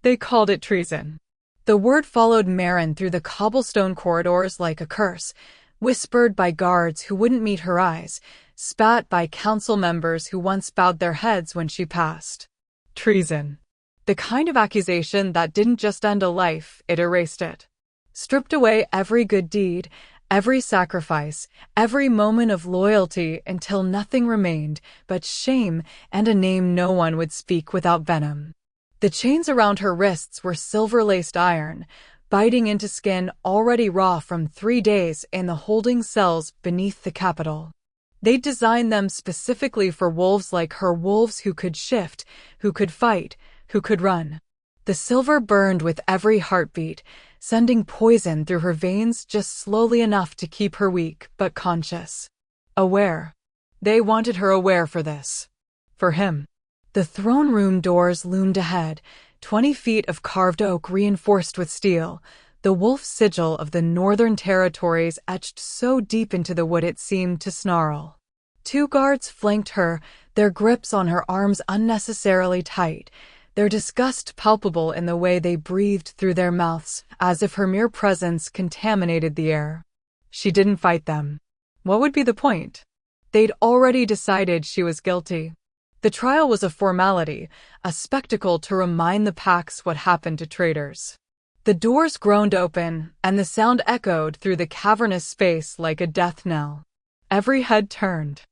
They called it treason. The word followed Marin through the cobblestone corridors like a curse, whispered by guards who wouldn't meet her eyes, spat by council members who once bowed their heads when she passed. Treason. The kind of accusation that didn't just end a life, it erased it. Stripped away every good deed, every sacrifice, every moment of loyalty until nothing remained but shame and a name no one would speak without venom. The chains around her wrists were silver-laced iron, biting into skin already raw from 3 days in the holding cells beneath the Capitol. They'd designed them specifically for wolves like her, wolves who could shift, who could fight, who could run. The silver burned with every heartbeat, sending poison through her veins just slowly enough to keep her weak but conscious. Aware. They wanted her aware for this. For him. The throne room doors loomed ahead, 20 feet of carved oak reinforced with steel, the wolf sigil of the Northern Territories etched so deep into the wood it seemed to snarl. 2 guards flanked her, their grips on her arms unnecessarily tight, their disgust palpable in the way they breathed through their mouths, as if her mere presence contaminated the air. She didn't fight them. What would be the point? They'd already decided she was guilty. The trial was a formality, a spectacle to remind the Pax what happened to traitors. The doors groaned open, and the sound echoed through the cavernous space like a death knell. Every head turned.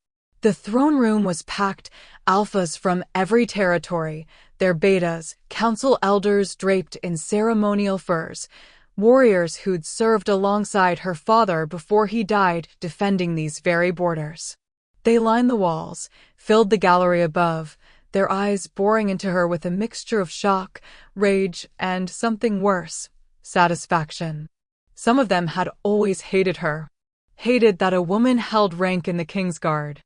The throne room was packed, alphas from every territory, their betas, council elders draped in ceremonial furs, warriors who'd served alongside her father before he died defending these very borders. They lined the walls, filled the gallery above, their eyes boring into her with a mixture of shock, rage, and something worse, satisfaction. Some of them had always hated her. Hated that a woman held rank in the Kingsguard.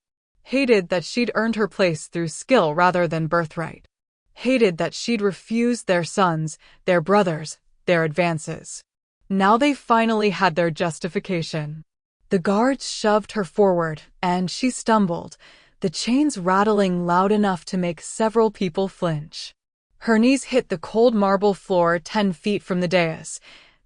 Hated that she'd earned her place through skill rather than birthright. Hated that she'd refused their sons, their brothers, their advances. Now they finally had their justification. The guards shoved her forward, and she stumbled, the chains rattling loud enough to make several people flinch. Her knees hit the cold marble floor 10 feet from the dais,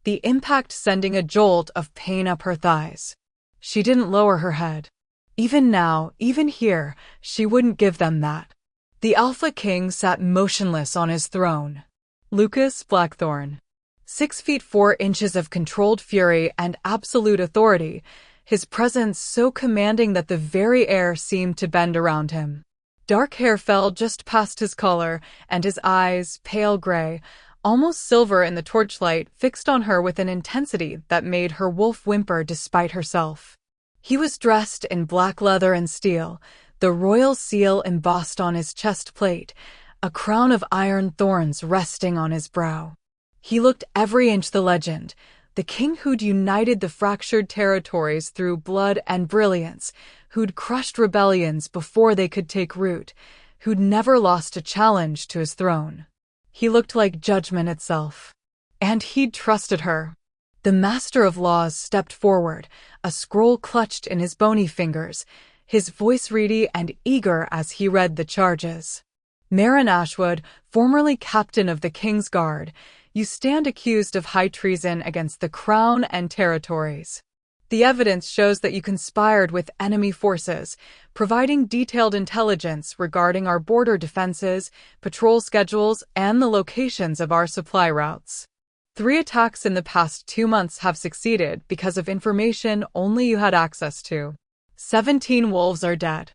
the impact sending a jolt of pain up her thighs. She didn't lower her head. Even now, even here, she wouldn't give them that. The Alpha King sat motionless on his throne. Lucas Blackthorn. 6 feet 4 inches of controlled fury and absolute authority, his presence so commanding that the very air seemed to bend around him. Dark hair fell just past his collar, and his eyes, pale gray, almost silver in the torchlight, fixed on her with an intensity that made her wolf whimper despite herself. He was dressed in black leather and steel, the royal seal embossed on his chest plate, a crown of iron thorns resting on his brow. He looked every inch the legend, the king who'd united the fractured territories through blood and brilliance, who'd crushed rebellions before they could take root, who'd never lost a challenge to his throne. He looked like judgment itself. And he'd trusted her. The Master of Laws stepped forward, a scroll clutched in his bony fingers, his voice reedy and eager as he read the charges. Marin Ashwood, formerly captain of the King's Guard, you stand accused of high treason against the Crown and territories. The evidence shows that you conspired with enemy forces, providing detailed intelligence regarding our border defenses, patrol schedules, and the locations of our supply routes. 3 attacks in the past 2 months have succeeded because of information only you had access to. 17 wolves are dead.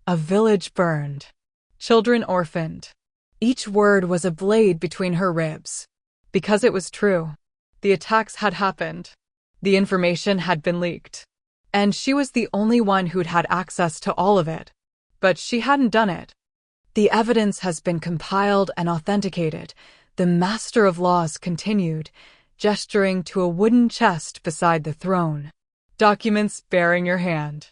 A village burned. Children orphaned. Each word was a blade between her ribs. Because it was true. The attacks had happened. The information had been leaked. And she was the only one who'd had access to all of it. But she hadn't done it. The evidence has been compiled and authenticated, the Master of Laws continued, gesturing to a wooden chest beside the throne. Documents bearing your hand.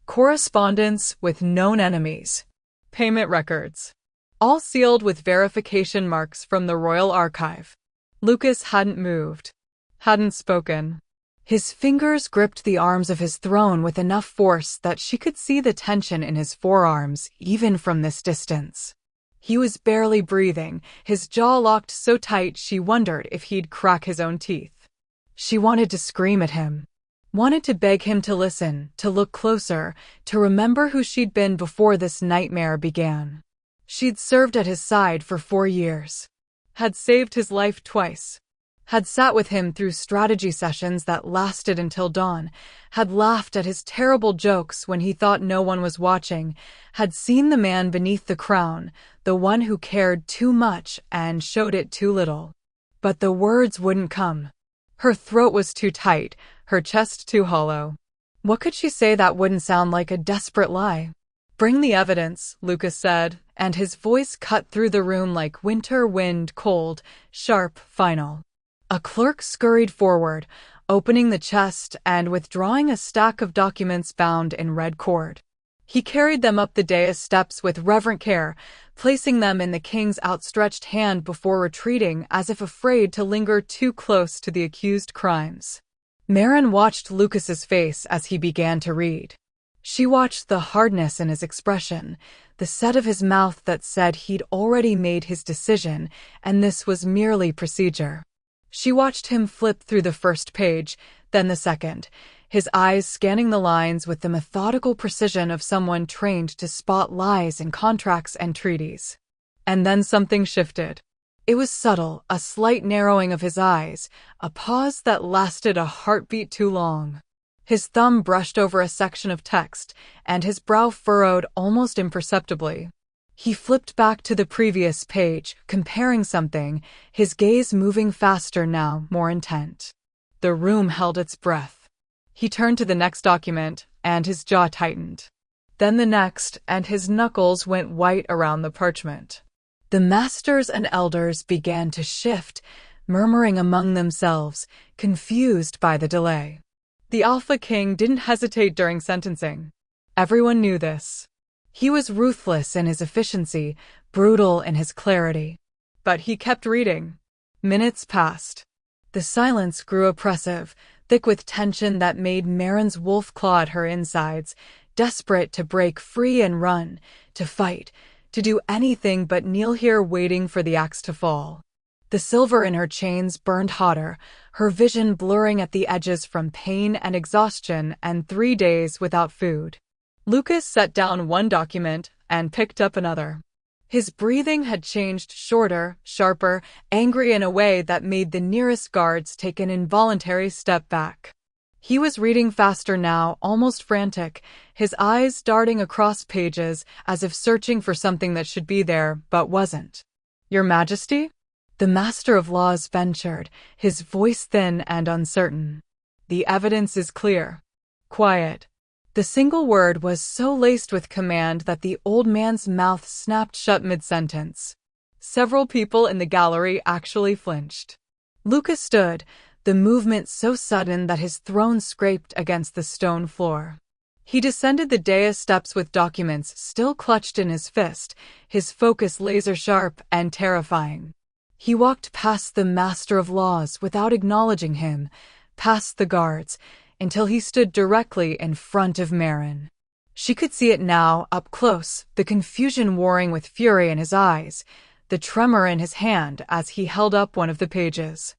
Correspondence with known enemies. Payment records. All sealed with verification marks from the Royal Archive. Lucas hadn't moved. Hadn't spoken. His fingers gripped the arms of his throne with enough force that she could see the tension in his forearms even from this distance. He was barely breathing, his jaw locked so tight she wondered if he'd crack his own teeth. She wanted to scream at him. Wanted to beg him to listen, to look closer, to remember who she'd been before this nightmare began. She'd served at his side for 4 years. Had saved his life twice. Had sat with him through strategy sessions that lasted until dawn, had laughed at his terrible jokes when he thought no one was watching, had seen the man beneath the crown, the one who cared too much and showed it too little. But the words wouldn't come. Her throat was too tight, her chest too hollow. What could she say that wouldn't sound like a desperate lie? "Bring the evidence," Lucas said, and his voice cut through the room like winter wind, cold, sharp, final. A clerk scurried forward, opening the chest and withdrawing a stack of documents bound in red cord. He carried them up the dais steps with reverent care, placing them in the king's outstretched hand before retreating as if afraid to linger too close to the accused crimes. Marin watched Lucas's face as he began to read. She watched the hardness in his expression, the set of his mouth that said he'd already made his decision and this was merely procedure. She watched him flip through the first page, then the second, his eyes scanning the lines with the methodical precision of someone trained to spot lies in contracts and treaties. And then something shifted. It was subtle, a slight narrowing of his eyes, a pause that lasted a heartbeat too long. His thumb brushed over a section of text, and his brow furrowed almost imperceptibly. He flipped back to the previous page, comparing something, his gaze moving faster now, more intent. The room held its breath. He turned to the next document, and his jaw tightened. Then the next, and his knuckles went white around the parchment. The masters and elders began to shift, murmuring among themselves, confused by the delay. The Alpha King didn't hesitate during sentencing. Everyone knew this. He was ruthless in his efficiency, brutal in his clarity. But he kept reading. Minutes passed. The silence grew oppressive, thick with tension that made Marin's wolf claw at her insides, desperate to break free and run, to fight, to do anything but kneel here waiting for the axe to fall. The silver in her chains burned hotter, her vision blurring at the edges from pain and exhaustion and 3 days without food. Lucas set down one document and picked up another. His breathing had changed, shorter, sharper, angry in a way that made the nearest guards take an involuntary step back. He was reading faster now, almost frantic, his eyes darting across pages as if searching for something that should be there but wasn't. "Your Majesty?" The Master of Laws ventured, his voice thin and uncertain. "The evidence is clear." Quiet. The single word was so laced with command that the old man's mouth snapped shut mid-sentence. Several people in the gallery actually flinched. Lucas stood, the movement so sudden that his throne scraped against the stone floor. He descended the dais steps with documents still clutched in his fist, his focus laser-sharp and terrifying. He walked past the Master of Laws without acknowledging him, past the guards, until he stood directly in front of Marin. She could see it now, up close, the confusion warring with fury in his eyes, the tremor in his hand as he held up one of the pages.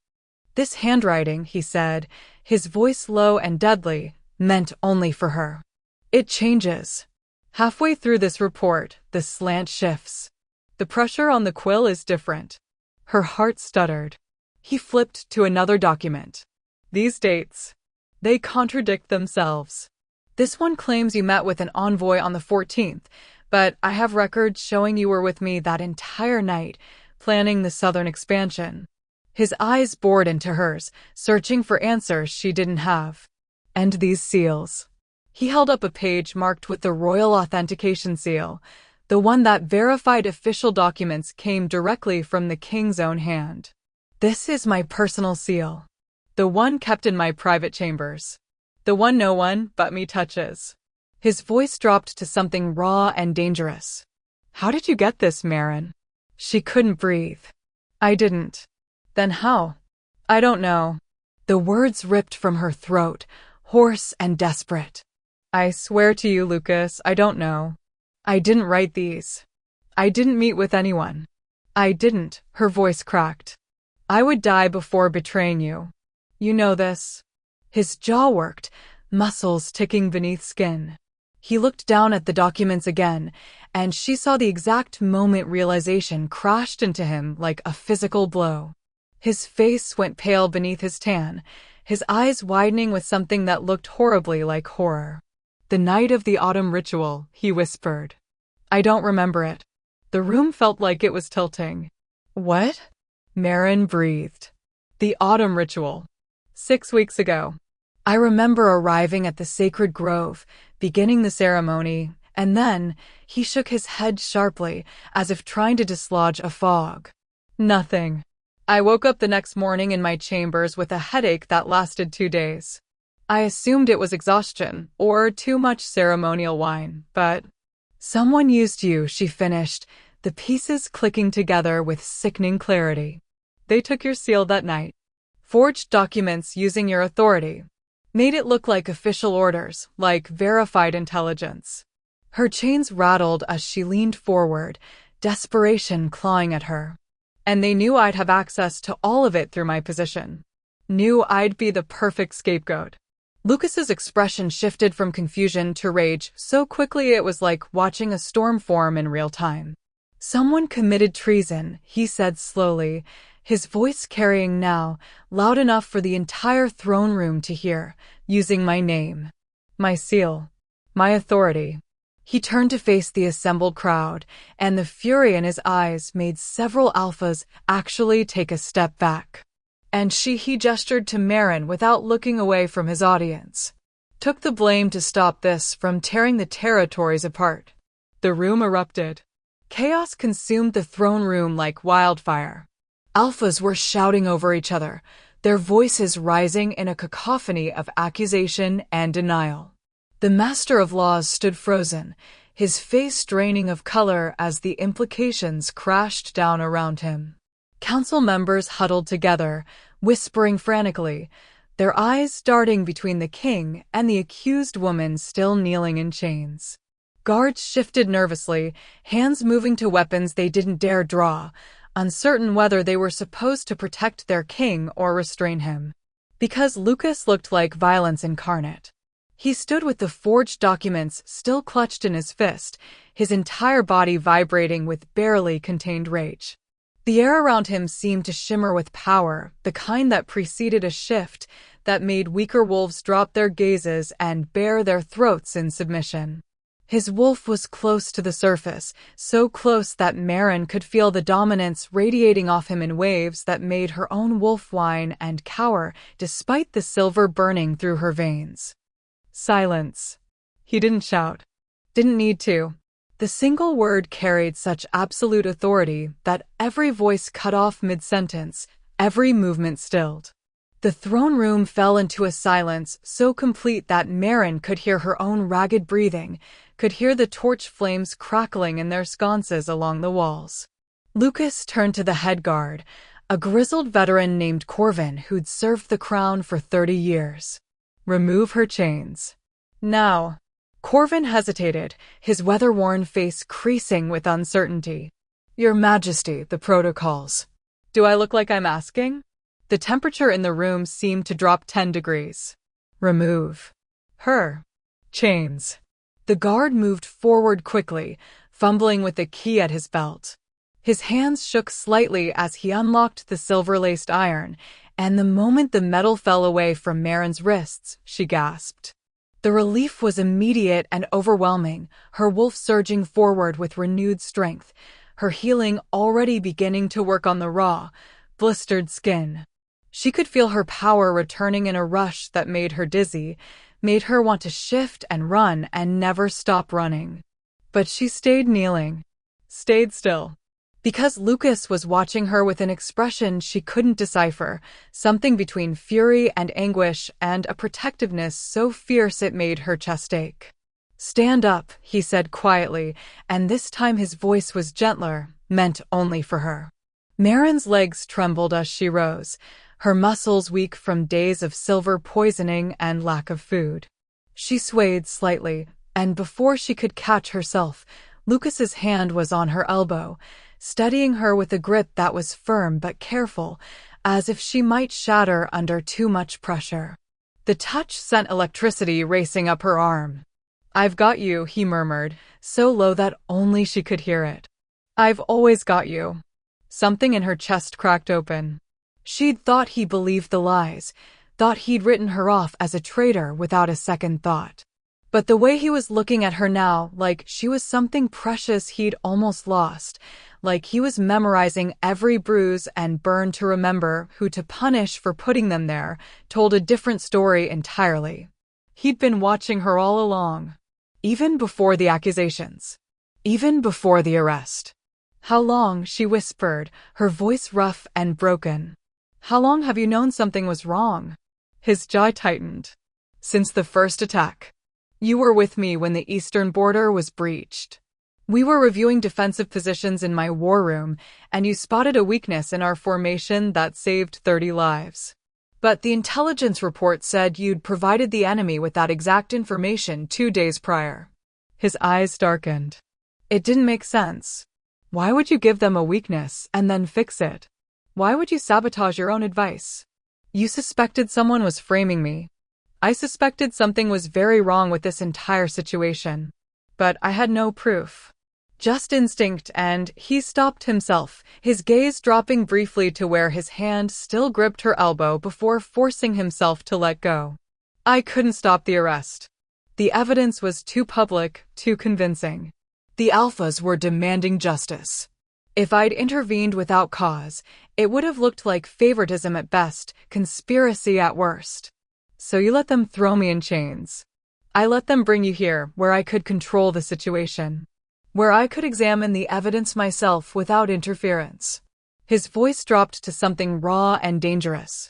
"This handwriting," he said, his voice low and deadly, meant only for her. "It changes. Halfway through this report, the slant shifts. The pressure on the quill is different." Her heart stuttered. He flipped to another document. "These dates. They contradict themselves. This one claims you met with an envoy on the 14th, but I have records showing you were with me that entire night, planning the southern expansion." His eyes bored into hers, searching for answers she didn't have. "And these seals." He held up a page marked with the Royal Authentication Seal, the one that verified official documents came directly from the king's own hand. "This is my personal seal. The one kept in my private chambers. The one no one but me touches." His voice dropped to something raw and dangerous. "How did you get this, Marin?" She couldn't breathe. "I didn't." "Then how?" "I don't know." The words ripped from her throat, hoarse and desperate. "I swear to you, Lucas, I don't know. I didn't write these. I didn't meet with anyone. I didn't, her voice cracked. I would die before betraying you. You know this. His jaw worked, muscles ticking beneath skin. He looked down at the documents again, and she saw the exact moment realization crashed into him like a physical blow. His face went pale beneath his tan, his eyes widening with something that looked horribly like horror. The night of the autumn ritual, he whispered. I don't remember it. The room felt like it was tilting. What? Marin breathed. The autumn ritual. 6 weeks ago. I remember arriving at the sacred grove, beginning the ceremony, and then he shook his head sharply, as if trying to dislodge a fog. Nothing. I woke up the next morning in my chambers with a headache that lasted 2 days. I assumed it was exhaustion, or too much ceremonial wine, but someone used you, she finished, the pieces clicking together with sickening clarity. They took your seal that night. Forged documents using your authority. Made it look like official orders, like verified intelligence. Her chains rattled as she leaned forward, desperation clawing at her. And they knew I'd have access to all of it through my position. Knew I'd be the perfect scapegoat. Lucas's expression shifted from confusion to rage so quickly it was like watching a storm form in real time. Someone committed treason, he said slowly, his voice carrying now, loud enough for the entire throne room to hear, using my name, my seal, my authority. He turned to face the assembled crowd, and the fury in his eyes made several alphas actually take a step back. And he gestured to Marin without looking away from his audience. Took the blame to stop this from tearing the territories apart. The room erupted. Chaos consumed the throne room like wildfire. Alphas were shouting over each other, their voices rising in a cacophony of accusation and denial. The Master of Laws stood frozen, his face draining of color as the implications crashed down around him. Council members huddled together, whispering frantically, their eyes darting between the king and the accused woman still kneeling in chains. Guards shifted nervously, hands moving to weapons they didn't dare draw, uncertain whether they were supposed to protect their king or restrain him. Because Lucas looked like violence incarnate. He stood with the forged documents still clutched in his fist, his entire body vibrating with barely contained rage. The air around him seemed to shimmer with power, the kind that preceded a shift that made weaker wolves drop their gazes and bare their throats in submission. His wolf was close to the surface, so close that Marin could feel the dominance radiating off him in waves that made her own wolf whine and cower despite the silver burning through her veins. Silence. He didn't shout. Didn't need to. The single word carried such absolute authority that every voice cut off mid-sentence, every movement stilled. The throne room fell into a silence so complete that Marin could hear her own ragged breathing, could hear the torch flames crackling in their sconces along the walls. Lucas turned to the head guard, a grizzled veteran named Corvin who'd served the crown for 30 years. Remove her chains. Now. Corvin hesitated, his weather-worn face creasing with uncertainty. Your Majesty, the protocols. Do I look like I'm asking? The temperature in the room seemed to drop 10 degrees. Remove her chains. The guard moved forward quickly, fumbling with the key at his belt. His hands shook slightly as he unlocked the silver-laced iron, and the moment the metal fell away from Marin's wrists, she gasped. The relief was immediate and overwhelming, her wolf surging forward with renewed strength, her healing already beginning to work on the raw, blistered skin. She could feel her power returning in a rush that made her dizzy, made her want to shift and run and never stop running. But she stayed kneeling. Stayed still. Because Lucas was watching her with an expression she couldn't decipher, something between fury and anguish and a protectiveness so fierce it made her chest ache. Stand up, he said quietly, and this time his voice was gentler, meant only for her. Marin's legs trembled as she rose, her muscles weak from days of silver poisoning and lack of food. She swayed slightly, and before she could catch herself, Lucas's hand was on her elbow, steadying her with a grip that was firm but careful, as if she might shatter under too much pressure. The touch sent electricity racing up her arm. "I've got you," he murmured, so low that only she could hear it. "I've always got you." Something in her chest cracked open. She'd thought he believed the lies, thought he'd written her off as a traitor without a second thought. But the way he was looking at her now, like she was something precious he'd almost lost, like he was memorizing every bruise and burn to remember who to punish for putting them there, told a different story entirely. He'd been watching her all along. Even before the accusations. Even before the arrest. "How long?" she whispered, her voice rough and broken. "How long have you known something was wrong?" His jaw tightened. "Since the first attack. You were with me when the eastern border was breached. We were reviewing defensive positions in my war room, and you spotted a weakness in our formation that saved 30 lives. But the intelligence report said you'd provided the enemy with that exact information 2 days prior." His eyes darkened. It didn't make sense. Why would you give them a weakness and then fix it? Why would you sabotage your own advice? "You suspected someone was framing me. I suspected something was very wrong with this entire situation. But I had no proof. Just instinct," and he stopped himself, his gaze dropping briefly to where his hand still gripped her elbow before forcing himself to let go. "I couldn't stop the arrest. The evidence was too public, too convincing. The Alphas were demanding justice. If I'd intervened without cause, it would have looked like favoritism at best, conspiracy at worst. So you let them throw me in chains. I let them bring you here, where I could control the situation. Where I could examine the evidence myself without interference." His voice dropped to something raw and dangerous.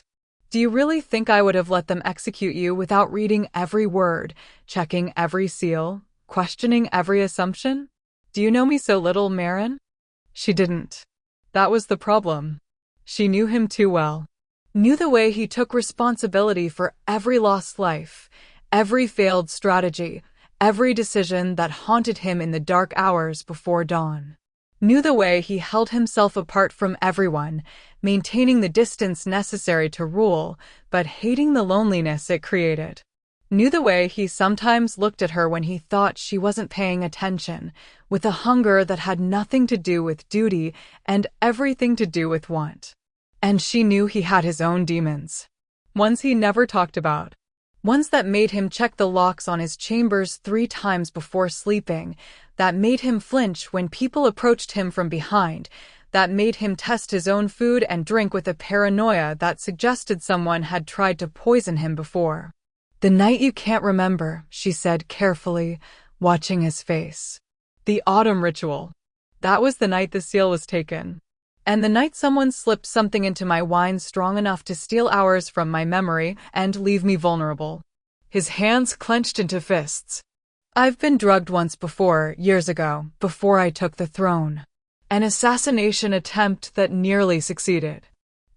"Do you really think I would have let them execute you without reading every word, checking every seal, questioning every assumption? Do you know me so little, Marin?" She didn't. That was the problem. She knew him too well. Knew the way he took responsibility for every lost life, every failed strategy, every decision that haunted him in the dark hours before dawn. Knew the way he held himself apart from everyone, maintaining the distance necessary to rule, but hating the loneliness it created. Knew the way he sometimes looked at her when he thought she wasn't paying attention, with a hunger that had nothing to do with duty and everything to do with want. And she knew he had his own demons. Ones he never talked about. Ones that made him check the locks on his chambers 3 times before sleeping, that made him flinch when people approached him from behind, that made him test his own food and drink with a paranoia that suggested someone had tried to poison him before. "The night you can't remember," she said carefully, watching his face. "The autumn ritual. That was the night the seal was taken. And the night someone slipped something into my wine strong enough to steal hours from my memory and leave me vulnerable." His hands clenched into fists. "I've been drugged once before, years ago, before I took the throne. An assassination attempt that nearly succeeded.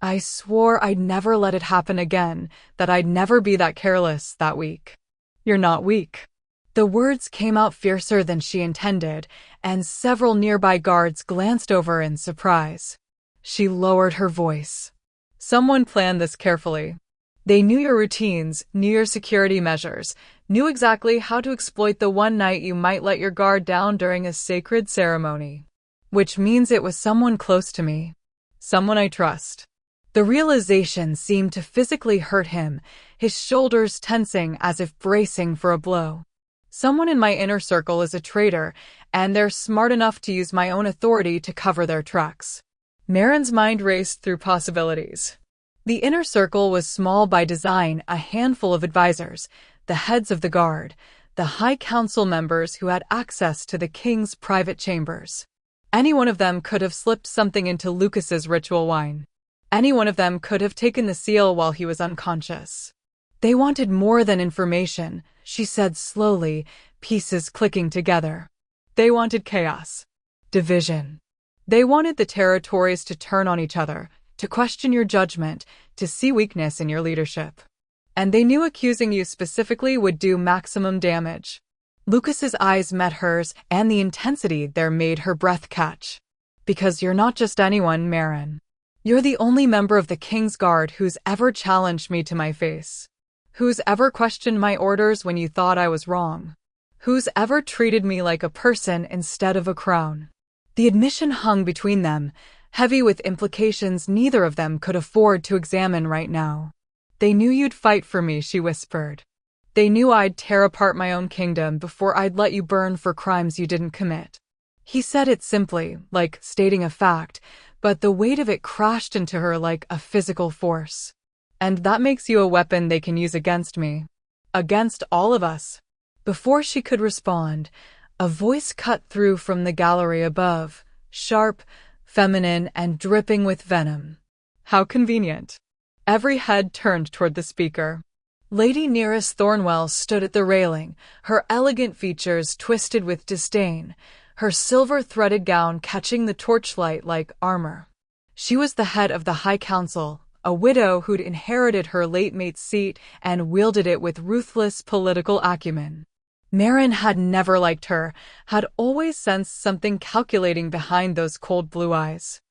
I swore I'd never let it happen again, that I'd never be that careless, that weak." "You're not weak." The words came out fiercer than she intended, and several nearby guards glanced over in surprise. She lowered her voice. "Someone planned this carefully. They knew your routines, knew your security measures, knew exactly how to exploit the one night you might let your guard down during a sacred ceremony. Which means it was someone close to me. Someone I trust." The realization seemed to physically hurt him, his shoulders tensing as if bracing for a blow. "Someone in my inner circle is a traitor, and they're smart enough to use my own authority to cover their tracks." Marin's mind raced through possibilities. The inner circle was small by design, a handful of advisors, the heads of the guard, the High Council members who had access to the king's private chambers. Any one of them could have slipped something into Lucas's ritual wine. Any one of them could have taken the seal while he was unconscious. "They wanted more than information," she said slowly, pieces clicking together. "They wanted chaos. Division. They wanted the territories to turn on each other, to question your judgment, to see weakness in your leadership. And they knew accusing you specifically would do maximum damage. Lucas's eyes met hers, and the intensity there made her breath catch. Because you're not just anyone, Marin. You're the only member of the King's Guard who's ever challenged me to my face. Who's ever questioned my orders when you thought I was wrong. Who's ever treated me like a person instead of a crown. The admission hung between them, heavy with implications neither of them could afford to examine right now. They knew you'd fight for me, she whispered. They knew I'd tear apart my own kingdom before I'd let you burn for crimes you didn't commit. He said it simply, like stating a fact, but the weight of it crashed into her like a physical force. And that makes you a weapon they can use against me. Against all of us. Before she could respond, a voice cut through from the gallery above, sharp, feminine, and dripping with venom. How convenient. Every head turned toward the speaker. Lady Nearest Thornwell stood at the railing, her elegant features twisted with disdain, her silver-threaded gown catching the torchlight like armor. She was the head of the High Council, a widow who'd inherited her late mate's seat and wielded it with ruthless political acumen. Marin had never liked her, had always sensed something calculating behind those cold blue eyes.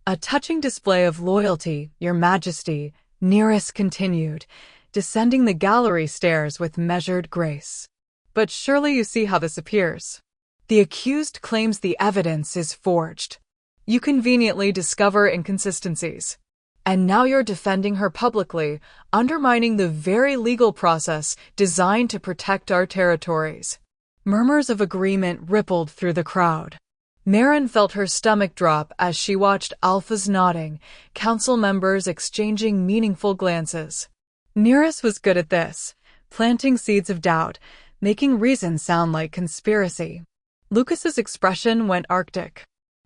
A touching display of loyalty, Your Majesty, Nearest continued, descending the gallery stairs with measured grace. But surely you see how this appears. The accused claims the evidence is forged. You conveniently discover inconsistencies. And now you're defending her publicly, undermining the very legal process designed to protect our territories. Murmurs of agreement rippled through the crowd. Marin felt her stomach drop as she watched alphas nodding, council members exchanging meaningful glances. Nearest was good at this, planting seeds of doubt, making reason sound like conspiracy. Lucas's expression went arctic.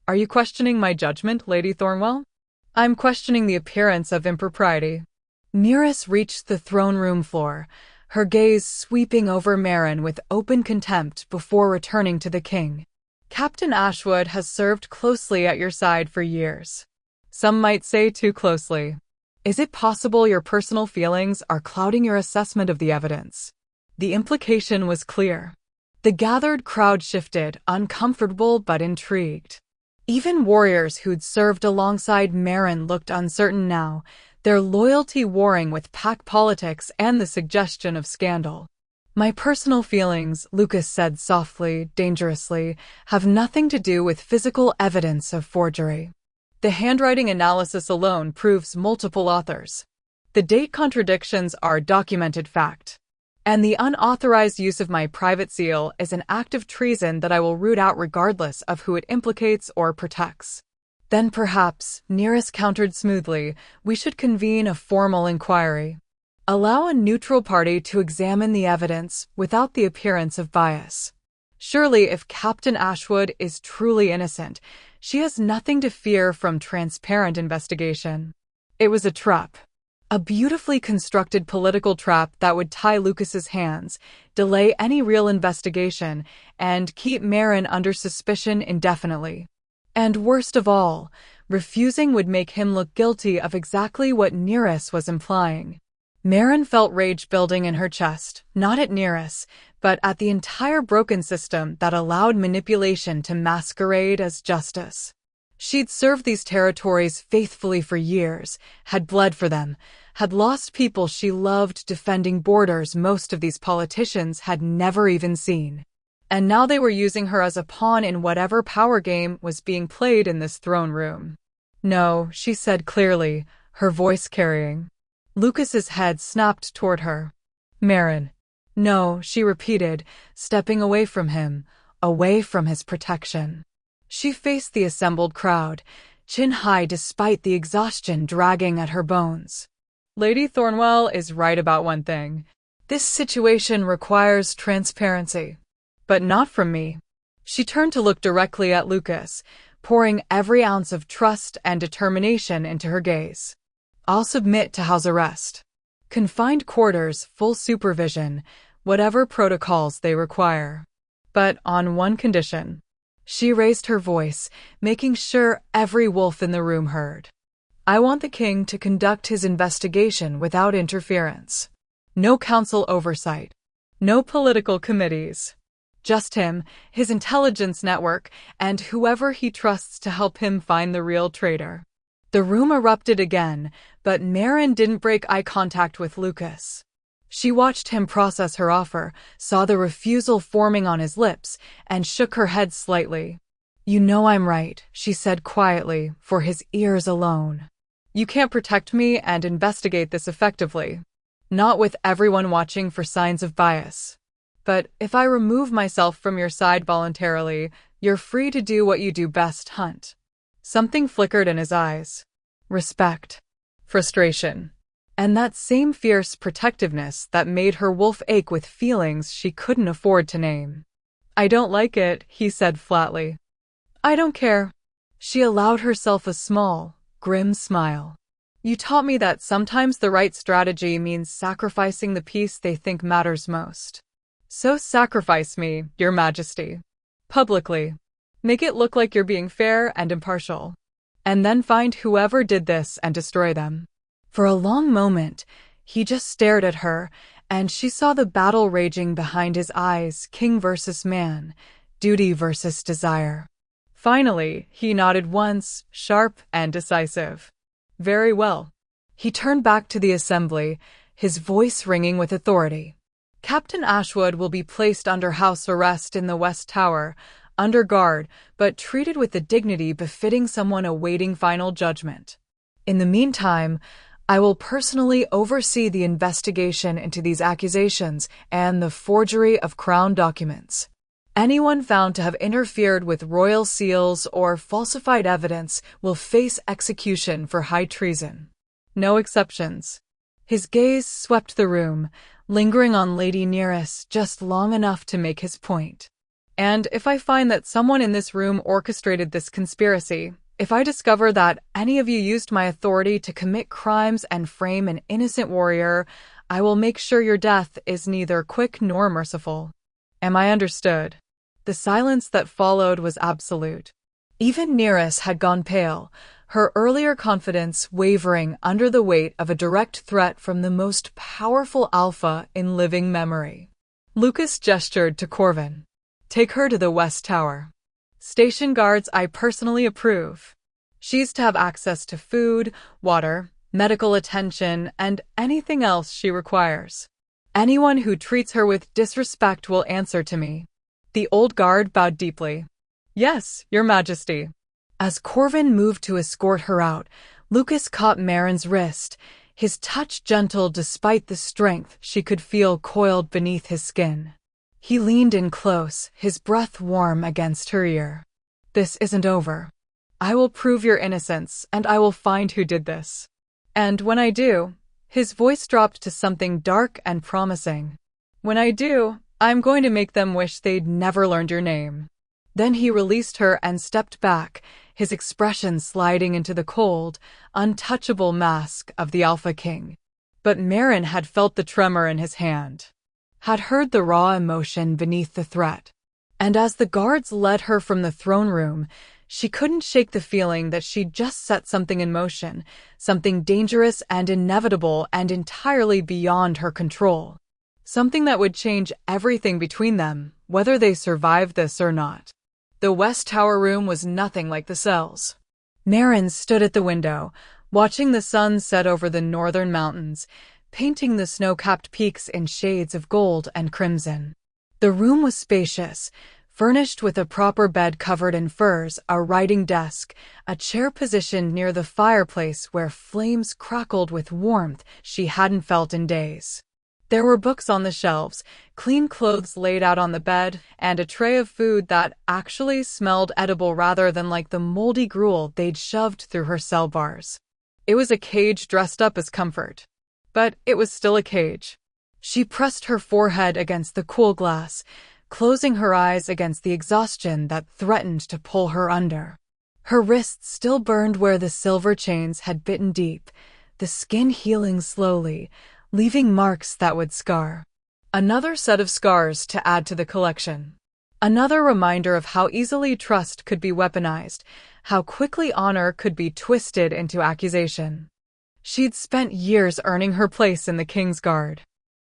Are you questioning my judgment, Lady Thornwell? I'm questioning the appearance of impropriety. Nearest reached the throne room floor, her gaze sweeping over Marin with open contempt before returning to the king. Captain Ashwood has served closely at your side for years. Some might say too closely. Is it possible your personal feelings are clouding your assessment of the evidence? The implication was clear. The gathered crowd shifted, uncomfortable but intrigued. Even warriors who'd served alongside Marin looked uncertain now, their loyalty warring with pack politics and the suggestion of scandal. My personal feelings, Lucas said softly, dangerously, have nothing to do with physical evidence of forgery. The handwriting analysis alone proves multiple authors. The date contradictions are documented fact. And the unauthorized use of my private seal is an act of treason that I will root out regardless of who it implicates or protects. Then perhaps, Nearest countered smoothly, we should convene a formal inquiry. Allow a neutral party to examine the evidence without the appearance of bias. Surely if Captain Ashwood is truly innocent, she has nothing to fear from transparent investigation. It was a trap. A beautifully constructed political trap that would tie Lucas's hands, delay any real investigation, and keep Marin under suspicion indefinitely. And worst of all, refusing would make him look guilty of exactly what Nearest was implying. Marin felt rage building in her chest, not at Nearest, but at the entire broken system that allowed manipulation to masquerade as justice. She'd served these territories faithfully for years, had bled for them, had lost people she loved defending borders most of these politicians had never even seen. And now they were using her as a pawn in whatever power game was being played in this throne room. No, she said clearly, her voice carrying. Lucas's head snapped toward her. Marin. No, she repeated, stepping away from him, away from his protection. She faced the assembled crowd, chin high despite the exhaustion dragging at her bones. Lady Thornwell is right about one thing. This situation requires transparency. But not from me. She turned to look directly at Lucas, pouring every ounce of trust and determination into her gaze. I'll submit to house arrest. Confined quarters, full supervision, whatever protocols they require. But on one condition. She raised her voice, making sure every wolf in the room heard. I want the king to conduct his investigation without interference. No council oversight. No political committees. Just him, his intelligence network, and whoever he trusts to help him find the real traitor. The room erupted again, but Marin didn't break eye contact with Lucas. She watched him process her offer, saw the refusal forming on his lips, and shook her head slightly. "You know I'm right," she said quietly, for his ears alone. "You can't protect me and investigate this effectively. Not with everyone watching for signs of bias. But if I remove myself from your side voluntarily, you're free to do what you do best, Hunt." Something flickered in his eyes. Respect. Frustration. And that same fierce protectiveness that made her wolf ache with feelings she couldn't afford to name. "I don't like it," he said flatly. "I don't care." She allowed herself a small, grim smile. "You taught me that sometimes the right strategy means sacrificing the piece they think matters most. So sacrifice me, Your Majesty. Publicly. Make it look like you're being fair and impartial. And then find whoever did this and destroy them." For a long moment, he just stared at her, and she saw the battle raging behind his eyes, king versus man, duty versus desire. Finally, he nodded once, sharp and decisive. "Very well." He turned back to the assembly, his voice ringing with authority. "Captain Ashwood will be placed under house arrest in the West Tower, under guard, but treated with the dignity befitting someone awaiting final judgment. In the meantime, I will personally oversee the investigation into these accusations and the forgery of crown documents. Anyone found to have interfered with royal seals or falsified evidence will face execution for high treason. No exceptions." His gaze swept the room, lingering on Lady Nereus just long enough to make his point. "And if I find that someone in this room orchestrated this conspiracy, if I discover that any of you used my authority to commit crimes and frame an innocent warrior, I will make sure your death is neither quick nor merciful. Am I understood?" The silence that followed was absolute. Even Nereus had gone pale, her earlier confidence wavering under the weight of a direct threat from the most powerful alpha in living memory. Lucas gestured to Corvin. "Take her to the West Tower. Station guards I personally approve. She's to have access to food, water, medical attention, and anything else she requires. Anyone who treats her with disrespect will answer to me." The old guard bowed deeply. "Yes, Your Majesty." As Corvin moved to escort her out, Lucas caught Marin's wrist, his touch gentle despite the strength she could feel coiled beneath his skin. He leaned in close, his breath warm against her ear. "This isn't over. I will prove your innocence, and I will find who did this. And when I do," his voice dropped to something dark and promising. "When I do, I'm going to make them wish they'd never learned your name." Then he released her and stepped back, his expression sliding into the cold, untouchable mask of the Alpha King. But Marin had felt the tremor in his hand, had heard the raw emotion beneath the threat. And as the guards led her from the throne room, she couldn't shake the feeling that she'd just set something in motion, something dangerous and inevitable and entirely beyond her control. Something that would change everything between them, whether they survived this or not. The West Tower room was nothing like the cells. Marin stood at the window, watching the sun set over the northern mountains, painting the snow-capped peaks in shades of gold and crimson. The room was spacious, furnished with a proper bed covered in furs, a writing desk, a chair positioned near the fireplace where flames crackled with warmth she hadn't felt in days. There were books on the shelves, clean clothes laid out on the bed, and a tray of food that actually smelled edible rather than like the moldy gruel they'd shoved through her cell bars. It was a cage dressed up as comfort. But it was still a cage. She pressed her forehead against the cool glass, closing her eyes against the exhaustion that threatened to pull her under. Her wrists still burned where the silver chains had bitten deep, the skin healing slowly, leaving marks that would scar. Another set of scars to add to the collection. Another reminder of how easily trust could be weaponized, how quickly honor could be twisted into accusation. She'd spent years earning her place in the King's Guard.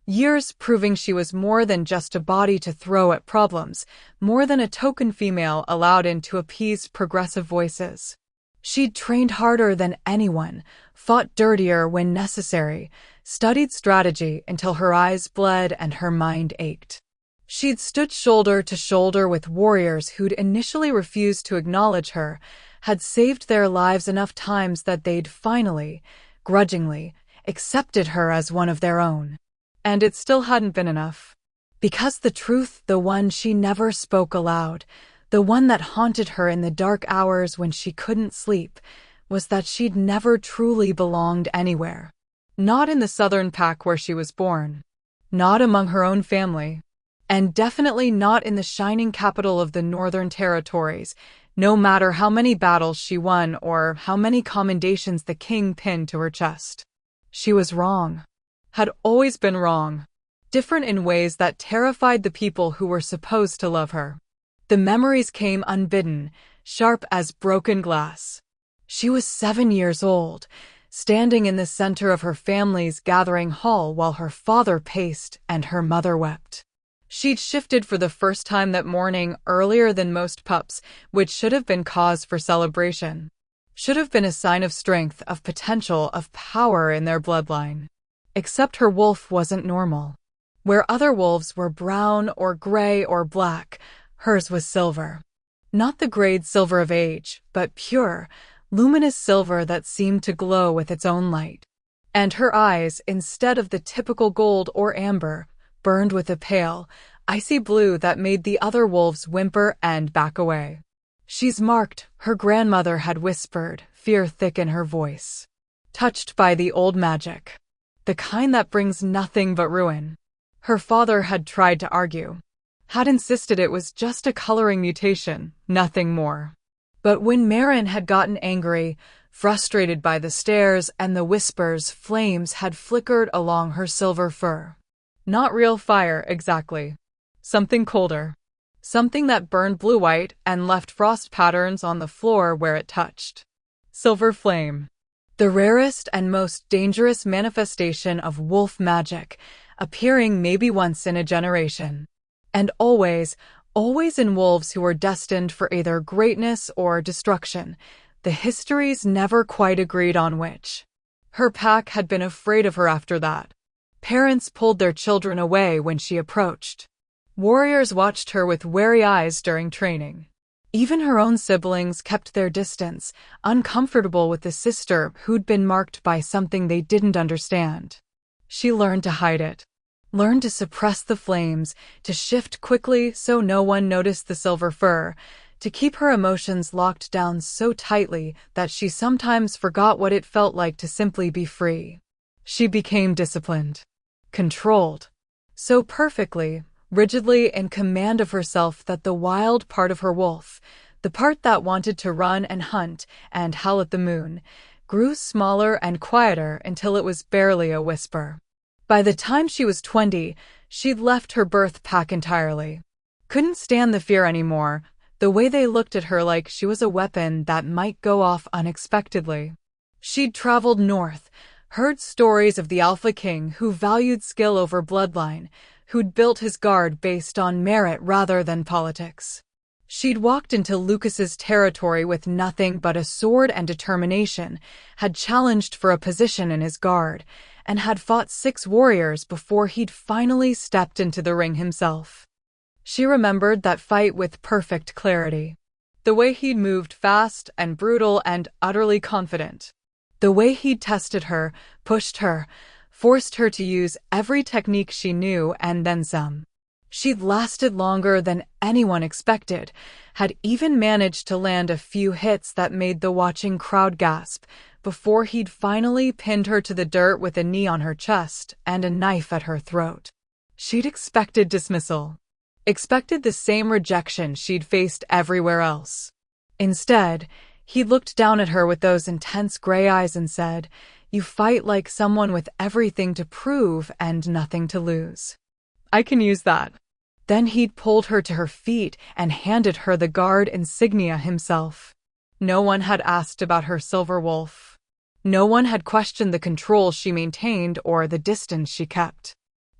Years proving she was more than just a body to throw at problems, more than a token female allowed in to appease progressive voices. She'd trained harder than anyone, fought dirtier when necessary, studied strategy until her eyes bled and her mind ached. She'd stood shoulder to shoulder with warriors who'd initially refused to acknowledge her, had saved their lives enough times that they'd finally, grudgingly, accepted her as one of their own. And it still hadn't been enough. Because the truth, the one she never spoke aloud, the one that haunted her in the dark hours when she couldn't sleep, was that she'd never truly belonged anywhere. Not in the southern pack where she was born. Not among her own family. And definitely not in the shining capital of the Northern Territories, no matter how many battles she won or how many commendations the king pinned to her chest. She was wrong. Had always been wrong. Different in ways that terrified the people who were supposed to love her. The memories came unbidden, sharp as broken glass. She was 7 years old, standing in the center of her family's gathering hall while her father paced and her mother wept. She'd shifted for the first time that morning earlier than most pups, which should have been cause for celebration. Should have been a sign of strength, of potential, of power in their bloodline. Except her wolf wasn't normal. Where other wolves were brown or gray or black, hers was silver. Not the grayed silver of age, but pure, luminous silver that seemed to glow with its own light. And her eyes, instead of the typical gold or amber, burned with a pale, icy blue that made the other wolves whimper and back away. "She's marked," her grandmother had whispered, fear thick in her voice. Touched by the old magic. The kind that brings nothing but ruin. Her father had tried to argue. Had insisted it was just a coloring mutation, nothing more. But when Marin had gotten angry, frustrated by the stares and the whispers, flames had flickered along her silver fur. Not real fire, exactly. Something colder. Something that burned blue-white and left frost patterns on the floor where it touched. Silver flame. The rarest and most dangerous manifestation of wolf magic, appearing maybe once in a generation. And always in wolves who were destined for either greatness or destruction. The histories never quite agreed on which. Her pack had been afraid of her after that. Parents pulled their children away when she approached. Warriors watched her with wary eyes during training. Even her own siblings kept their distance, uncomfortable with the sister who'd been marked by something they didn't understand. She learned to hide it. Learned to suppress the flames, to shift quickly so no one noticed the silver fur, to keep her emotions locked down so tightly that she sometimes forgot what it felt like to simply be free. She became disciplined. Controlled. So perfectly, rigidly in command of herself that the wild part of her wolf, the part that wanted to run and hunt and howl at the moon, grew smaller and quieter until it was barely a whisper. By the time she was 20, she'd left her birth pack entirely. Couldn't stand the fear anymore, the way they looked at her like she was a weapon that might go off unexpectedly. She'd traveled north, heard stories of the Alpha King who valued skill over bloodline, who'd built his guard based on merit rather than politics. She'd walked into Lucas's territory with nothing but a sword and determination, had challenged for a position in his guard, and had fought 6 warriors before he'd finally stepped into the ring himself. She remembered that fight with perfect clarity. The way he'd moved fast and brutal and utterly confident. The way he'd tested her, pushed her, forced her to use every technique she knew and then some. She'd lasted longer than anyone expected, had even managed to land a few hits that made the watching crowd gasp, before he'd finally pinned her to the dirt with a knee on her chest and a knife at her throat. She'd expected dismissal. Expected the same rejection she'd faced everywhere else. Instead, he looked down at her with those intense gray eyes and said, "You fight like someone with everything to prove and nothing to lose. I can use that." Then he'd pulled her to her feet and handed her the guard insignia himself. No one had asked about her silver wolf. No one had questioned the control she maintained or the distance she kept.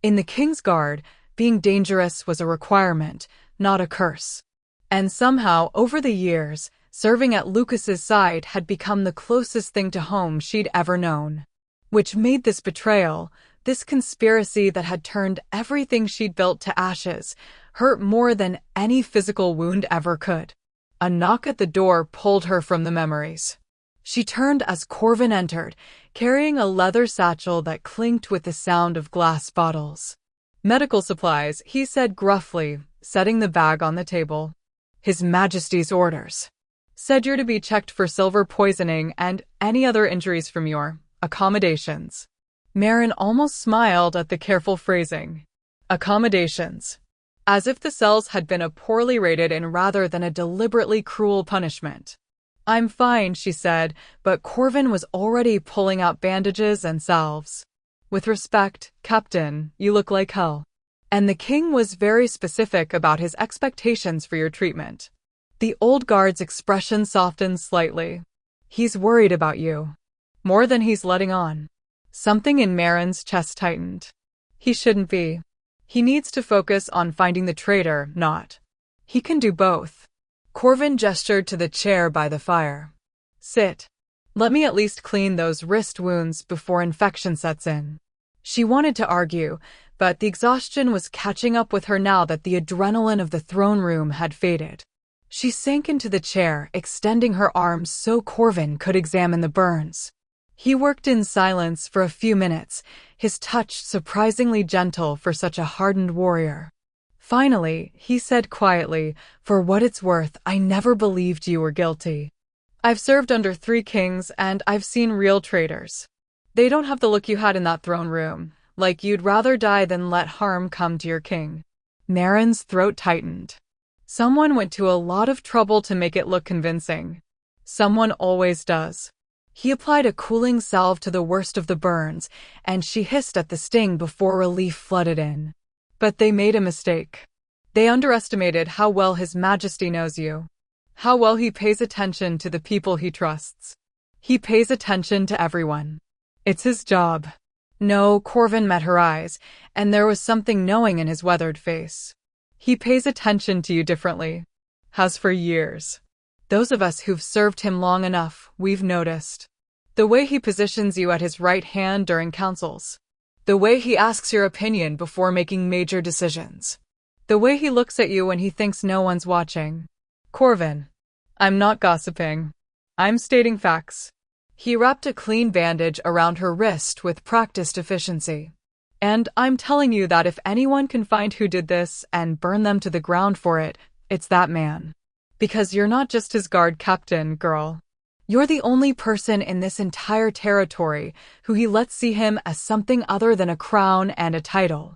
In the king's guard, being dangerous was a requirement, not a curse. And somehow, over the years, serving at Lucas's side had become the closest thing to home she'd ever known. Which made this betrayal, this conspiracy that had turned everything she'd built to ashes, hurt more than any physical wound ever could. A knock at the door pulled her from the memories. She turned as Corvin entered, carrying a leather satchel that clinked with the sound of glass bottles. "Medical supplies," he said gruffly, setting the bag on the table. "His Majesty's orders. Said you're to be checked for silver poisoning and any other injuries from your accommodations." Marin almost smiled at the careful phrasing. Accommodations. As if the cells had been a poorly rated in rather than a deliberately cruel punishment. "I'm fine," she said, but Corvin was already pulling out bandages and salves. "With respect, Captain, you look like hell." And the king was very specific about his expectations for your treatment. The old guard's expression softened slightly. "He's worried about you. More than he's letting on." Something in Marin's chest tightened. He shouldn't be. He needs to focus on finding the traitor, not. He can do both. Corvin gestured to the chair by the fire. "Sit. Let me at least clean those wrist wounds before infection sets in." She wanted to argue, but the exhaustion was catching up with her now that the adrenaline of the throne room had faded. She sank into the chair, extending her arms so Corvin could examine the burns. He worked in silence for a few minutes, his touch surprisingly gentle for such a hardened warrior. Finally, he said quietly, "For what it's worth, I never believed you were guilty. I've served under 3 kings and I've seen real traitors. They don't have the look you had in that throne room, like you'd rather die than let harm come to your king." Marin's throat tightened. Someone went to a lot of trouble to make it look convincing. Someone always does. He applied a cooling salve to the worst of the burns, and she hissed at the sting before relief flooded in. But they made a mistake. They underestimated how well His Majesty knows you. How well he pays attention to the people he trusts. He pays attention to everyone. It's his job. No, Corvin met her eyes, and there was something knowing in his weathered face. He pays attention to you differently. Has for years. Those of us who've served him long enough, we've noticed. The way he positions you at his right hand during councils. The way he asks your opinion before making major decisions. The way he looks at you when he thinks no one's watching. Corvin. I'm not gossiping. I'm stating facts. He wrapped a clean bandage around her wrist with practiced efficiency. And I'm telling you that if anyone can find who did this and burn them to the ground for it, it's that man. Because you're not just his guard captain, girl. You're the only person in this entire territory who he lets see him as something other than a crown and a title.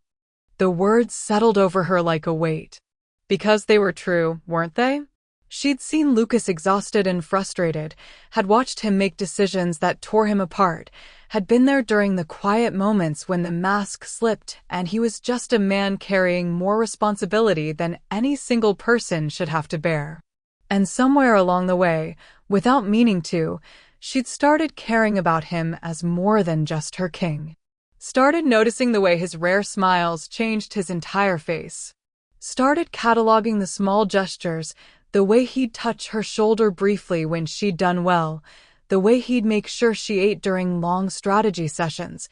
The words settled over her like a weight. Because they were true, weren't they? She'd seen Lucas exhausted and frustrated, had watched him make decisions that tore him apart, had been there during the quiet moments when the mask slipped and he was just a man carrying more responsibility than any single person should have to bear. And somewhere along the way, without meaning to, she'd started caring about him as more than just her king. Started noticing the way his rare smiles changed his entire face. Started cataloging the small gestures, the way he'd touch her shoulder briefly when she'd done well, the way he'd make sure she ate during long strategy sessions,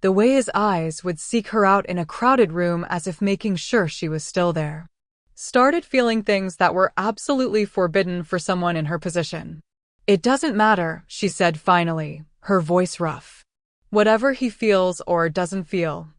the way his eyes would seek her out in a crowded room as if making sure she was still there. Started feeling things that were absolutely forbidden for someone in her position. "It doesn't matter," she said finally, her voice rough. "Whatever he feels or doesn't feel,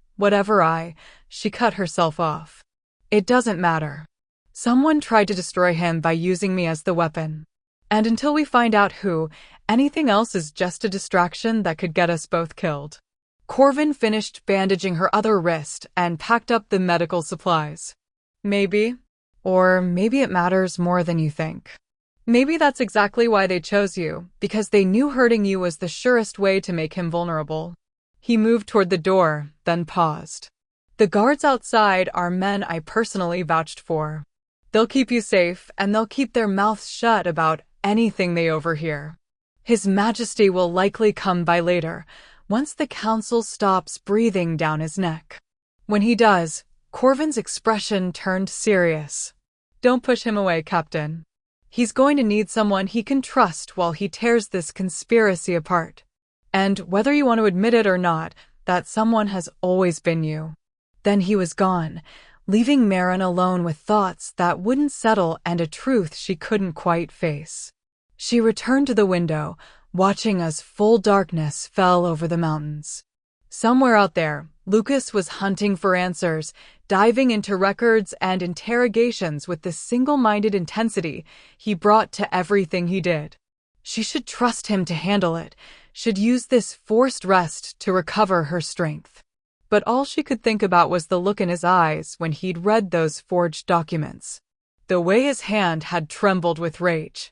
she cut herself off. It doesn't matter. Someone tried to destroy him by using me as the weapon. And until we find out who, anything else is just a distraction that could get us both killed." Corvin finished bandaging her other wrist and packed up the medical supplies. "Maybe. Or maybe it matters more than you think. Maybe that's exactly why they chose you, because they knew hurting you was the surest way to make him vulnerable." He moved toward the door, then paused. "The guards outside are men I personally vouched for. They'll keep you safe, and they'll keep their mouths shut about anything they overhear. His Majesty will likely come by later, once the council stops breathing down his neck. When he does, Corvin's expression turned serious. Don't push him away, Captain. He's going to need someone he can trust while he tears this conspiracy apart. And whether you want to admit it or not, that someone has always been you. Then he was gone, leaving Maren alone with thoughts that wouldn't settle and a truth she couldn't quite face. She returned to the window, watching as full darkness fell over the mountains. Somewhere out there, Lucas was hunting for answers, diving into records and interrogations with the single-minded intensity he brought to everything he did. She should trust him to handle it, should use this forced rest to recover her strength. But all she could think about was the look in his eyes when he'd read those forged documents. The way his hand had trembled with rage.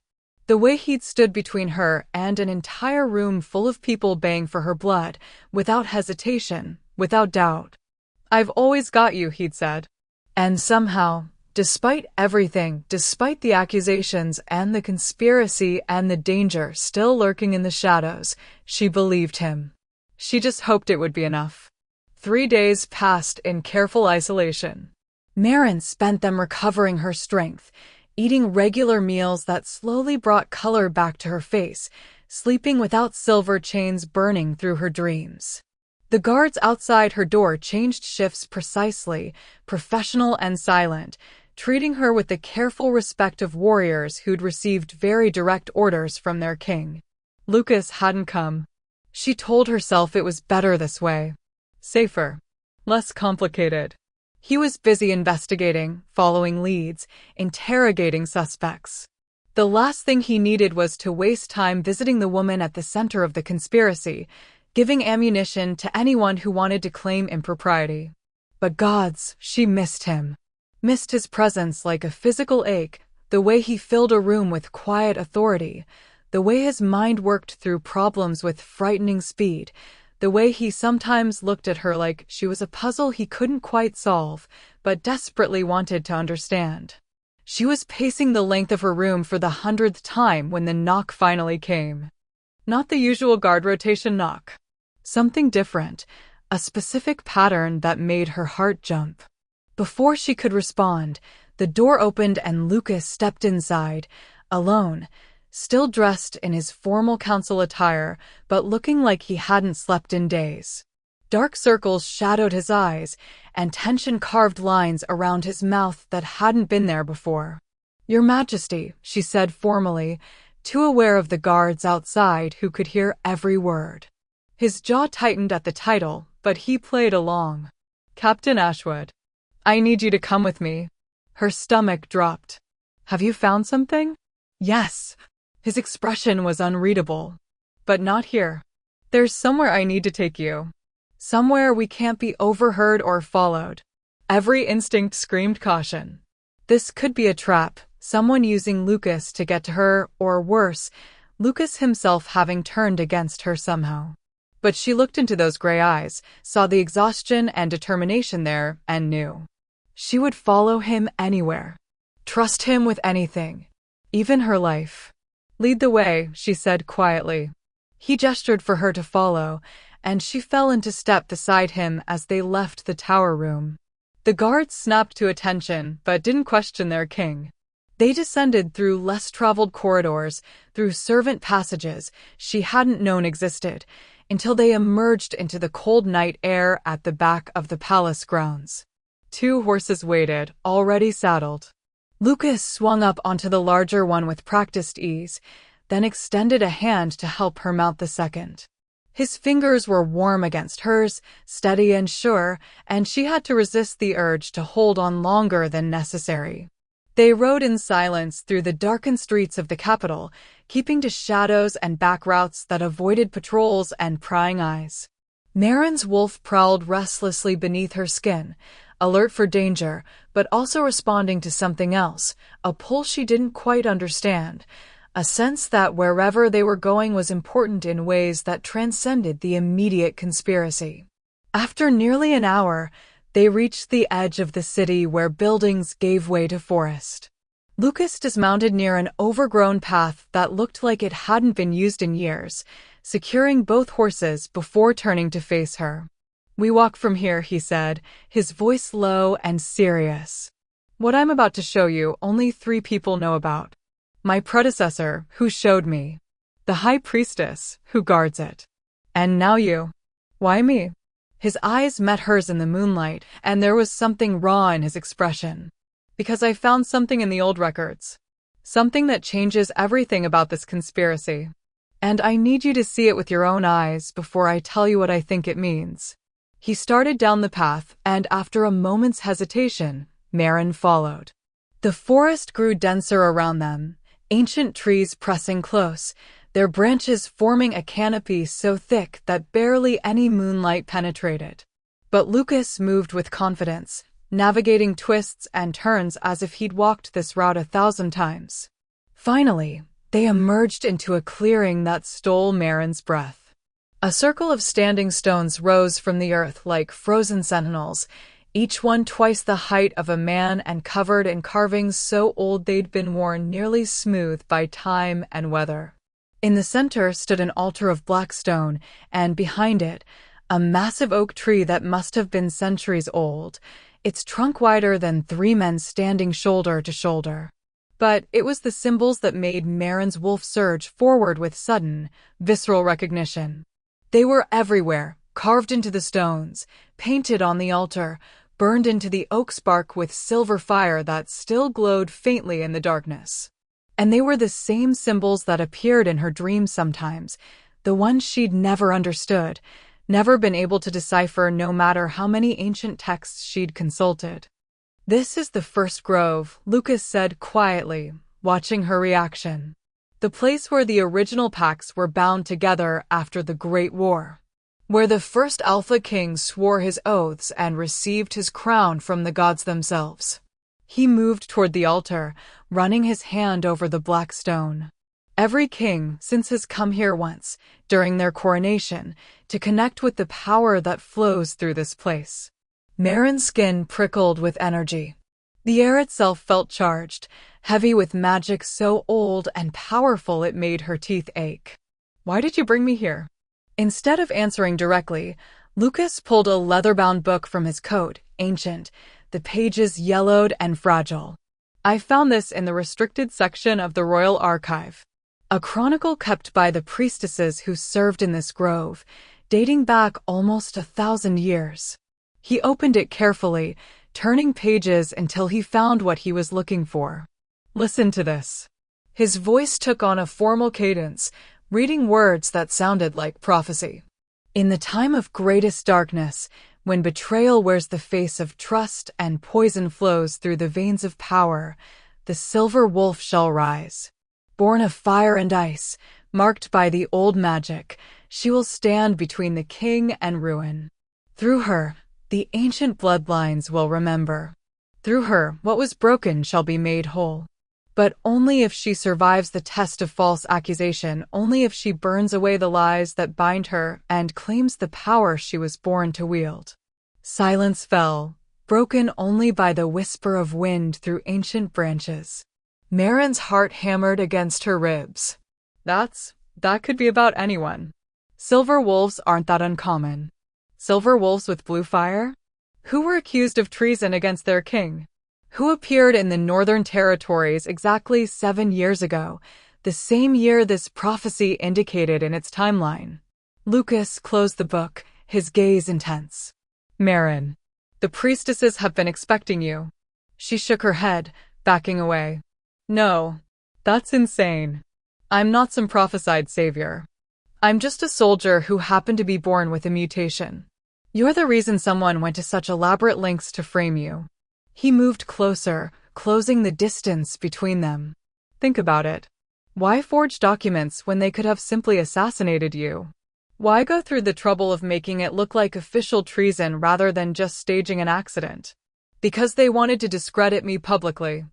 The way he'd stood between her and an entire room full of people baying for her blood, without hesitation, without doubt. "I've always got you," he'd said. And somehow, despite everything, despite the accusations and the conspiracy and the danger still lurking in the shadows, she believed him. She just hoped it would be enough. 3 days passed in careful isolation. Maren spent them recovering her strength, eating regular meals that slowly brought color back to her face, sleeping without silver chains burning through her dreams. The guards outside her door changed shifts precisely, professional and silent, treating her with the careful respect of warriors who'd received very direct orders from their king. Lucas hadn't come. She told herself it was better this way. Safer. Less complicated. He was busy investigating, following leads, interrogating suspects. The last thing he needed was to waste time visiting the woman at the center of the conspiracy, giving ammunition to anyone who wanted to claim impropriety. But gods, she missed him. Missed his presence like a physical ache, the way he filled a room with quiet authority, the way his mind worked through problems with frightening speed, the way he sometimes looked at her like she was a puzzle he couldn't quite solve, but desperately wanted to understand. She was pacing the length of her room for the 100th time when the knock finally came. Not the usual guard rotation knock. Something different, a specific pattern that made her heart jump. Before she could respond, the door opened and Lucas stepped inside, alone, still dressed in his formal council attire, but looking like he hadn't slept in days. Dark circles shadowed his eyes, and tension carved lines around his mouth that hadn't been there before. "Your Majesty," she said formally, too aware of the guards outside who could hear every word. His jaw tightened at the title, but he played along. "Captain Ashwood, I need you to come with me." Her stomach dropped. "Have you found something?" "Yes." His expression was unreadable. "But not here. There's somewhere I need to take you. Somewhere we can't be overheard or followed." Every instinct screamed caution. This could be a trap, someone using Lucas to get to her, or worse, Lucas himself having turned against her somehow. But she looked into those gray eyes, saw the exhaustion and determination there, and knew. She would follow him anywhere. Trust him with anything. Even her life. "Lead the way," she said quietly. He gestured for her to follow, and she fell into step beside him as they left the tower room. The guards snapped to attention, but didn't question their king. They descended through less traveled corridors, through servant passages she hadn't known existed, until they emerged into the cold night air at the back of the palace grounds. 2 horses waited, already saddled. Lucas swung up onto the larger one with practiced ease, then extended a hand to help her mount the second. His fingers were warm against hers, steady and sure, and she had to resist the urge to hold on longer than necessary. They rode in silence through the darkened streets of the capital, keeping to shadows and back routes that avoided patrols and prying eyes. Maren's wolf prowled restlessly beneath her skin, alert for danger, but also responding to something else, a pull she didn't quite understand, a sense that wherever they were going was important in ways that transcended the immediate conspiracy. After nearly an hour, they reached the edge of the city where buildings gave way to forest. Lucas dismounted near an overgrown path that looked like it hadn't been used in years, securing both horses before turning to face her. We walk from here, he said, his voice low and serious. What I'm about to show you, only 3 people know about. My predecessor, who showed me. The high priestess, who guards it. And now you. Why me? His eyes met hers in the moonlight, and there was something raw in his expression. Because I found something in the old records. Something that changes everything about this conspiracy. And I need you to see it with your own eyes before I tell you what I think it means. He started down the path, and after a moment's hesitation, Marin followed. The forest grew denser around them, ancient trees pressing close, their branches forming a canopy so thick that barely any moonlight penetrated. But Lucas moved with confidence, navigating twists and turns as if he'd walked this route 1,000 times. Finally, they emerged into a clearing that stole Marin's breath. A circle of standing stones rose from the earth like frozen sentinels, each one twice the height of a man and covered in carvings so old they'd been worn nearly smooth by time and weather. In the center stood an altar of black stone, and behind it, a massive oak tree that must have been centuries old, its trunk wider than 3 men standing shoulder to shoulder. But it was the symbols that made Marin's wolf surge forward with sudden, visceral recognition. They were everywhere, carved into the stones, painted on the altar, burned into the oak's bark with silver fire that still glowed faintly in the darkness. And they were the same symbols that appeared in her dreams sometimes, the ones she'd never understood, never been able to decipher no matter how many ancient texts she'd consulted. This is the first grove, Lucas said quietly, watching her reaction. The place where the original pacts were bound together after the Great War. Where the first Alpha King swore his oaths and received his crown from the gods themselves. He moved toward the altar, running his hand over the black stone. Every king since has come here once, during their coronation, to connect with the power that flows through this place. Marin's skin prickled with energy. The air itself felt charged, heavy with magic so old and powerful it made her teeth ache. Why did you bring me here? Instead of answering directly, Lucas pulled a leather-bound book from his coat, ancient, the pages yellowed and fragile. I found this in the restricted section of the Royal Archive. A chronicle kept by the priestesses who served in this grove, dating back almost 1,000 years. He opened it carefully, turning pages until he found what he was looking for. Listen to this. His voice took on a formal cadence, reading words that sounded like prophecy. In the time of greatest darkness, when betrayal wears the face of trust and poison flows through the veins of power, the silver wolf shall rise. Born of fire and ice, marked by the old magic, she will stand between the king and ruin. Through her, the ancient bloodlines will remember. Through her, what was broken shall be made whole. But only if she survives the test of false accusation, only if she burns away the lies that bind her and claims the power she was born to wield. Silence fell, broken only by the whisper of wind through ancient branches. Marin's heart hammered against her ribs. That could be about anyone. Silver wolves aren't that uncommon. Silver wolves with blue fire? Who were accused of treason against their king? Who appeared in the Northern Territories exactly 7 years ago, the same year this prophecy indicated in its timeline? Lucas closed the book, his gaze intense. Marin, the priestesses have been expecting you. She shook her head, backing away. No, that's insane. I'm not some prophesied savior. I'm just a soldier who happened to be born with a mutation. You're the reason someone went to such elaborate lengths to frame you. He moved closer, closing the distance between them. Think about it. Why forge documents when they could have simply assassinated you? Why go through the trouble of making it look like official treason rather than just staging an accident? Because they wanted to discredit me publicly.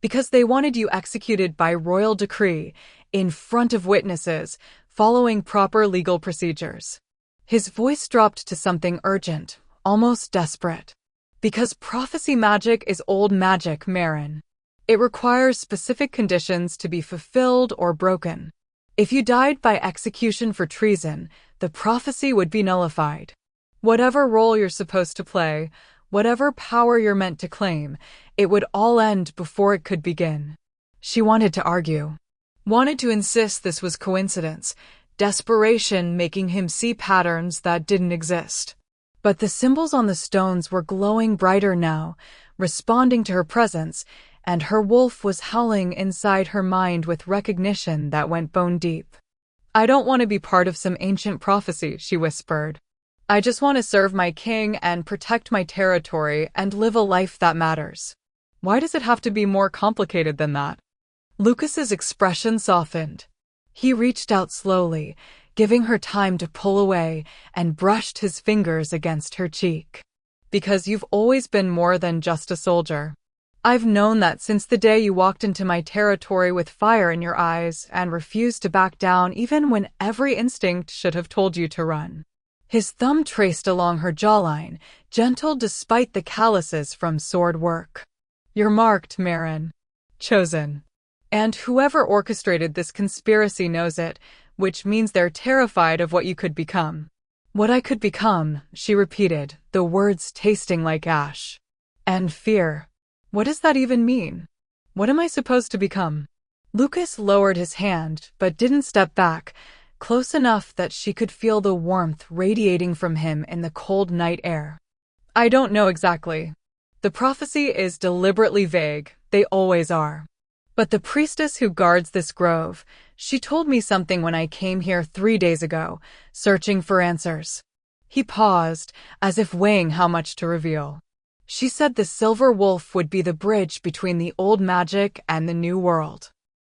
Because they wanted you executed by royal decree, in front of witnesses, following proper legal procedures. His voice dropped to something urgent, almost desperate. Because prophecy magic is old magic, Marin. It requires specific conditions to be fulfilled or broken. If you died by execution for treason, the prophecy would be nullified. Whatever role you're supposed to play, whatever power you're meant to claim, it would all end before it could begin. She wanted to argue. Wanted to insist this was coincidence, desperation making him see patterns that didn't exist. But the symbols on the stones were glowing brighter now, responding to her presence, and her wolf was howling inside her mind with recognition that went bone deep. I don't want to be part of some ancient prophecy, she whispered. I just want to serve my king and protect my territory and live a life that matters. Why does it have to be more complicated than that? Lucas's expression softened. He reached out slowly, giving her time to pull away, and brushed his fingers against her cheek. Because you've always been more than just a soldier. I've known that since the day you walked into my territory with fire in your eyes and refused to back down even when every instinct should have told you to run. His thumb traced along her jawline, gentle despite the calluses from sword work. You're marked, Marin. Chosen. And whoever orchestrated this conspiracy knows it, which means they're terrified of what you could become. What I could become, she repeated, the words tasting like ash. And fear. What does that even mean? What am I supposed to become? Lucas lowered his hand, but didn't step back, close enough that she could feel the warmth radiating from him in the cold night air. I don't know exactly. The prophecy is deliberately vague, they always are. But the priestess who guards this grove, she told me something when I came here 3 days ago, searching for answers. He paused, as if weighing how much to reveal. She said the silver wolf would be the bridge between the old magic and the new world.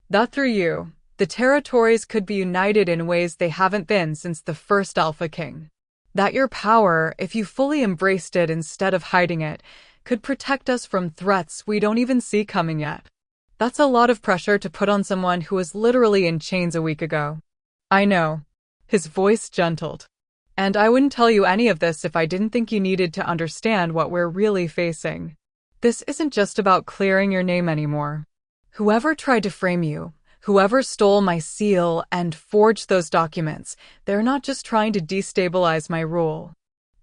That through you, the territories could be united in ways they haven't been since the first Alpha King. That your power, if you fully embraced it instead of hiding it, could protect us from threats we don't even see coming yet. That's a lot of pressure to put on someone who was literally in chains a week ago. I know. His voice gentled. And I wouldn't tell you any of this if I didn't think you needed to understand what we're really facing. This isn't just about clearing your name anymore. Whoever tried to frame you, whoever stole my seal and forged those documents, they're not just trying to destabilize my rule.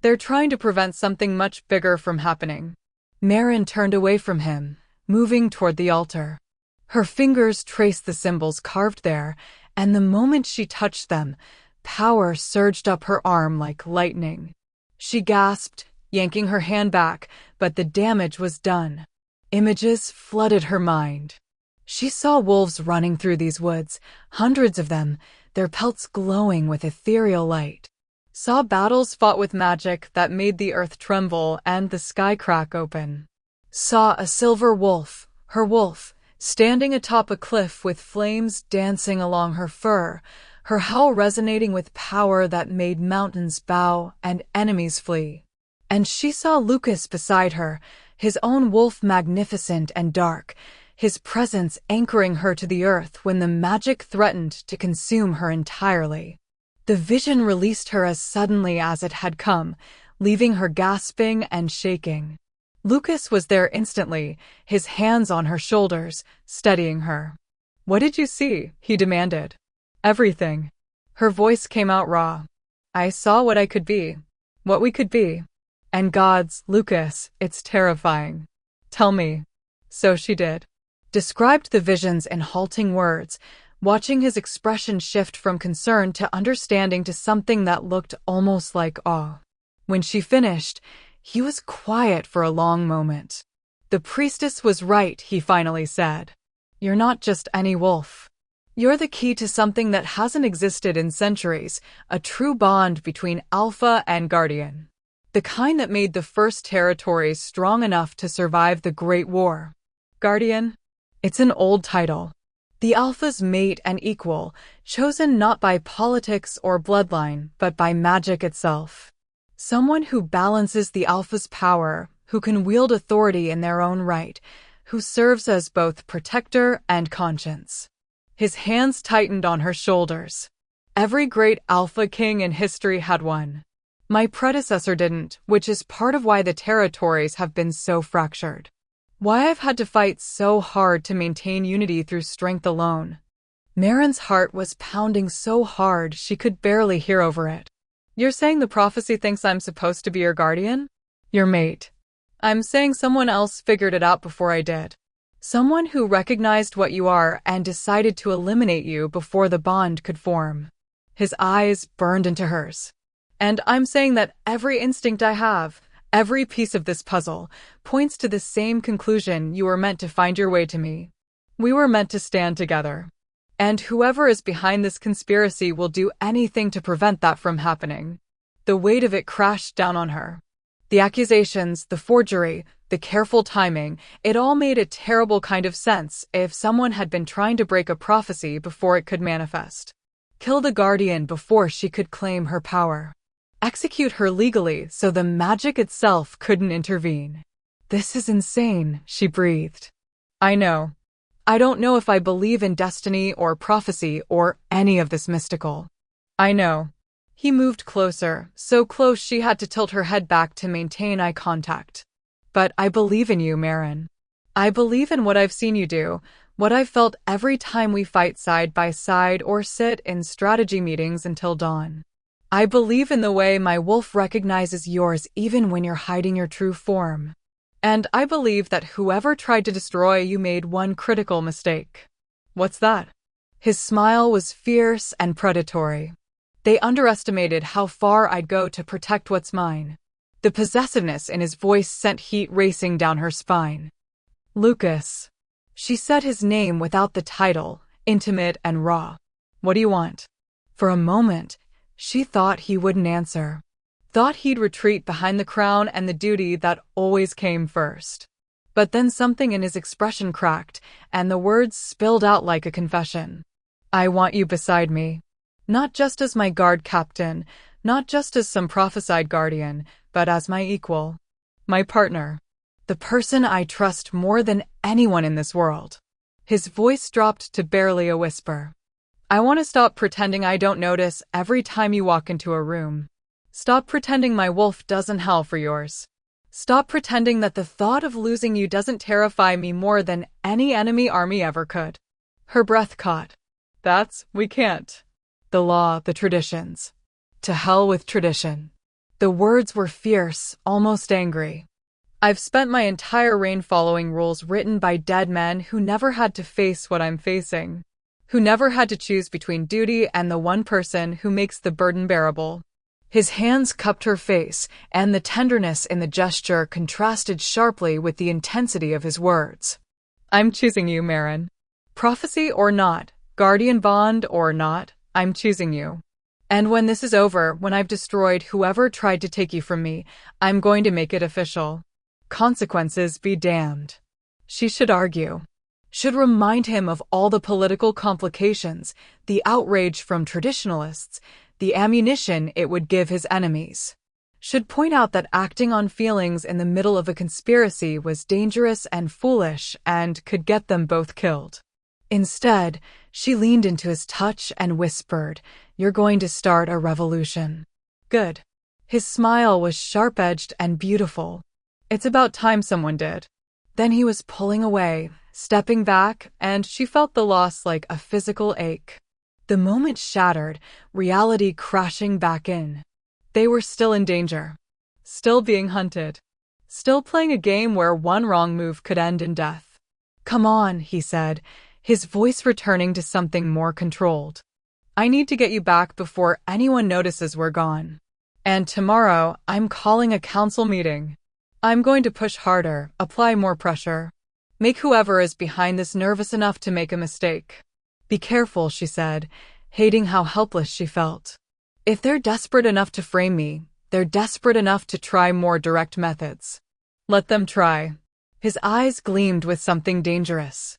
They're trying to prevent something much bigger from happening. Marin turned away from him, moving toward the altar. Her fingers traced the symbols carved there, and the moment she touched them, power surged up her arm like lightning. She gasped, yanking her hand back, but the damage was done. Images flooded her mind. She saw wolves running through these woods, hundreds of them, their pelts glowing with ethereal light. Saw battles fought with magic that made the earth tremble and the sky crack open. Saw a silver wolf, her wolf, standing atop a cliff with flames dancing along her fur, her howl resonating with power that made mountains bow and enemies flee. And she saw Lucas beside her, his own wolf magnificent and dark, his presence anchoring her to the earth when the magic threatened to consume her entirely. The vision released her as suddenly as it had come, leaving her gasping and shaking. Lucas was there instantly, his hands on her shoulders, steadying her. What did you see? He demanded. Everything. Her voice came out raw. I saw what I could be. What we could be. And gods, Lucas, it's terrifying. Tell me. So she did. Described the visions in halting words, watching his expression shift from concern to understanding to something that looked almost like awe. When she finished, he was quiet for a long moment. The priestess was right, he finally said. You're not just any wolf. You're the key to something that hasn't existed in centuries, a true bond between Alpha and Guardian. The kind that made the first territories strong enough to survive the Great War. Guardian? It's an old title. The Alpha's mate and equal, chosen not by politics or bloodline, but by magic itself. Someone who balances the Alpha's power, who can wield authority in their own right, who serves as both protector and conscience. His hands tightened on her shoulders. Every great Alpha King in history had one. My predecessor didn't, which is part of why the territories have been so fractured. Why I've had to fight so hard to maintain unity through strength alone. Marin's heart was pounding so hard she could barely hear over it. You're saying the prophecy thinks I'm supposed to be your guardian? Your mate. I'm saying someone else figured it out before I did. Someone who recognized what you are and decided to eliminate you before the bond could form. His eyes burned into hers. And I'm saying that every instinct I have, every piece of this puzzle, points to the same conclusion: you were meant to find your way to me. We were meant to stand together. And whoever is behind this conspiracy will do anything to prevent that from happening. The weight of it crashed down on her. The accusations, the forgery, the careful timing, it all made a terrible kind of sense if someone had been trying to break a prophecy before it could manifest. Kill the guardian before she could claim her power. Execute her legally so the magic itself couldn't intervene. This is insane, she breathed. I know. I don't know if I believe in destiny or prophecy or any of this mystical. I know. He moved closer, so close she had to tilt her head back to maintain eye contact. But I believe in you, Marin. I believe in what I've seen you do, what I've felt every time we fight side by side or sit in strategy meetings until dawn. I believe in the way my wolf recognizes yours even when you're hiding your true form. And I believe that whoever tried to destroy you made one critical mistake. What's that? His smile was fierce and predatory. They underestimated how far I'd go to protect what's mine. The possessiveness in his voice sent heat racing down her spine. Lucas. She said his name without the title, intimate and raw. What do you want? For a moment, she thought he wouldn't answer. Thought he'd retreat behind the crown and the duty that always came first. But then something in his expression cracked, and the words spilled out like a confession. I want you beside me. Not just as my guard captain, not just as some prophesied guardian, but as my equal. My partner. The person I trust more than anyone in this world. His voice dropped to barely a whisper. I want to stop pretending I don't notice every time you walk into a room. Stop pretending my wolf doesn't howl for yours. Stop pretending that the thought of losing you doesn't terrify me more than any enemy army ever could. Her breath caught. We can't. The law, the traditions. To hell with tradition. The words were fierce, almost angry. I've spent my entire reign following rules written by dead men who never had to face what I'm facing. Who never had to choose between duty and the one person who makes the burden bearable. His hands cupped her face, and the tenderness in the gesture contrasted sharply with the intensity of his words. I'm choosing you, Marin. Prophecy or not, guardian bond or not, I'm choosing you. And when this is over, when I've destroyed whoever tried to take you from me, I'm going to make it official. Consequences be damned. She should argue. Should remind him of all the political complications, the outrage from traditionalists, the ammunition it would give his enemies. Should point out that acting on feelings in the middle of a conspiracy was dangerous and foolish and could get them both killed. Instead, she leaned into his touch and whispered, You're going to start a revolution. Good. His smile was sharp-edged and beautiful. It's about time someone did. Then he was pulling away, stepping back, and she felt the loss like a physical ache. The moment shattered, reality crashing back in. They were still in danger. Still being hunted. Still playing a game where one wrong move could end in death. Come on, he said, his voice returning to something more controlled. I need to get you back before anyone notices we're gone. And tomorrow, I'm calling a council meeting. I'm going to push harder, apply more pressure. Make whoever is behind this nervous enough to make a mistake. Be careful, she said, hating how helpless she felt. If they're desperate enough to frame me, they're desperate enough to try more direct methods. Let them try. His eyes gleamed with something dangerous.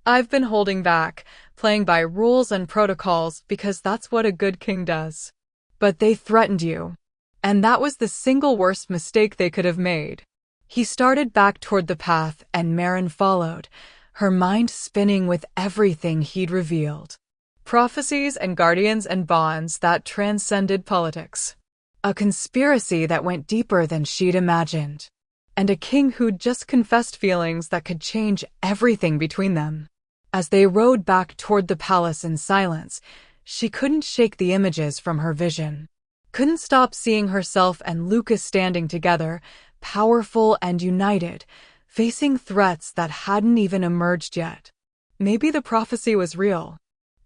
I've been holding back, playing by rules and protocols because that's what a good king does. But they threatened you. And that was the single worst mistake they could have made. He started back toward the path and Marin followed, her mind spinning with everything he'd revealed. Prophecies and guardians and bonds that transcended politics. A conspiracy that went deeper than she'd imagined. And a king who'd just confessed feelings that could change everything between them. As they rode back toward the palace in silence, she couldn't shake the images from her vision. Couldn't stop seeing herself and Lucas standing together, powerful and united, facing threats that hadn't even emerged yet. Maybe the prophecy was real.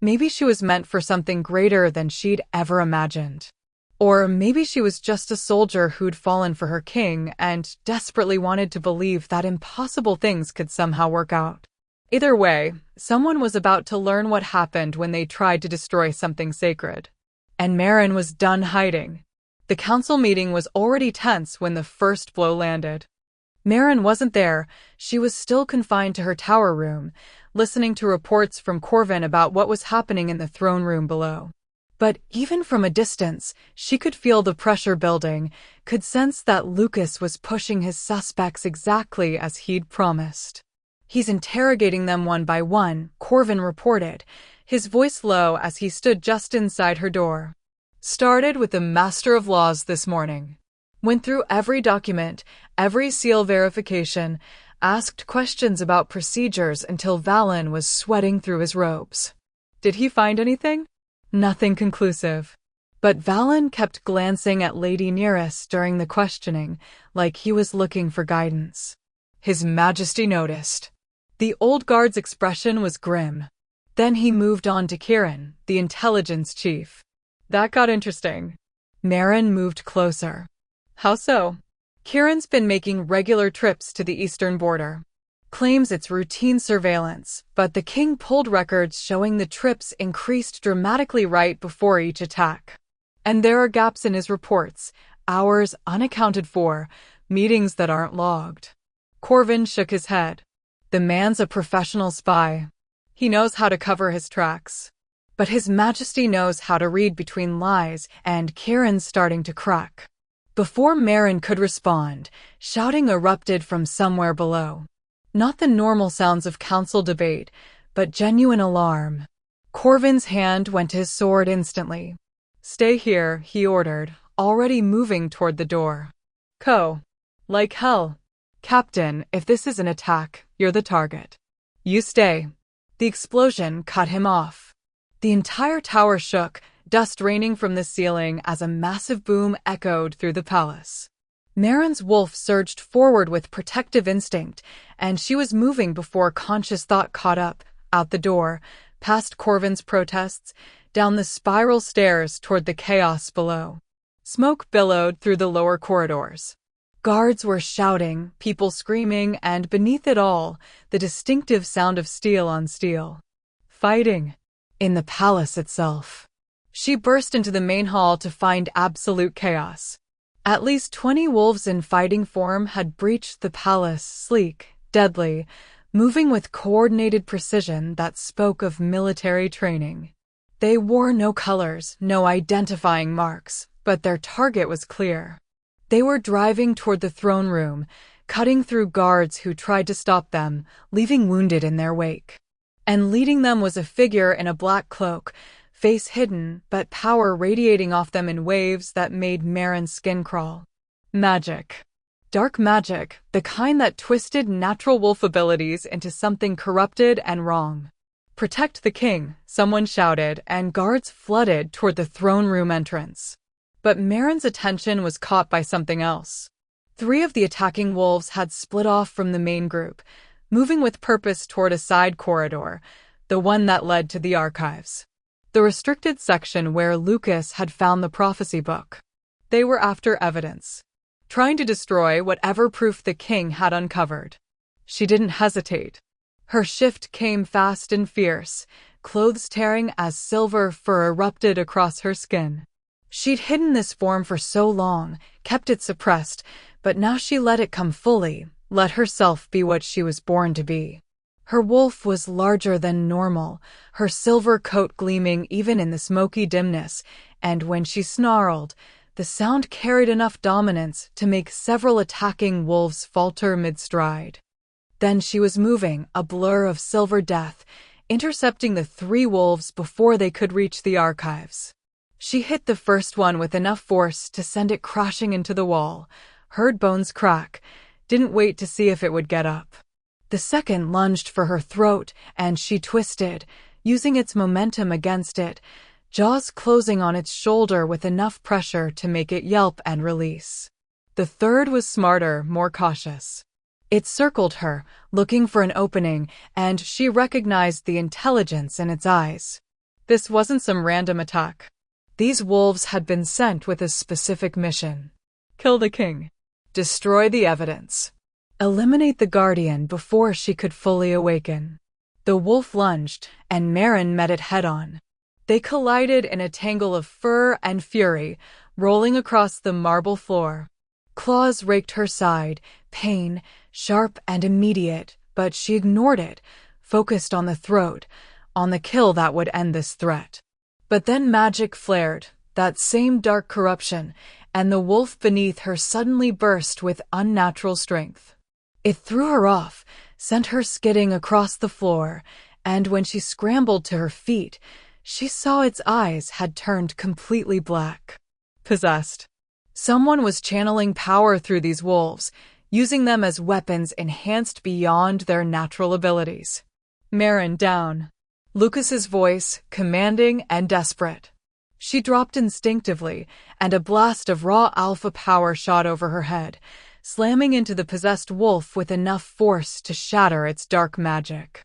Maybe she was meant for something greater than she'd ever imagined. Or maybe she was just a soldier who'd fallen for her king and desperately wanted to believe that impossible things could somehow work out. Either way, someone was about to learn what happened when they tried to destroy something sacred. And Meryn was done hiding. The council meeting was already tense when the first blow landed. Meryn wasn't there. She was still confined to her tower room, listening to reports from Corvin about what was happening in the throne room below. But even from a distance, she could feel the pressure building, could sense that Lucas was pushing his suspects exactly as he'd promised. "He's interrogating them one by one," Corvin reported, his voice low as he stood just inside her door. "Started with the Master of Laws this morning. Went through every document, every seal verification, asked questions about procedures until Valen was sweating through his robes. Did he find anything? Nothing conclusive. But Valen kept glancing at Lady Nearest during the questioning, like he was looking for guidance. His Majesty noticed. The old guard's expression was grim. Then he moved on to Kieran, the intelligence chief. That got interesting. Meryn moved closer. How so? Kieran's been making regular trips to the eastern border. Claims it's routine surveillance, but the king pulled records showing the trips increased dramatically right before each attack. And there are gaps in his reports, hours unaccounted for, meetings that aren't logged. Corvin shook his head. The man's a professional spy. He knows how to cover his tracks. But His Majesty knows how to read between lies, and Kieran's starting to crack. Before Meryn could respond, shouting erupted from somewhere below. Not the normal sounds of council debate, but genuine alarm. Corvin's hand went to his sword instantly. Stay here, he ordered, already moving toward the door. Like hell. Captain, if this is an attack, you're the target. You stay. The explosion cut him off. The entire tower shook, dust raining from the ceiling as a massive boom echoed through the palace. Meryn's wolf surged forward with protective instinct, and she was moving before conscious thought caught up, out the door, past Corvin's protests, down the spiral stairs toward the chaos below. Smoke billowed through the lower corridors. Guards were shouting, people screaming, and beneath it all, the distinctive sound of steel on steel. Fighting. In the palace itself. She burst into the main hall to find absolute chaos. At least 20 wolves in fighting form had breached the palace, sleek, deadly, moving with coordinated precision that spoke of military training. They wore no colors, no identifying marks, but their target was clear. They were driving toward the throne room, cutting through guards who tried to stop them, leaving wounded in their wake. And leading them was a figure in a black cloak, face hidden, but power radiating off them in waves that made Meryn's skin crawl. Magic. Dark magic, the kind that twisted natural wolf abilities into something corrupted and wrong. Protect the king, someone shouted, and guards flooded toward the throne room entrance. But Meryn's attention was caught by something else. 3 of the attacking wolves had split off from the main group, moving with purpose toward a side corridor, the one that led to the archives. The restricted section where Lucas had found the prophecy book. They were after evidence, trying to destroy whatever proof the king had uncovered. She didn't hesitate. Her shift came fast and fierce, clothes tearing as silver fur erupted across her skin. She'd hidden this form for so long, kept it suppressed, but now she let it come fully, let herself be what she was born to be. Her wolf was larger than normal, her silver coat gleaming even in the smoky dimness, and when she snarled, the sound carried enough dominance to make several attacking wolves falter mid-stride. Then she was moving, a blur of silver death, intercepting the 3 wolves before they could reach the archives. She hit the first one with enough force to send it crashing into the wall, heard bones crack, didn't wait to see if it would get up. The second lunged for her throat, and she twisted, using its momentum against it, jaws closing on its shoulder with enough pressure to make it yelp and release. The third was smarter, more cautious. It circled her, looking for an opening, and she recognized the intelligence in its eyes. This wasn't some random attack. These wolves had been sent with a specific mission. Kill the king. Destroy the evidence. Eliminate the guardian before she could fully awaken. The wolf lunged, and Marin met it head-on. They collided in a tangle of fur and fury, rolling across the marble floor. Claws raked her side, pain, sharp and immediate, but she ignored it, focused on the throat, on the kill that would end this threat. But then magic flared, that same dark corruption, and the wolf beneath her suddenly burst with unnatural strength. It threw her off, sent her skidding across the floor, and when she scrambled to her feet, she saw its eyes had turned completely black. Possessed. Someone was channeling power through these wolves, using them as weapons enhanced beyond their natural abilities. Marin down. Lucas's voice, commanding and desperate. She dropped instinctively, and a blast of raw alpha power shot over her head, slamming into the possessed wolf with enough force to shatter its dark magic.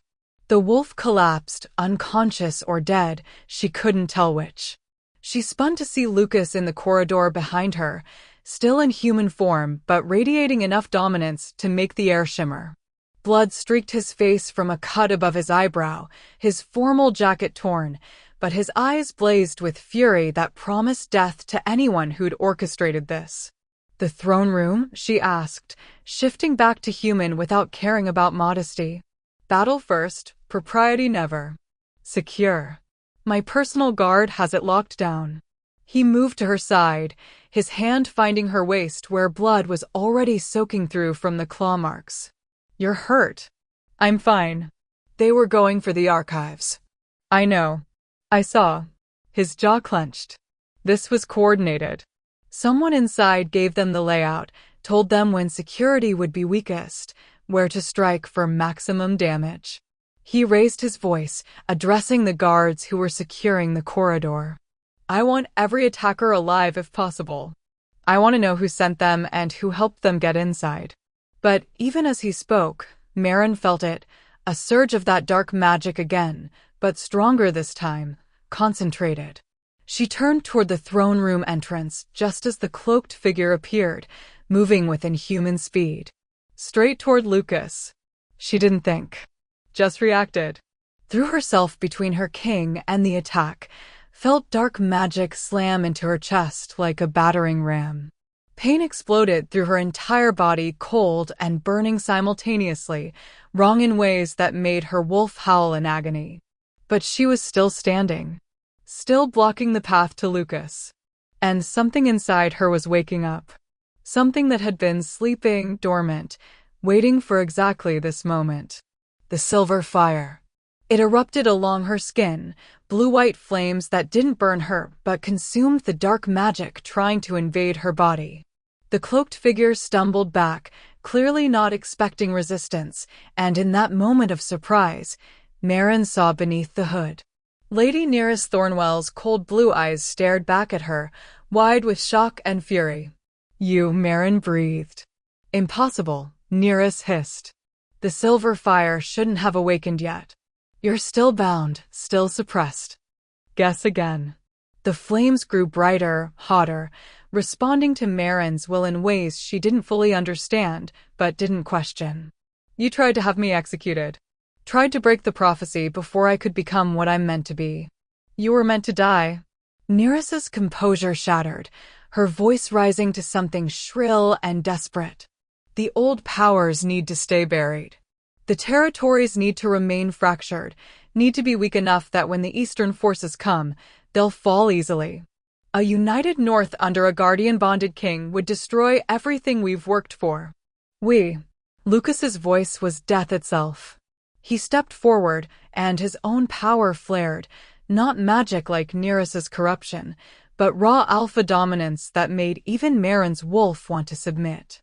The wolf collapsed, unconscious or dead, she couldn't tell which. She spun to see Lucas in the corridor behind her, still in human form but radiating enough dominance to make the air shimmer. Blood streaked his face from a cut above his eyebrow, his formal jacket torn, but his eyes blazed with fury that promised death to anyone who'd orchestrated this. The throne room? She asked, shifting back to human without caring about modesty. Battle first, propriety never. Secure. My personal guard has it locked down. He moved to her side, his hand finding her waist where blood was already soaking through from the claw marks. You're hurt. I'm fine. They were going for the archives. I know. I saw. His jaw clenched. This was coordinated. Someone inside gave them the layout, told them when security would be weakest, where to strike for maximum damage. He raised his voice, addressing the guards who were securing the corridor. I want every attacker alive if possible. I want to know who sent them and who helped them get inside. But even as he spoke, Marin felt it, a surge of that dark magic again, but stronger this time, concentrated. She turned toward the throne room entrance just as the cloaked figure appeared, moving with inhuman speed. Straight toward Lucas. She didn't think. Just reacted. Threw herself between her king and the attack, felt dark magic slam into her chest like a battering ram. Pain exploded through her entire body, cold and burning simultaneously, wrong in ways that made her wolf howl in agony. But she was still standing, still blocking the path to Lucas. And something inside her was waking up. Something that had been sleeping, dormant, waiting for exactly this moment. The silver fire. It erupted along her skin, blue-white flames that didn't burn her but consumed the dark magic trying to invade her body. The cloaked figure stumbled back, clearly not expecting resistance, and in that moment of surprise, Marin saw beneath the hood. Lady Nearest Thornwell's cold blue eyes stared back at her, wide with shock and fury. You, Marin breathed. Impossible, Nearest hissed. The silver fire shouldn't have awakened yet. You're still bound, still suppressed. Guess again. The flames grew brighter, hotter, responding to Marin's will in ways she didn't fully understand, but didn't question. You tried to have me executed. Tried to break the prophecy before I could become what I'm meant to be. You were meant to die. Nearest's composure shattered, her voice rising to something shrill and desperate. The old powers need to stay buried. The territories need to remain fractured, need to be weak enough that when the Eastern forces come, they'll fall easily. A united North under a guardian-bonded king would destroy everything we've worked for. Lucas's voice was death itself. He stepped forward, and his own power flared, not magic like Nearest's corruption, but raw alpha dominance that made even Marin's wolf want to submit.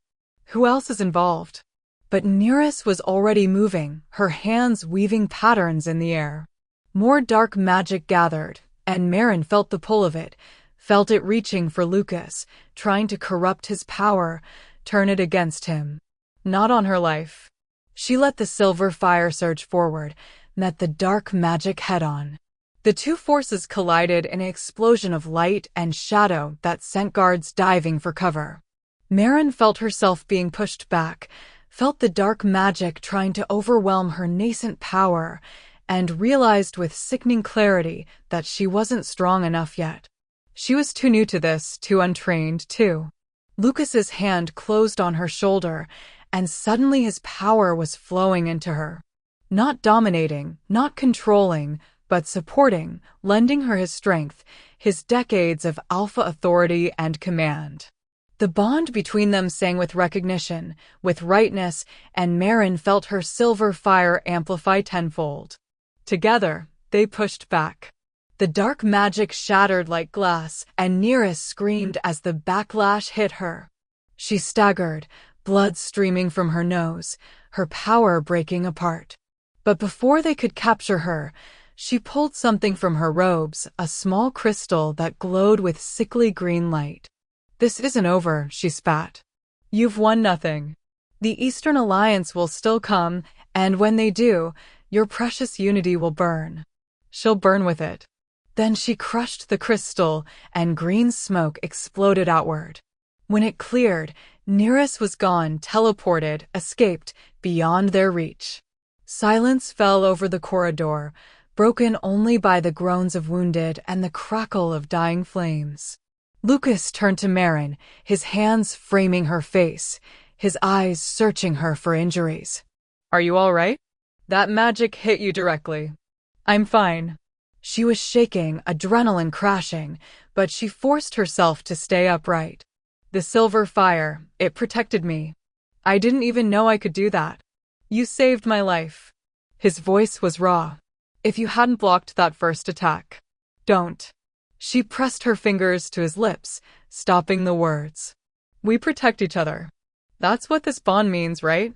Who else is involved? But Nearest was already moving, her hands weaving patterns in the air. More dark magic gathered, and Marin felt the pull of it, felt it reaching for Lucas, trying to corrupt his power, turn it against him. Not on her life. She let the silver fire surge forward, met the dark magic head-on. The two forces collided in an explosion of light and shadow that sent guards diving for cover. Marin felt herself being pushed back, felt the dark magic trying to overwhelm her nascent power, and realized with sickening clarity that she wasn't strong enough yet. She was too new to this, too untrained, too. Lucas's hand closed on her shoulder, and suddenly his power was flowing into her. Not dominating, not controlling, but supporting, lending her his strength, his decades of alpha authority and command. The bond between them sang with recognition, with rightness, and Marin felt her silver fire amplify tenfold. Together, they pushed back. The dark magic shattered like glass, and Nereus screamed as the backlash hit her. She staggered, blood streaming from her nose, her power breaking apart. But before they could capture her, she pulled something from her robes, a small crystal that glowed with sickly green light. "This isn't over," she spat. "You've won nothing. The Eastern Alliance will still come, and when they do, your precious unity will burn." She'll burn with it. Then she crushed the crystal, and green smoke exploded outward. When it cleared, Nereus was gone, teleported, escaped, beyond their reach. Silence fell over the corridor, broken only by the groans of wounded and the crackle of dying flames. Lucas turned to Marin, his hands framing her face, his eyes searching her for injuries. "Are you all right? That magic hit you directly." "I'm fine." She was shaking, adrenaline crashing, but she forced herself to stay upright. "The silver fire, it protected me. I didn't even know I could do that. You saved my life." His voice was raw. "If you hadn't blocked that first attack." "Don't." She pressed her fingers to his lips, stopping the words. "We protect each other. That's what this bond means, right?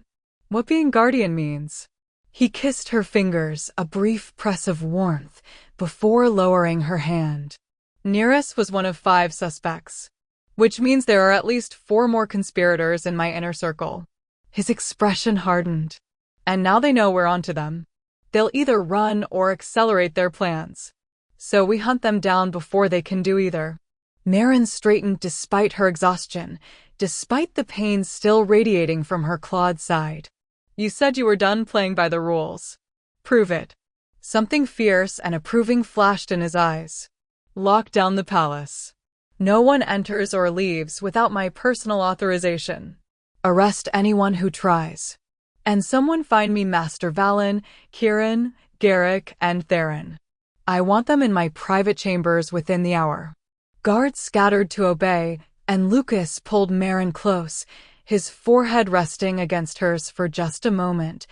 What being guardian means." He kissed her fingers, a brief press of warmth, before lowering her hand. "Nereus was one of 5 suspects, which means there are at least 4 more conspirators in my inner circle." His expression hardened. "And now they know we're onto them. They'll either run or accelerate their plans. So we hunt them down before they can do either." Marin straightened despite her exhaustion, despite the pain still radiating from her clawed side. "You said you were done playing by the rules. Prove it." Something fierce and approving flashed in his eyes. "Lock down the palace. No one enters or leaves without my personal authorization. Arrest anyone who tries. And someone find me Master Valen, Kieran, Garrick, and Theron. I want them in my private chambers within the hour." Guards scattered to obey, and Lucas pulled Marin close, his forehead resting against hers for just a moment,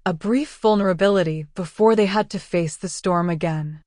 a brief vulnerability before they had to face the storm again.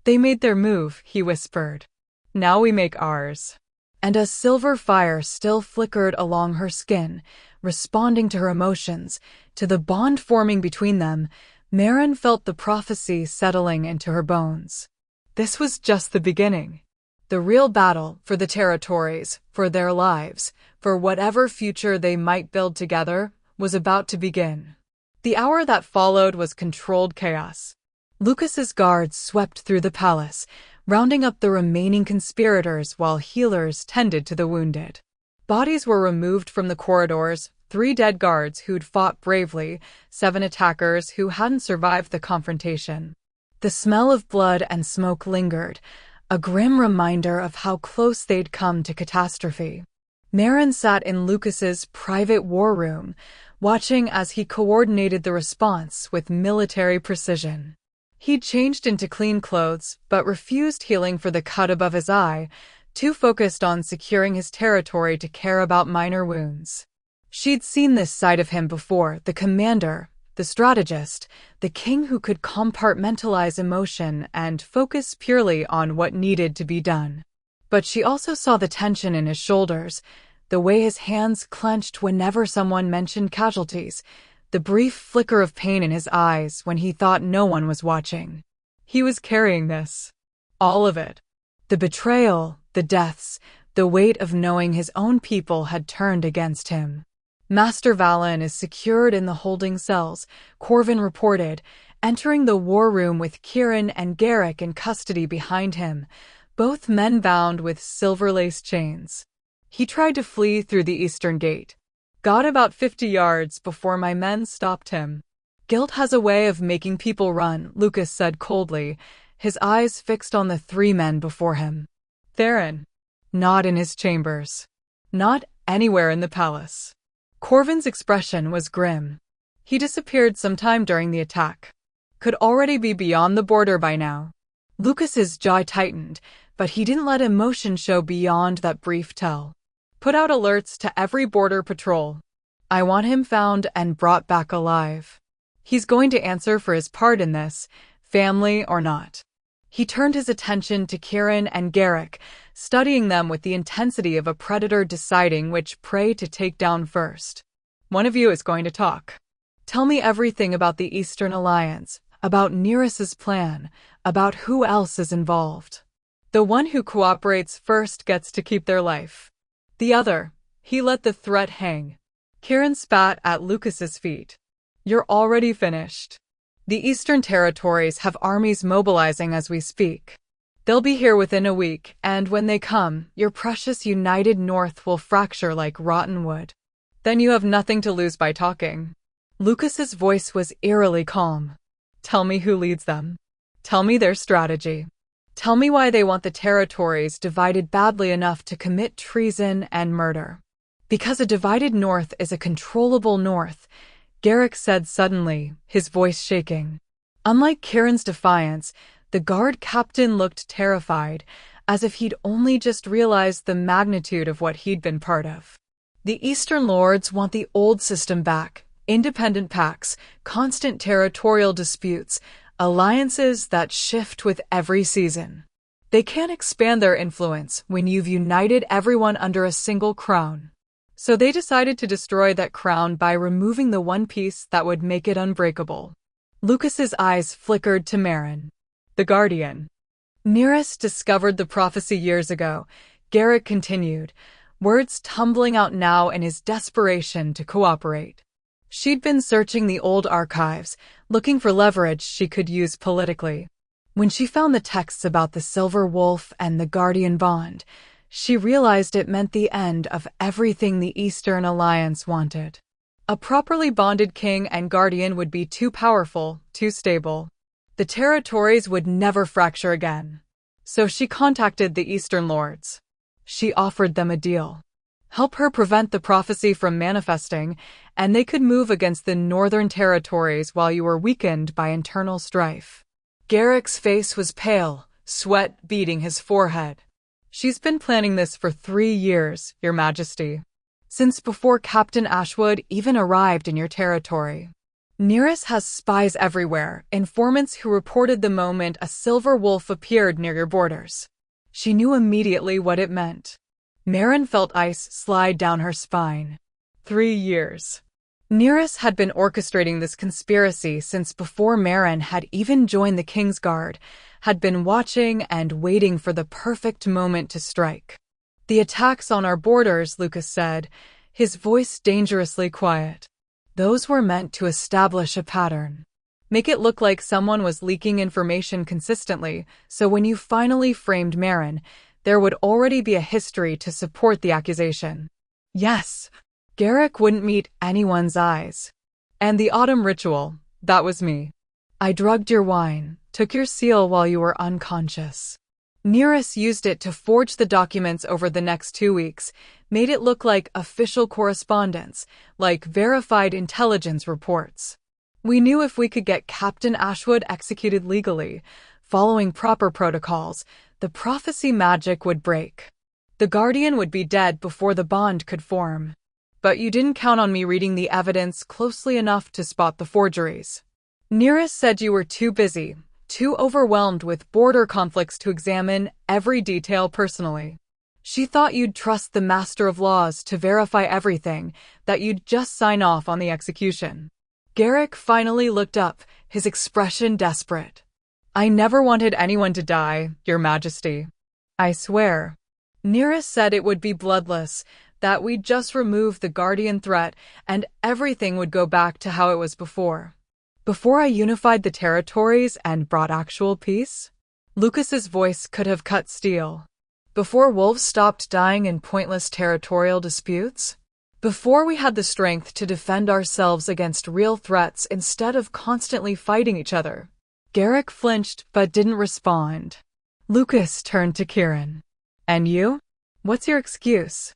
"They made their move," he whispered. "Now we make ours." And as silver fire still flickered along her skin, responding to her emotions, to the bond forming between them, Marin felt the prophecy settling into her bones. This was just the beginning. The real battle for the territories, for their lives, for whatever future they might build together, was about to begin. The hour that followed was controlled chaos. Lucas's guards swept through the palace, rounding up the remaining conspirators while healers tended to the wounded. Bodies were removed from the corridors, 3 dead guards who'd fought bravely, 7 attackers who hadn't survived the confrontation. The smell of blood and smoke lingered, a grim reminder of how close they'd come to catastrophe. Marin sat in Lucas's private war room, watching as he coordinated the response with military precision. He'd changed into clean clothes, but refused healing for the cut above his eye, too focused on securing his territory to care about minor wounds. She'd seen this side of him before, the commander, the strategist, the king who could compartmentalize emotion and focus purely on what needed to be done. But she also saw the tension in his shoulders, the way his hands clenched whenever someone mentioned casualties, the brief flicker of pain in his eyes when he thought no one was watching. He was carrying this. All of it. The betrayal, the deaths, the weight of knowing his own people had turned against him. Master Valen is secured in the holding cells, Corvin reported, entering the war room with Kieran and Garrick in custody behind him, both men bound with silver-laced chains. He tried to flee through the eastern gate. Got about 50 yards before my men stopped him. Guilt has a way of making people run, Lucas said coldly, his eyes fixed on the 3 men before him. Theron. Not in his chambers. Not anywhere in the palace. Corvin's expression was grim. He disappeared sometime during the attack. Could already be beyond the border by now. Lucas's jaw tightened, but he didn't let emotion show beyond that brief tell. Put out alerts to every border patrol. I want him found and brought back alive. He's going to answer for his part in this, family or not. He turned his attention to Kieran and Garrick, studying them with the intensity of a predator deciding which prey to take down first. One of you is going to talk. Tell me everything about the Eastern Alliance, about Neris's plan, about who else is involved. The one who cooperates first gets to keep their life. The other, he let the threat hang. Kieran spat at Lucas's feet. You're already finished. The Eastern Territories have armies mobilizing as we speak. They'll be here within a week, and when they come, your precious United North will fracture like rotten wood. Then you have nothing to lose by talking. Lucas's voice was eerily calm. Tell me who leads them. Tell me their strategy. Tell me why they want the territories divided badly enough to commit treason and murder. Because a divided North is a controllable North, Garrick said suddenly, his voice shaking. Unlike Kieran's defiance, the guard captain looked terrified, as if he'd only just realized the magnitude of what he'd been part of. The Eastern Lords want the old system back, independent pacts, constant territorial disputes, alliances that shift with every season. They can't expand their influence when you've united everyone under a single crown. So they decided to destroy that crown by removing the one piece that would make it unbreakable. Lucas's eyes flickered to Merrin. The Guardian. Neris discovered the prophecy years ago, Garrick continued, words tumbling out now in his desperation to cooperate. She'd been searching the old archives, looking for leverage she could use politically. When she found the texts about the Silver Wolf and the Guardian Bond, she realized it meant the end of everything the Eastern Alliance wanted. A properly bonded king and guardian would be too powerful, too stable. The territories would never fracture again. So she contacted the Eastern Lords. She offered them a deal. Help her prevent the prophecy from manifesting, and they could move against the Northern Territories while you were weakened by internal strife. Garrick's face was pale, sweat beading his forehead. She's been planning this for 3 years, Your Majesty. Since before Captain Ashwood even arrived in your territory. Neris has spies everywhere, informants who reported the moment a silver wolf appeared near your borders. She knew immediately what it meant. Merrin felt ice slide down her spine. 3 years. Neris had been orchestrating this conspiracy since before Merrin had even joined the King's Guard, had been watching and waiting for the perfect moment to strike. The attacks on our borders, Lucas said, his voice dangerously quiet. Those were meant to establish a pattern. Make it look like someone was leaking information consistently, so when you finally framed Merrin, there would already be a history to support the accusation. Yes, Garrick wouldn't meet anyone's eyes. And the autumn ritual, that was me. I drugged your wine, took your seal while you were unconscious. Neris used it to forge the documents over the next 2 weeks, made it look like official correspondence, like verified intelligence reports. We knew if we could get Captain Ashwood executed legally, following proper protocols, the prophecy magic would break. The Guardian would be dead before the bond could form. But you didn't count on me reading the evidence closely enough to spot the forgeries. Neris said you were too busy, too overwhelmed with border conflicts to examine every detail personally. She thought you'd trust the Master of Laws to verify everything, that you'd just sign off on the execution. Garrick finally looked up, his expression desperate. I never wanted anyone to die, Your Majesty. I swear. Nereus said it would be bloodless, that we'd just remove the guardian threat and everything would go back to how it was before. Before I unified the territories and brought actual peace? Lucas's voice could have cut steel. Before wolves stopped dying in pointless territorial disputes? Before we had the strength to defend ourselves against real threats instead of constantly fighting each other? Garrick flinched but didn't respond. Lucas turned to Kieran. And you? What's your excuse?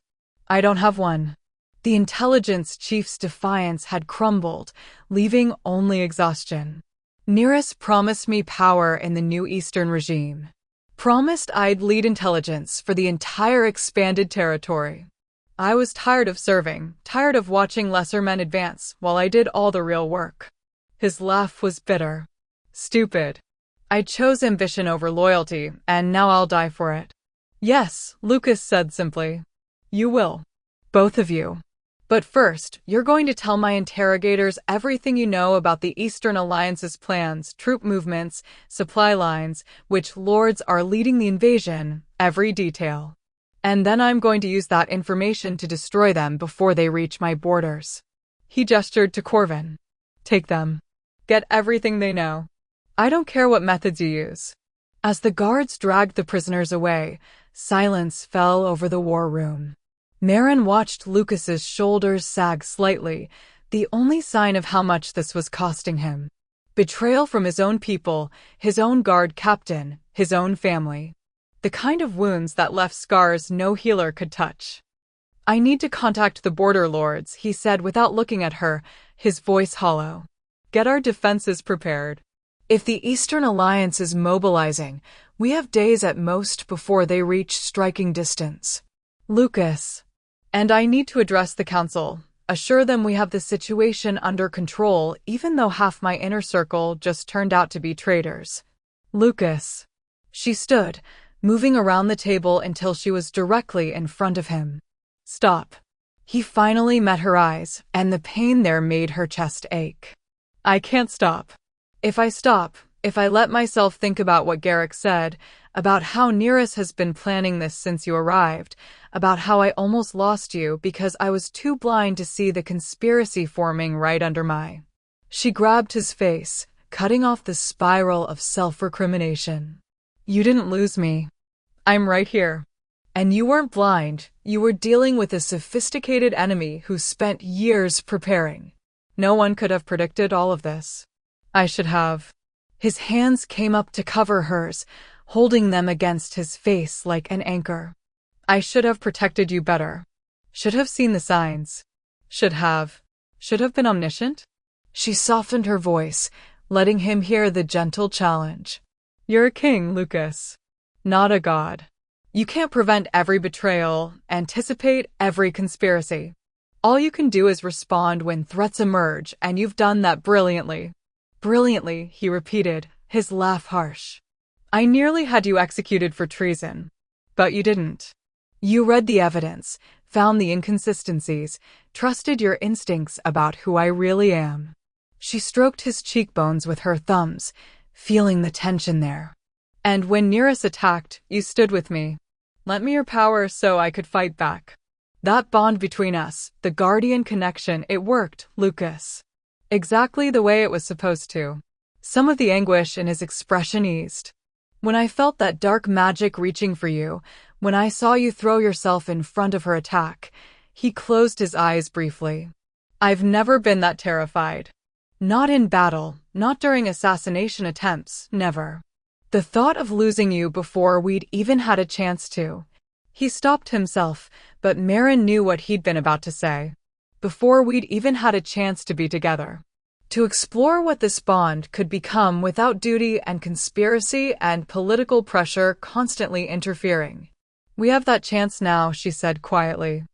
I don't have one. The intelligence chief's defiance had crumbled, leaving only exhaustion. Nereus promised me power in the new Eastern regime. Promised I'd lead intelligence for the entire expanded territory. I was tired of serving, tired of watching lesser men advance while I did all the real work. His laugh was bitter. Stupid. I chose ambition over loyalty, and now I'll die for it. Yes, Lucas said simply. You will. Both of you. But first, you're going to tell my interrogators everything you know about the Eastern Alliance's plans, troop movements, supply lines, which lords are leading the invasion, every detail. And then I'm going to use that information to destroy them before they reach my borders. He gestured to Corvin. Take them. Get everything they know. I don't care what methods you use. As the guards dragged the prisoners away, silence fell over the war room. Merrin watched Lucas's shoulders sag slightly, the only sign of how much this was costing him. Betrayal from his own people, his own guard captain, his own family. The kind of wounds that left scars no healer could touch. I need to contact the border lords, he said without looking at her, his voice hollow. Get our defenses prepared. If the Eastern Alliance is mobilizing, we have days at most before they reach striking distance. Lucas. And I need to address the council, assure them we have the situation under control even though half my inner circle just turned out to be traitors. Lucas. She stood, moving around the table until she was directly in front of him. Stop. He finally met her eyes, and the pain there made her chest ache. I can't stop. If I let myself think about what Garrick said, about how Nereus has been planning this since you arrived, about how I almost lost you because I was too blind to see the conspiracy forming right under my... She grabbed his face, cutting off the spiral of self-recrimination. You didn't lose me. I'm right here. And you weren't blind, you were dealing with a sophisticated enemy who spent years preparing. No one could have predicted all of this. I should have. His hands came up to cover hers, holding them against his face like an anchor. I should have protected you better. Should have seen the signs. Should have been omniscient? She softened her voice, letting him hear the gentle challenge. You're a king, Lucas. Not a god. You can't prevent every betrayal, anticipate every conspiracy. All you can do is respond when threats emerge, and you've done that brilliantly. Brilliantly, he repeated, his laugh harsh. I nearly had you executed for treason. But you didn't. You read the evidence, found the inconsistencies, trusted your instincts about who I really am. She stroked his cheekbones with her thumbs, feeling the tension there. And when Nereus attacked, you stood with me. Lent me your power so I could fight back. That bond between us, the guardian connection, it worked, Lucas. Exactly the way it was supposed to. Some of the anguish in his expression eased. When I felt that dark magic reaching for you, when I saw you throw yourself in front of her attack, he closed his eyes briefly. I've never been that terrified. Not in battle, not during assassination attempts, never. The thought of losing you before we'd even had a chance to. He stopped himself, but Merrin knew what he'd been about to say. Before we'd even had a chance to be together. To explore what this bond could become without duty and conspiracy and political pressure constantly interfering. We have that chance now, she said quietly.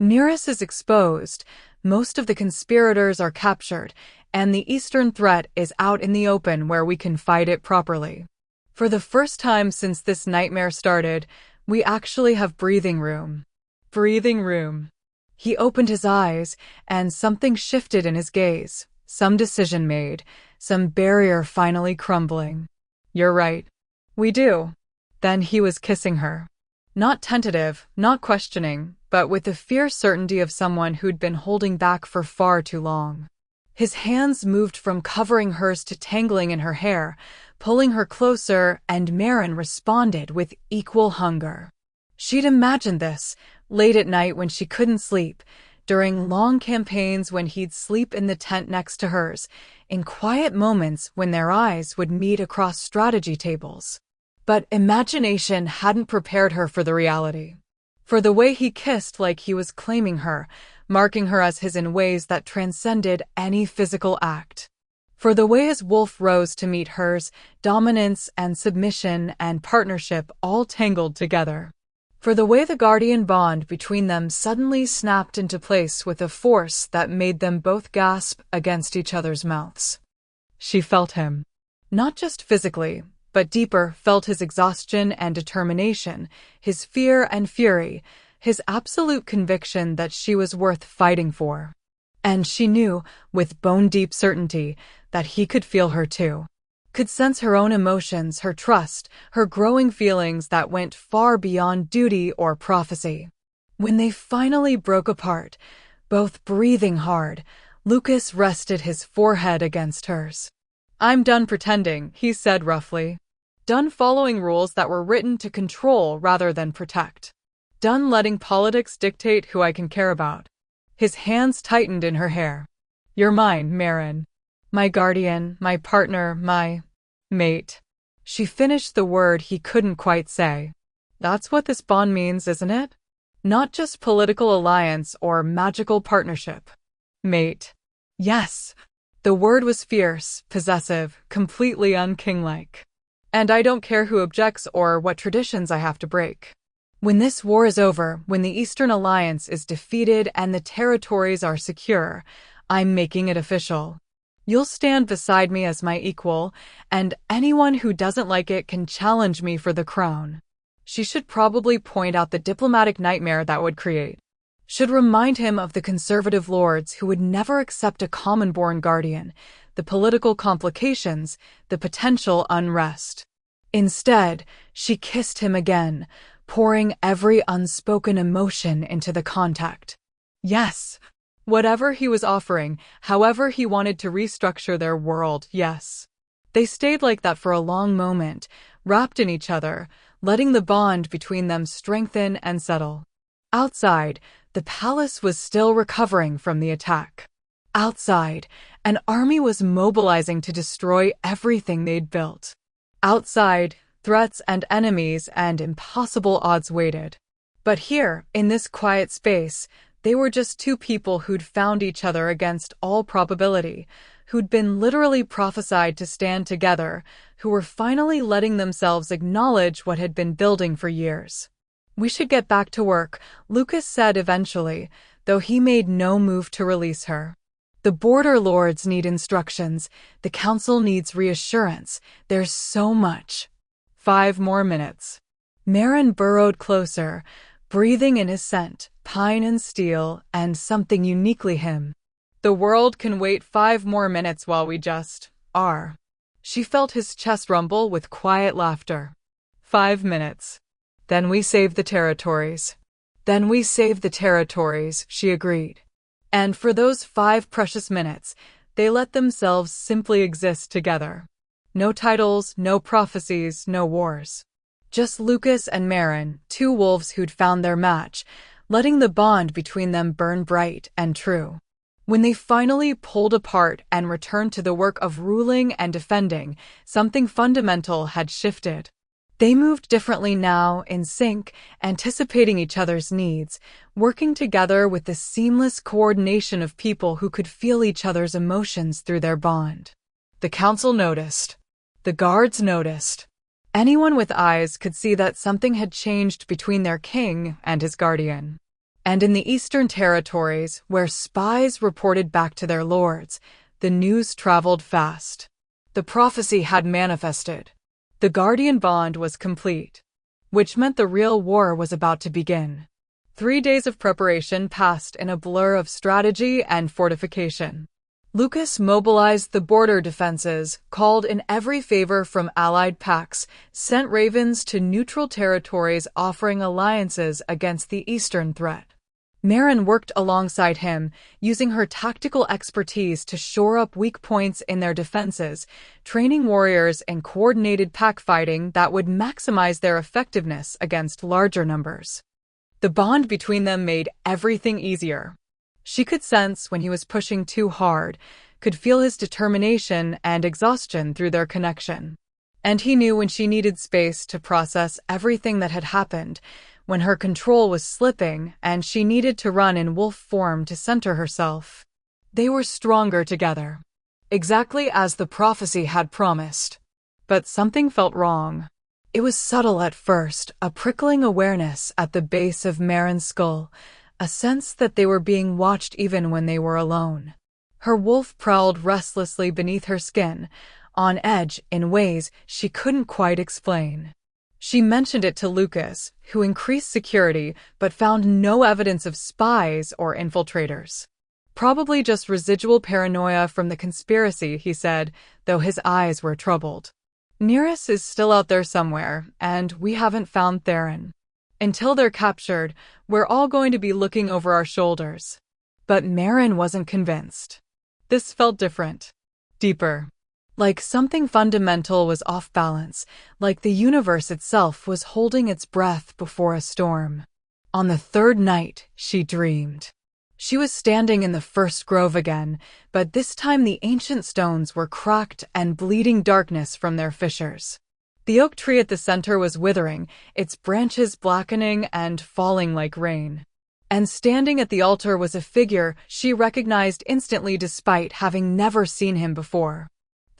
Nereus is exposed, most of the conspirators are captured, and the Eastern threat is out in the open where we can fight it properly. For the first time since this nightmare started, we actually have breathing room. Breathing room. He opened his eyes, and something shifted in his gaze. Some decision made, some barrier finally crumbling. You're right. We do. Then he was kissing her. Not tentative, not questioning, but with the fierce certainty of someone who'd been holding back for far too long. His hands moved from covering hers to tangling in her hair, pulling her closer, and Marin responded with equal hunger. She'd imagined this, late at night when she couldn't sleep, during long campaigns when he'd sleep in the tent next to hers, in quiet moments when their eyes would meet across strategy tables. But imagination hadn't prepared her for the reality. For the way he kissed like he was claiming her, marking her as his in ways that transcended any physical act. For the way his wolf rose to meet hers, dominance and submission and partnership all tangled together. For the way the guardian bond between them suddenly snapped into place with a force that made them both gasp against each other's mouths. She felt him. Not just physically, but deeper, felt his exhaustion and determination, his fear and fury, his absolute conviction that she was worth fighting for. And she knew, with bone-deep certainty, that he could feel her too. Could sense her own emotions, her trust, her growing feelings that went far beyond duty or prophecy. When they finally broke apart, both breathing hard, Lucas rested his forehead against hers. "I'm done pretending," he said roughly. Done following rules that were written to control rather than protect. Done letting politics dictate who I can care about. His hands tightened in her hair. "You're mine, Marin. My guardian, my partner, my mate." She finished the word he couldn't quite say. "That's what this bond means, isn't it? Not just political alliance or magical partnership. Mate." Yes. The word was fierce, possessive, completely unkinglike. "And I don't care who objects or what traditions I have to break. When this war is over, when the Eastern Alliance is defeated and the territories are secure, I'm making it official. You'll stand beside me as my equal, and anyone who doesn't like it can challenge me for the crown." She should probably point out the diplomatic nightmare that would create. Should remind him of the conservative lords who would never accept a common-born guardian, the political complications, the potential unrest. Instead, she kissed him again, pouring every unspoken emotion into the contact. Yes. Whatever he was offering, however he wanted to restructure their world, yes. They stayed like that for a long moment, wrapped in each other, letting the bond between them strengthen and settle. Outside, the palace was still recovering from the attack. Outside, an army was mobilizing to destroy everything they'd built. Outside, threats and enemies and impossible odds waited. But here, in this quiet space, they were just two people who'd found each other against all probability, who'd been literally prophesied to stand together, who were finally letting themselves acknowledge what had been building for years. "We should get back to work," Lucas said eventually, though he made no move to release her. "The border lords need instructions. The council needs reassurance. There's so much." 5 more minutes. Marin burrowed closer, breathing in his scent, pine and steel, and something uniquely him. "The world can wait 5 more minutes while we just are." She felt his chest rumble with quiet laughter. 5 minutes. Then we save the territories. Then we save the territories, she agreed. And for those 5 precious minutes, they let themselves simply exist together. No titles, no prophecies, no wars. Just Lucas and Marin, 2 wolves who'd found their match, letting the bond between them burn bright and true. When they finally pulled apart and returned to the work of ruling and defending, something fundamental had shifted. They moved differently now, in sync, anticipating each other's needs, working together with the seamless coordination of people who could feel each other's emotions through their bond. The council noticed. The guards noticed. Anyone with eyes could see that something had changed between their king and his guardian. And in the eastern territories, where spies reported back to their lords, the news traveled fast. The prophecy had manifested. The guardian bond was complete, which meant the real war was about to begin. 3 days of preparation passed in a blur of strategy and fortification. Lucas mobilized the border defenses, called in every favor from allied pacts, sent ravens to neutral territories offering alliances against the eastern threat. Meryn worked alongside him, using her tactical expertise to shore up weak points in their defenses, training warriors in coordinated pack fighting that would maximize their effectiveness against larger numbers. The bond between them made everything easier. She could sense when he was pushing too hard, could feel his determination and exhaustion through their connection. And he knew when she needed space to process everything that had happened, when her control was slipping and she needed to run in wolf form to center herself. They were stronger together, exactly as the prophecy had promised. But something felt wrong. It was subtle at first, a prickling awareness at the base of Meryn's skull, a sense that they were being watched even when they were alone. Her wolf prowled restlessly beneath her skin, on edge in ways she couldn't quite explain. She mentioned it to Lucas, who increased security but found no evidence of spies or infiltrators. Probably just residual paranoia from the conspiracy, he said, though his eyes were troubled. Nearest is still out there somewhere, and we haven't found Theron. Until they're captured, we're all going to be looking over our shoulders. But Meryn wasn't convinced. This felt different. Deeper. Like something fundamental was off balance, like the universe itself was holding its breath before a storm. On the third night, she dreamed. She was standing in the first grove again, but this time the ancient stones were cracked and bleeding darkness from their fissures. The oak tree at the center was withering, its branches blackening and falling like rain. And standing at the altar was a figure she recognized instantly despite having never seen him before.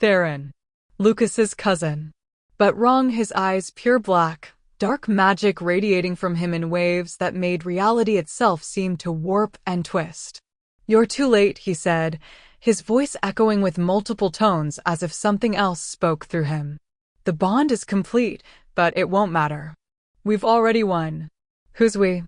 Theron, Lucas's cousin. But wrong, his eyes pure black, dark magic radiating from him in waves that made reality itself seem to warp and twist. "You're too late," he said, his voice echoing with multiple tones as if something else spoke through him. "The bond is complete, but it won't matter. We've already won." "Who's we?"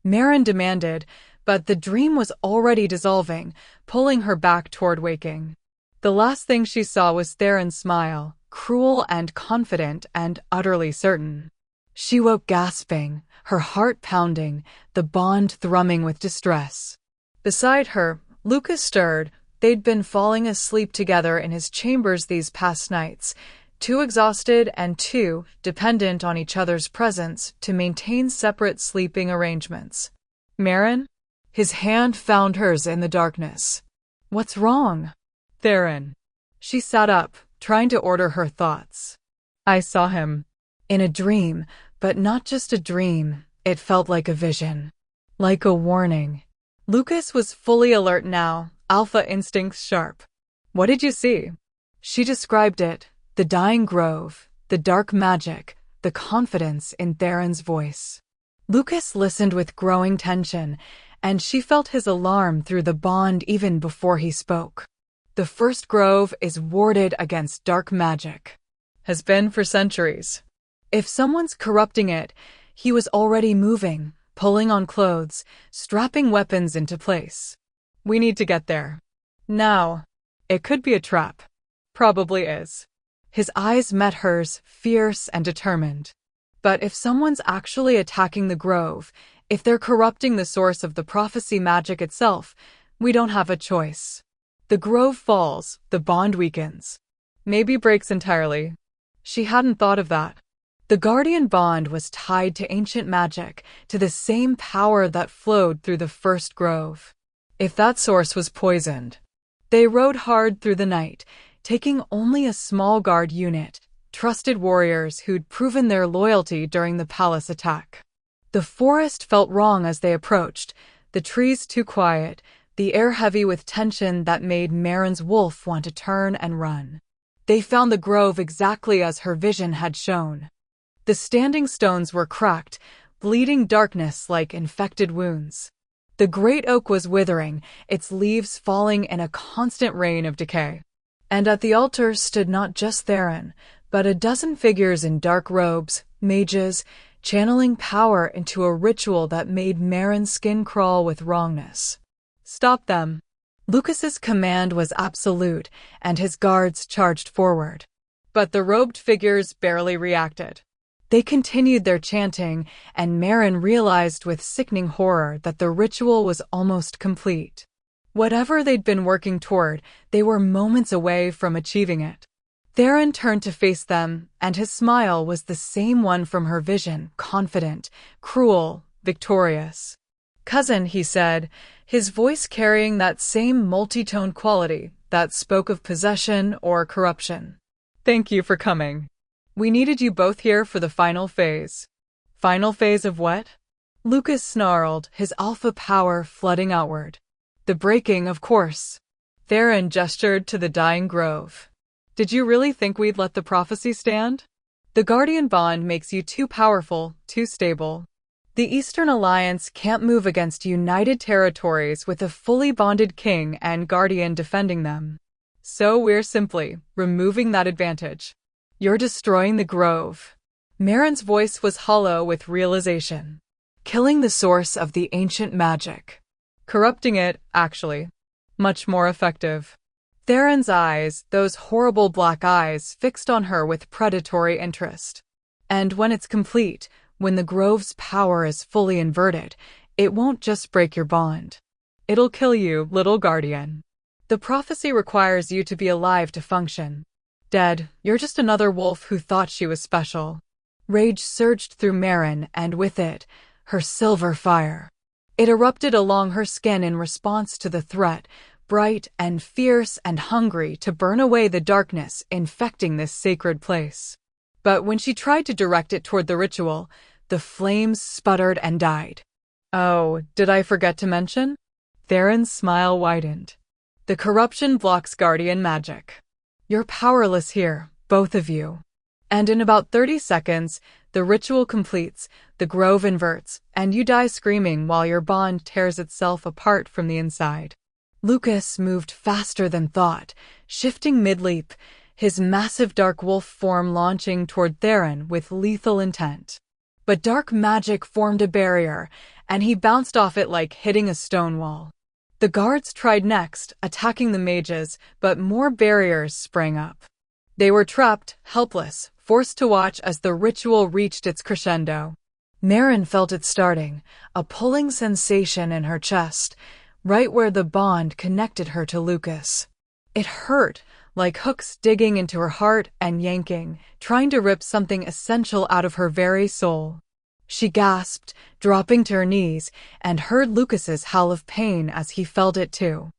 Meryn demanded, but the dream was already dissolving, pulling her back toward waking. The last thing she saw was Theron's smile, cruel and confident and utterly certain. She woke gasping, her heart pounding, the bond thrumming with distress. Beside her, Lucas stirred. They'd been falling asleep together in his chambers these past nights, too exhausted and too dependent on each other's presence to maintain separate sleeping arrangements. "Meryn?" His hand found hers in the darkness. "What's wrong?" "Theron." She sat up, trying to order her thoughts. "I saw him. In a dream, but not just a dream, it felt like a vision. Like a warning." Lucas was fully alert now, alpha instincts sharp. "What did you see?" She described it, the dying grove, the dark magic, the confidence in Theron's voice. Lucas listened with growing tension, and she felt his alarm through the bond even before he spoke. "The first grove is warded against dark magic. Has been for centuries. If someone's corrupting it, he was already moving, pulling on clothes, strapping weapons into place. We need to get there. Now. It could be a trap. Probably is." His eyes met hers, fierce and determined. "But if someone's actually attacking the grove, if they're corrupting the source of the prophecy magic itself, we don't have a choice. The grove falls, the bond weakens. Maybe breaks entirely." She hadn't thought of that. The Guardian bond was tied to ancient magic, to the same power that flowed through the first grove. If that source was poisoned. They rode hard through the night, taking only a small guard unit, trusted warriors who'd proven their loyalty during the palace attack. The forest felt wrong as they approached, the trees too quiet, the air heavy with tension that made Meryn's wolf want to turn and run. They found the grove exactly as her vision had shown. The standing stones were cracked, bleeding darkness like infected wounds. The great oak was withering, its leaves falling in a constant rain of decay. And at the altar stood not just Theron, but a dozen figures in dark robes, mages, channeling power into a ritual that made Meryn's skin crawl with wrongness. "Stop them." Lucas's command was absolute, and his guards charged forward. But the robed figures barely reacted. They continued their chanting, and Merrin realized with sickening horror that the ritual was almost complete. Whatever they'd been working toward, they were moments away from achieving it. Theron turned to face them, and his smile was the same one from her vision, confident, cruel, victorious. "Cousin," he said, his voice carrying that same multi-tone quality that spoke of possession or corruption. "Thank you for coming. We needed you both here for the final phase." "Final phase of what?" Lucas snarled, his alpha power flooding outward. "The breaking, of course." Theron gestured to the dying grove. "Did you really think we'd let the prophecy stand? The Guardian bond makes you too powerful, too stable. The Eastern Alliance can't move against united territories with a fully bonded king and Guardian defending them. So we're simply removing that advantage. You're destroying the grove." Merrin's voice was hollow with realization. "Killing the source of the ancient magic. Corrupting it, actually. Much more effective." Theron's eyes, those horrible black eyes, fixed on her with predatory interest. "And when it's complete, when the grove's power is fully inverted, it won't just break your bond. It'll kill you, little guardian. The prophecy requires you to be alive to function. Dead, you're just another wolf who thought she was special." Rage surged through Merrin, and with it, her silver fire. It erupted along her skin in response to the threat, bright and fierce and hungry to burn away the darkness infecting this sacred place. But when she tried to direct it toward the ritual, the flames sputtered and died. "Oh, did I forget to mention?" Theron's smile widened. "The corruption blocks Guardian magic. You're powerless here, both of you. And in about 30 seconds, the ritual completes, the grove inverts, and you die screaming while your bond tears itself apart from the inside." Lucas moved faster than thought, shifting mid-leap, his massive dark wolf form launching toward Theron with lethal intent. But dark magic formed a barrier, and he bounced off it like hitting a stone wall. The guards tried next, attacking the mages, but more barriers sprang up. They were trapped, helpless, forced to watch as the ritual reached its crescendo. Merrin felt it starting, a pulling sensation in her chest, right where the bond connected her to Lucas. It hurt, like hooks digging into her heart and yanking, trying to rip something essential out of her very soul. She gasped, dropping to her knees, and heard Lucas's howl of pain as he felt it too.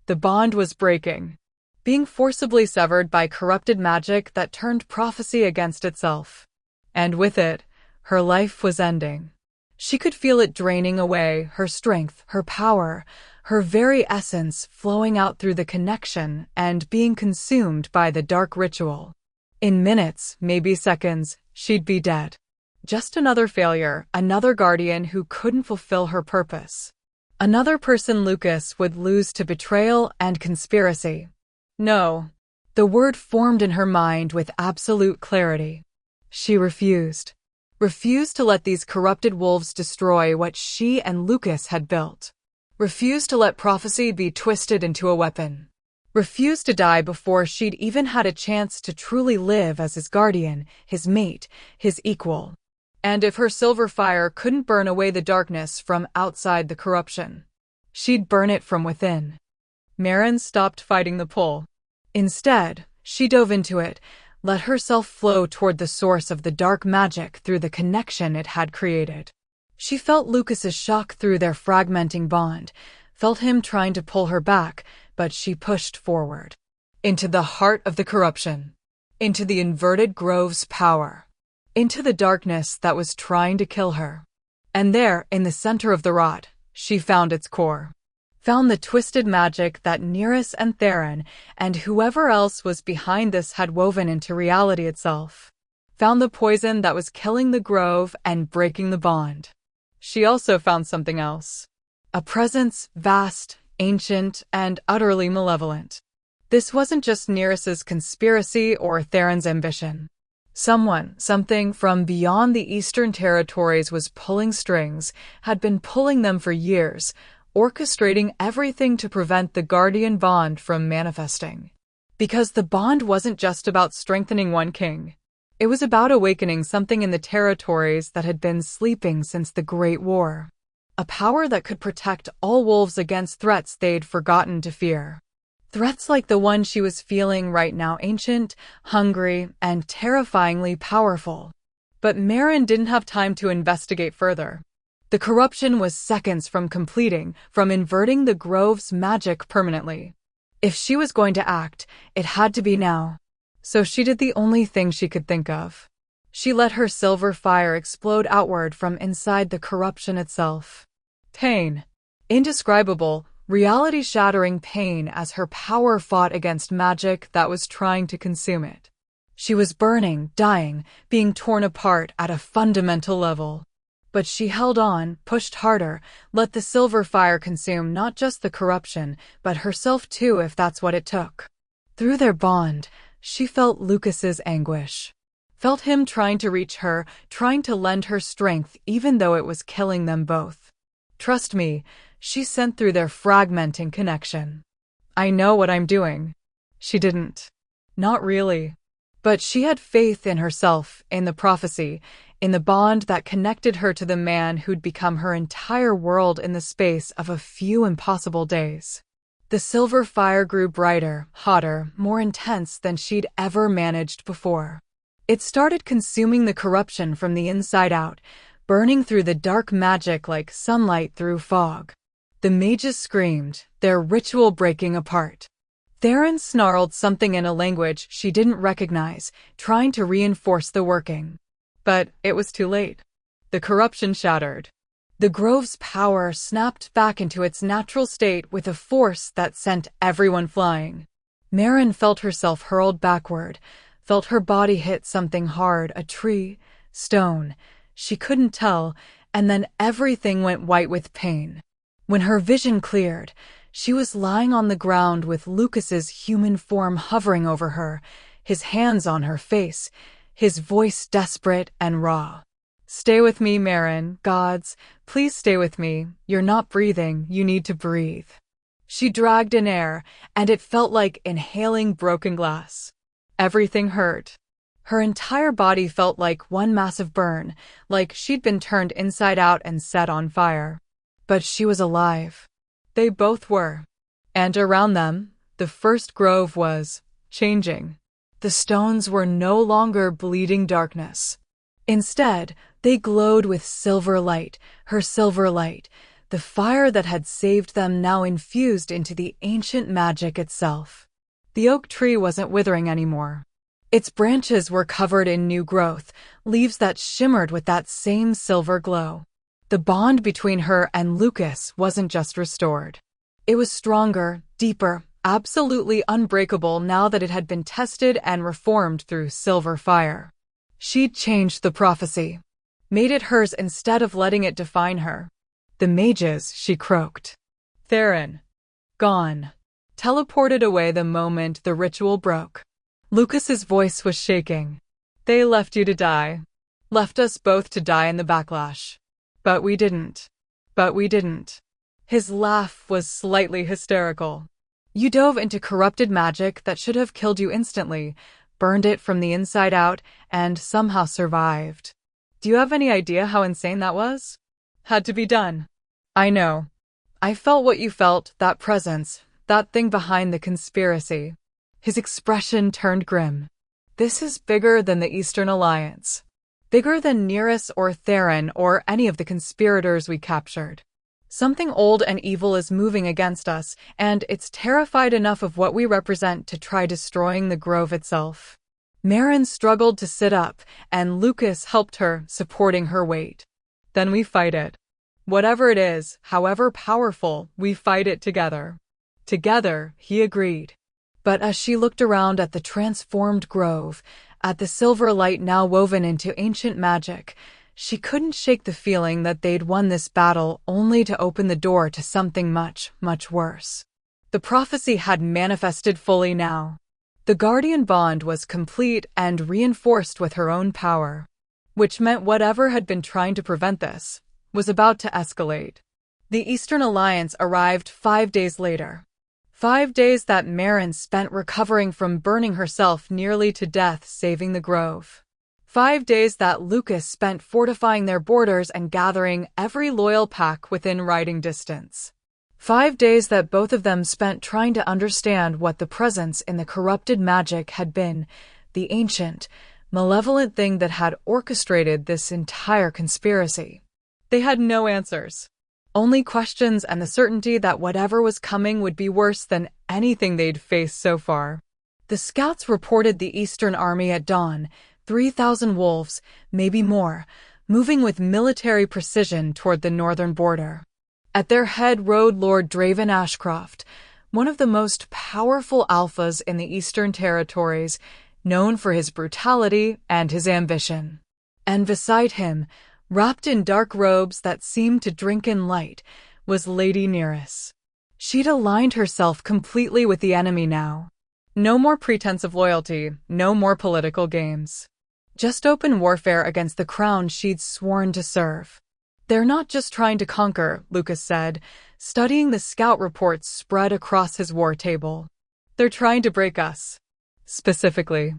The bond was breaking, being forcibly severed by corrupted magic that turned prophecy against itself. And with it, her life was ending. She could feel it draining away, her strength, her power, her very essence flowing out through the connection and being consumed by the dark ritual. In minutes, maybe seconds, she'd be dead. Just another failure, another guardian who couldn't fulfill her purpose. Another person Lucas would lose to betrayal and conspiracy. No. The word formed in her mind with absolute clarity. She refused. Refused to let these corrupted wolves destroy what she and Lucas had built. Refused to let prophecy be twisted into a weapon. Refused to die before she'd even had a chance to truly live as his guardian, his mate, his equal. And if her silver fire couldn't burn away the darkness from outside the corruption, she'd burn it from within. Merrin stopped fighting the pull. Instead, she dove into it, let herself flow toward the source of the dark magic through the connection it had created. She felt Lucas's shock through their fragmenting bond, felt him trying to pull her back, but she pushed forward. Into the heart of the corruption. Into the inverted grove's power. Into the darkness that was trying to kill her. And there, in the center of the rot, she found its core. Found the twisted magic that Nereus and Theron and whoever else was behind this had woven into reality itself. Found the poison that was killing the grove and breaking the bond. She also found something else. A presence vast, ancient, and utterly malevolent. This wasn't just Nereus's conspiracy or Theron's ambition. Someone, something from beyond the Eastern territories was pulling strings, had been pulling them for years, orchestrating everything to prevent the guardian bond from manifesting. Because the bond wasn't just about strengthening one king. It was about awakening something in the territories that had been sleeping since the Great War. A power that could protect all wolves against threats they'd forgotten to fear. Threats like the one she was feeling right now, ancient, hungry, and terrifyingly powerful. But Marin didn't have time to investigate further. The corruption was seconds from completing, from inverting the grove's magic permanently. If she was going to act, it had to be now. So she did the only thing she could think of. She let her silver fire explode outward from inside the corruption itself. Pain. Indescribable, reality-shattering pain as her power fought against magic that was trying to consume it. She was burning, dying, being torn apart at a fundamental level. But she held on, pushed harder, let the silver fire consume not just the corruption, but herself too if that's what it took. Through their bond, she felt Lucas's anguish. Felt him trying to reach her, trying to lend her strength even though it was killing them both. Trust me, she sent through their fragmenting connection. I know what I'm doing. She didn't. Not really. But she had faith in herself, in the prophecy, in the bond that connected her to the man who'd become her entire world in the space of a few impossible days. The silver fire grew brighter, hotter, more intense than she'd ever managed before. It started consuming the corruption from the inside out, burning through the dark magic like sunlight through fog. The mages screamed, their ritual breaking apart. Theron snarled something in a language she didn't recognize, trying to reinforce the working. But it was too late. The corruption shattered. The grove's power snapped back into its natural state with a force that sent everyone flying. Marin felt herself hurled backward, felt her body hit something hard, a tree, stone. She couldn't tell, and then everything went white with pain. When her vision cleared, she was lying on the ground with Lucas's human form hovering over her, his hands on her face, his voice desperate and raw. Stay with me, Marin, gods, please stay with me. You're not breathing, you need to breathe. She dragged in air, and it felt like inhaling broken glass. Everything hurt. Her entire body felt like one massive burn, like she'd been turned inside out and set on fire. But she was alive. They both were. And around them, the first grove was changing. The stones were no longer bleeding darkness. Instead, they glowed with silver light, her silver light, the fire that had saved them now infused into the ancient magic itself. The oak tree wasn't withering anymore. Its branches were covered in new growth, leaves that shimmered with that same silver glow. The bond between her and Lucas wasn't just restored. It was stronger, deeper, absolutely unbreakable now that it had been tested and reformed through silver fire. She'd changed the prophecy, made it hers instead of letting it define her. The mages, she croaked. Theron. Gone. Teleported away the moment the ritual broke. Lucas's voice was shaking. They left you to die. Left us both to die in the backlash. But we didn't. But we didn't. His laugh was slightly hysterical. You dove into corrupted magic that should have killed you instantly, burned it from the inside out, and somehow survived. Do you have any idea how insane that was? Had to be done. I know. I felt what you felt, that presence, that thing behind the conspiracy. His expression turned grim. This is bigger than the Eastern Alliance. Bigger than Nereus or Theron or any of the conspirators we captured. Something old and evil is moving against us, and it's terrified enough of what we represent to try destroying the grove itself. Marin struggled to sit up, and Lucas helped her, supporting her weight. Then we fight it. Whatever it is, however powerful, we fight it together. Together, he agreed. But as she looked around at the transformed grove, at the silver light now woven into ancient magic, she couldn't shake the feeling that they'd won this battle only to open the door to something much, much worse. The prophecy had manifested fully now. The guardian bond was complete and reinforced with her own power, which meant whatever had been trying to prevent this was about to escalate. The Eastern Alliance arrived 5 days later. 5 days that Maren spent recovering from burning herself nearly to death saving the grove. 5 days that Lucas spent fortifying their borders and gathering every loyal pack within riding distance. 5 days that both of them spent trying to understand what the presence in the corrupted magic had been, the ancient, malevolent thing that had orchestrated this entire conspiracy. They had no answers. Only questions and the certainty that whatever was coming would be worse than anything they'd faced so far. The scouts reported the Eastern Army at dawn, 3,000 wolves, maybe more, moving with military precision toward the northern border. At their head rode Lord Draven Ashcroft, one of the most powerful alphas in the Eastern Territories, known for his brutality and his ambition. And beside him, wrapped in dark robes that seemed to drink in light, was Lady Nereus. She'd aligned herself completely with the enemy now. No more pretense of loyalty, no more political games. Just open warfare against the crown she'd sworn to serve. They're not just trying to conquer, Lucas said, studying the scout reports spread across his war table. They're trying to break us. Specifically,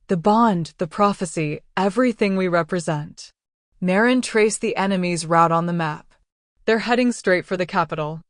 the bond, the prophecy, everything we represent. Maren traced the enemy's route on the map. They're heading straight for the capital.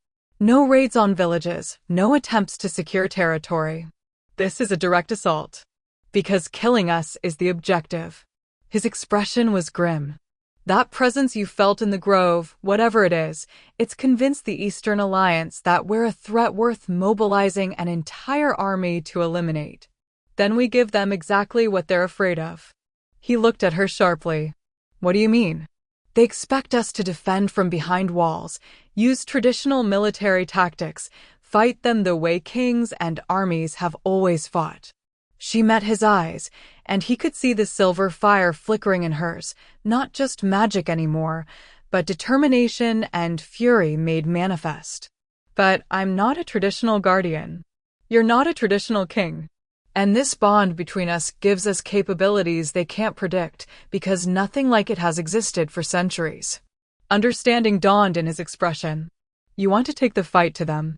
No raids on villages, no attempts to secure territory. This is a direct assault. Because killing us is the objective. His expression was grim. That presence you felt in the grove, whatever it is, it's convinced the Eastern Alliance that we're a threat worth mobilizing an entire army to eliminate. Then we give them exactly what they're afraid of. He looked at her sharply. What do you mean? They expect us to defend from behind walls, use traditional military tactics, fight them the way kings and armies have always fought. She met his eyes, and he could see the silver fire flickering in hers, not just magic anymore, but determination and fury made manifest. But I'm not a traditional guardian. You're not a traditional king. And this bond between us gives us capabilities they can't predict because nothing like it has existed for centuries. Understanding dawned in his expression. You want to take the fight to them.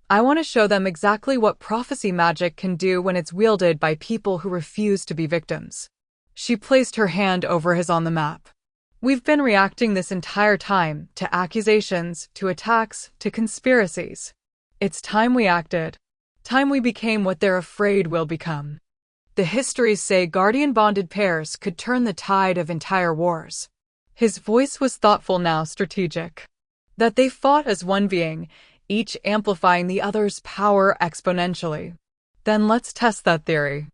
I want to show them exactly what prophecy magic can do when it's wielded by people who refuse to be victims. She placed her hand over his on the map. We've been reacting this entire time to accusations, to attacks, to conspiracies. It's time we acted. Time we became what they're afraid we'll become. The histories say guardian-bonded pairs could turn the tide of entire wars. His voice was thoughtful now, strategic. That they fought as one being, each amplifying the other's power exponentially. Then let's test that theory.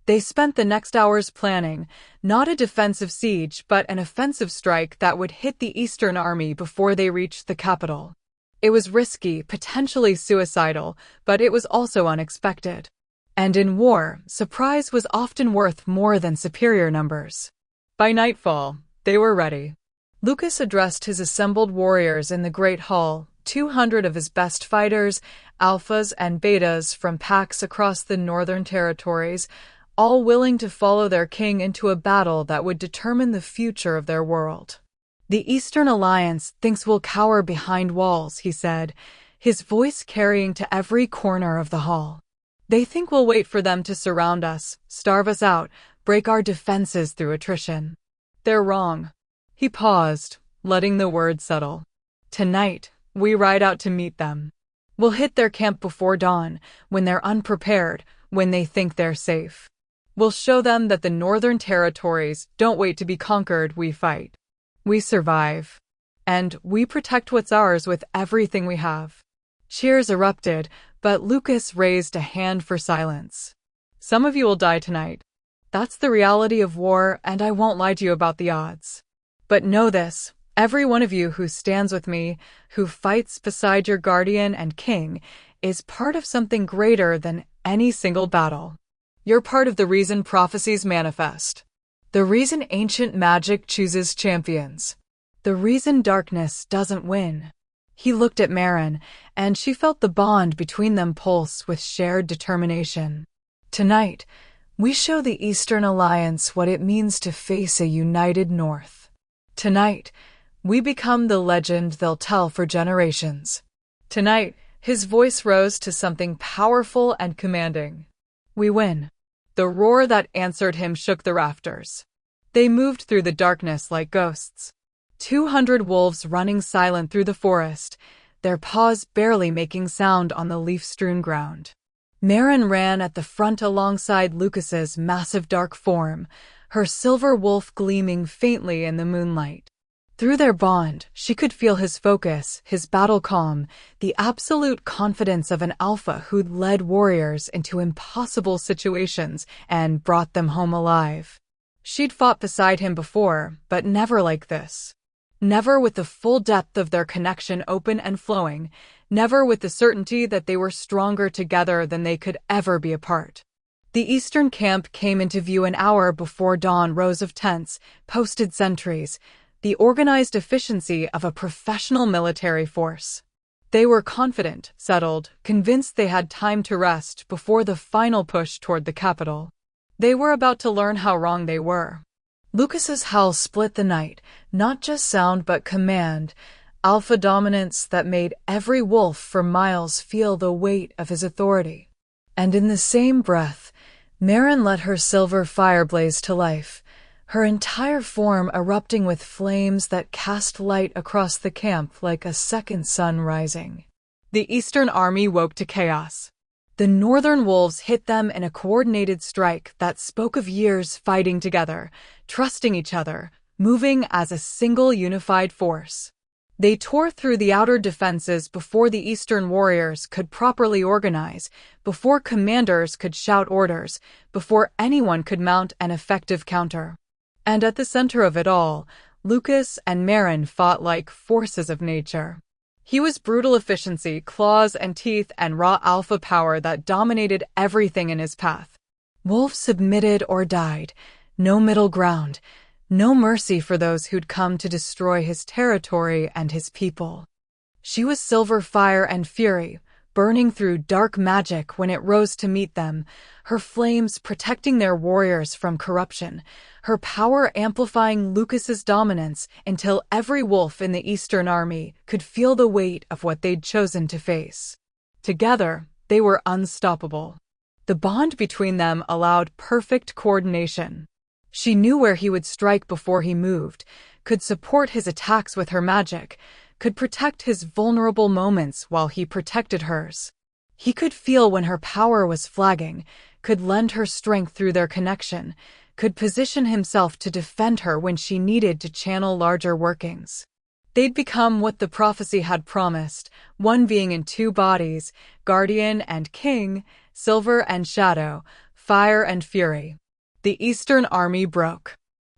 They spent the next hours planning, not a defensive siege but an offensive strike that would hit the Eastern Army before they reached the capital. It was risky, potentially suicidal, but it was also unexpected. And in war, surprise was often worth more than superior numbers. By nightfall, they were ready. Lucas addressed his assembled warriors in the Great Hall, 200 of his best fighters, alphas and betas from packs across the Northern Territories, all willing to follow their king into a battle that would determine the future of their world. The Eastern Alliance thinks we'll cower behind walls, he said, his voice carrying to every corner of the hall. They think we'll wait for them to surround us, starve us out, break our defenses through attrition. They're wrong. He paused, letting the words settle. Tonight, we ride out to meet them. We'll hit their camp before dawn, when they're unprepared, when they think they're safe. We'll show them that the Northern Territories don't wait to be conquered, we fight. We survive. And we protect what's ours with everything we have. Cheers erupted, but Lucas raised a hand for silence. Some of you will die tonight. That's the reality of war, and I won't lie to you about the odds. But know this, every one of you who stands with me, who fights beside your guardian and king, is part of something greater than any single battle. You're part of the reason prophecies manifest. The reason ancient magic chooses champions. The reason darkness doesn't win. He looked at Maren, and she felt the bond between them pulse with shared determination. Tonight, we show the Eastern Alliance what it means to face a united North. Tonight, We become the legend they'll tell for generations. Tonight, his voice rose to something powerful and commanding. We win. The roar that answered him shook the rafters. They moved through the darkness like ghosts. 200 wolves running silent through the forest, their paws barely making sound on the leaf-strewn ground. Maren ran at the front alongside Lucas's massive dark form, her silver wolf gleaming faintly in the moonlight. Through their bond, she could feel his focus, his battle calm, the absolute confidence of an alpha who'd led warriors into impossible situations and brought them home alive. She'd fought beside him before, but never like this. Never with the full depth of their connection open and flowing, never with the certainty that they were stronger together than they could ever be apart. The eastern camp came into view an hour before dawn. Rows of tents, posted sentries, the organized efficiency of a professional military force. They were confident, settled, convinced they had time to rest before the final push toward the capital. They were about to learn how wrong they were. Lucas's howl split the night, not just sound but command, alpha dominance that made every wolf for miles feel the weight of his authority. And in the same breath, Maren let her silver fire blaze to life, her entire form erupting with flames that cast light across the camp like a second sun rising. The Eastern Army woke to chaos. The Northern wolves hit them in a coordinated strike that spoke of years fighting together, trusting each other, moving as a single unified force. They tore through the outer defenses before the Eastern warriors could properly organize, before commanders could shout orders, before anyone could mount an effective counter. And at the center of it all, Lucas and Maren fought like forces of nature. He was brutal efficiency, claws and teeth, and raw alpha power that dominated everything in his path. Wolf submitted or died, no middle ground, no mercy for those who'd come to destroy his territory and his people. She was silver fire and fury, burning through dark magic when it rose to meet them, her flames protecting their warriors from corruption, her power amplifying Lucas's dominance until every wolf in the Eastern Army could feel the weight of what they'd chosen to face. Together, they were unstoppable. The bond between them allowed perfect coordination. She knew where he would strike before he moved, could support his attacks with her magic, could protect his vulnerable moments while he protected hers. He could feel when her power was flagging, could lend her strength through their connection, could position himself to defend her when she needed to channel larger workings. They'd become what the prophecy had promised, one being in two bodies, guardian and king, silver and shadow, fire and fury. The Eastern Army broke.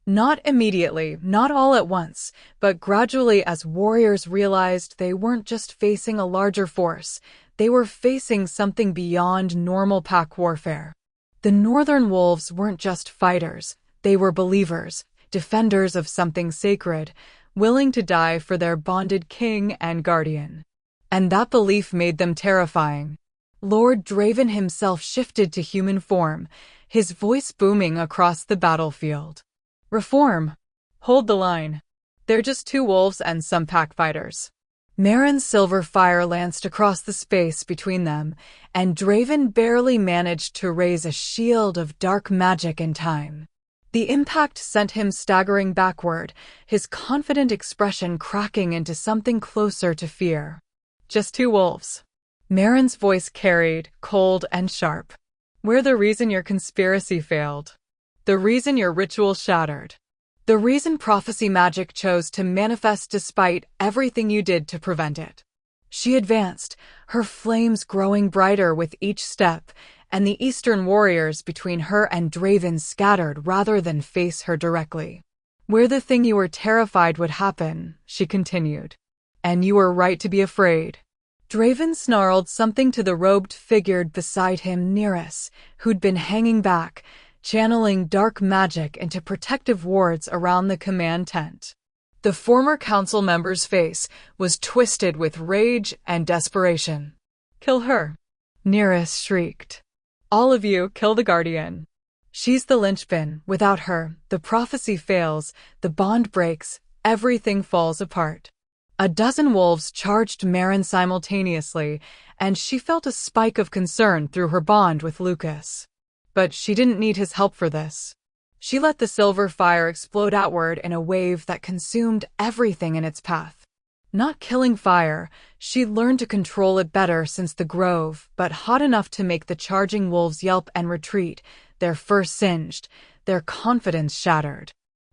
Not immediately, not all at once, but gradually as warriors realized they weren't just facing a larger force, they were facing something beyond normal pack warfare. The Northern Wolves weren't just fighters, they were believers, defenders of something sacred, willing to die for their bonded king and guardian. And that belief made them terrifying. Lord Draven himself shifted to human form, his voice booming across the battlefield. Reform. Hold the line. They're just two wolves and some pack fighters. Maren's silver fire lanced across the space between them, and Draven barely managed to raise a shield of dark magic in time. The impact sent him staggering backward, his confident expression cracking into something closer to fear. Just two wolves. Maren's voice carried, cold and sharp. We're the reason your conspiracy failed. The reason your ritual shattered. The reason prophecy magic chose to manifest despite everything you did to prevent it. She advanced, her flames growing brighter with each step, and the Eastern warriors between her and Draven scattered rather than face her directly. Where the thing you were terrified would happen, she continued. And you were right to be afraid. Draven snarled something to the robed figure beside him, Nearest, who'd been hanging back, channeling dark magic into protective wards around the command tent. The former council member's face was twisted with rage and desperation. Kill her, Nearest shrieked. All of you, kill the Guardian. She's the linchpin. Without her, the prophecy fails, the bond breaks, everything falls apart. A dozen wolves charged Maren simultaneously, and she felt a spike of concern through her bond with Lucas. But she didn't need his help for this. She let the silver fire explode outward in a wave that consumed everything in its path. Not killing fire, she'd learned to control it better since the grove, but hot enough to make the charging wolves yelp and retreat, their fur singed, their confidence shattered.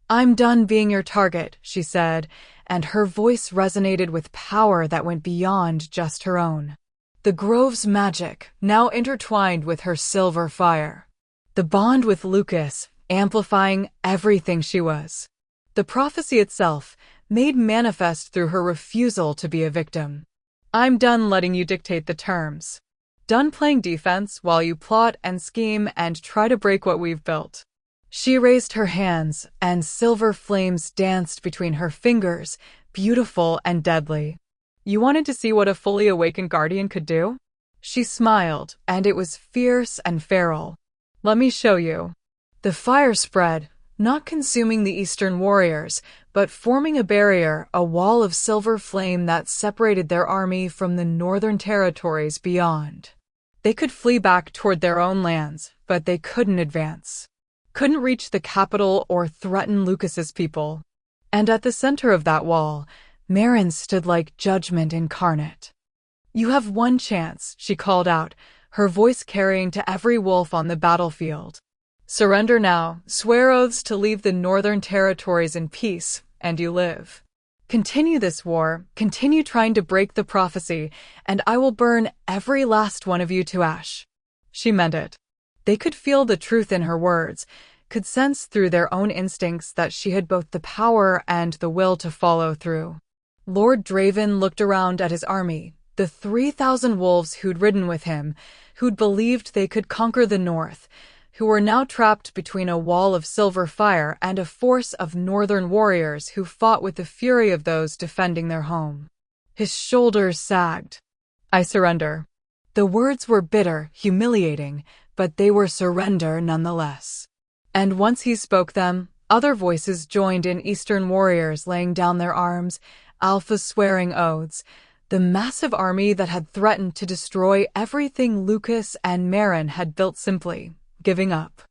"I'm done being your target," she said, and her voice resonated with power that went beyond just her own. The grove's magic, now intertwined with her silver fire. The bond with Lucas, amplifying everything she was. The prophecy itself, made manifest through her refusal to be a victim. "I'm done letting you dictate the terms. Done playing defense while you plot and scheme and try to break what we've built." She raised her hands, and silver flames danced between her fingers, beautiful and deadly. "You wanted to see what a fully awakened guardian could do?" She smiled, and it was fierce and feral. "Let me show you." The fire spread, not consuming the Eastern warriors, but forming a barrier, a wall of silver flame that separated their army from the northern territories beyond. They could flee back toward their own lands, but they couldn't advance. Couldn't reach the capital or threaten Lucas's people. And at the center of that wall, Maren stood like judgment incarnate. "You have one chance," she called out, her voice carrying to every wolf on the battlefield. "Surrender now, swear oaths to leave the northern territories in peace, and you live. Continue this war, continue trying to break the prophecy, and I will burn every last one of you to ash." She meant it. They could feel the truth in her words, could sense through their own instincts that she had both the power and the will to follow through. Lord Draven looked around at his army, the 3,000 wolves who'd ridden with him, who'd believed they could conquer the north, who were now trapped between a wall of silver fire and a force of northern warriors who fought with the fury of those defending their home. His shoulders sagged. "I surrender." The words were bitter, humiliating, but they were surrender nonetheless. And once he spoke them, other voices joined in, Eastern warriors laying down their arms, alphas swearing oaths, the massive army that had threatened to destroy everything Lucas and Maren had built simply giving up.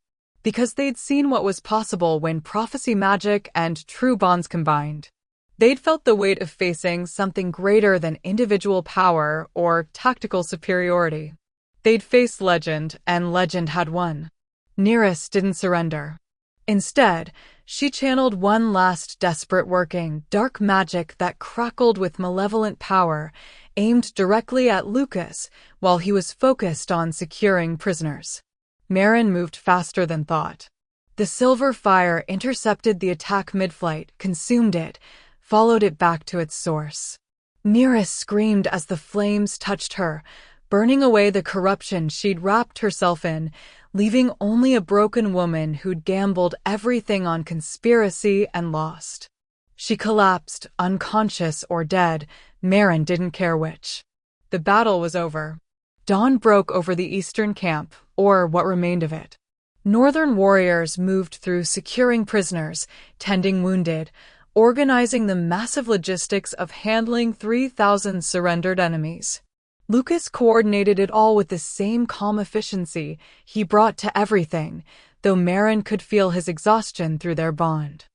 Because they'd seen what was possible when prophecy magic and true bonds combined. They'd felt the weight of facing something greater than individual power or tactical superiority. They'd faced legend, and legend had won. Nereus didn't surrender. Instead, she channeled one last desperate working, dark magic that crackled with malevolent power, aimed directly at Lucas while he was focused on securing prisoners. Maren moved faster than thought. The silver fire intercepted the attack mid-flight, consumed it, followed it back to its source. Nereus screamed as the flames touched her, burning away the corruption she'd wrapped herself in, leaving only a broken woman who'd gambled everything on conspiracy and lost. She collapsed, unconscious or dead. Maren didn't care which. The battle was over. Dawn broke over the eastern camp, or what remained of it. Northern warriors moved through securing prisoners, tending wounded, organizing the massive logistics of handling 3,000 surrendered enemies. Lucas coordinated it all with the same calm efficiency he brought to everything, though Maren could feel his exhaustion through their bond.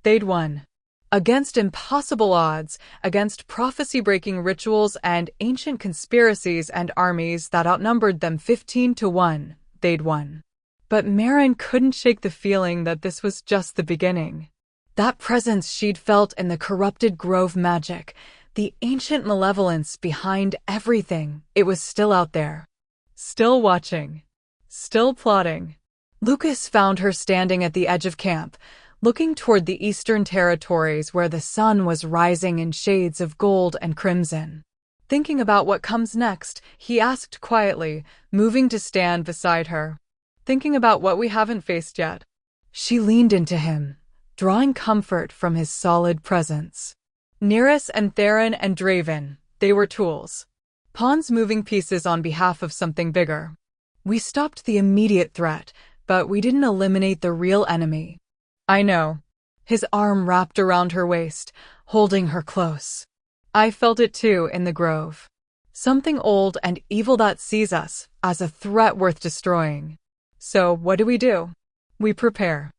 They'd won. Against impossible odds, against prophecy-breaking rituals and ancient conspiracies and armies that outnumbered them 15-1, they'd won. But Maren couldn't shake the feeling that this was just the beginning. That presence she'd felt in the corrupted grove magic, the ancient malevolence behind everything, it was still out there. Still watching. Still plotting. Lucas found her standing at the edge of camp, looking toward the eastern territories where the sun was rising in shades of gold and crimson. Thinking about what comes next, he asked quietly, moving to stand beside her. "Thinking about what we haven't faced yet." She leaned into him, drawing comfort from his solid presence. Nereus and Theron and Draven, they were tools. Pawns moving pieces on behalf of something bigger. "We stopped the immediate threat, but we didn't eliminate the real enemy." "I know." his arm wrapped around her waist, holding her close. I felt it too in the grove. Something old and evil that sees us as a threat worth destroying. So what do? We prepare.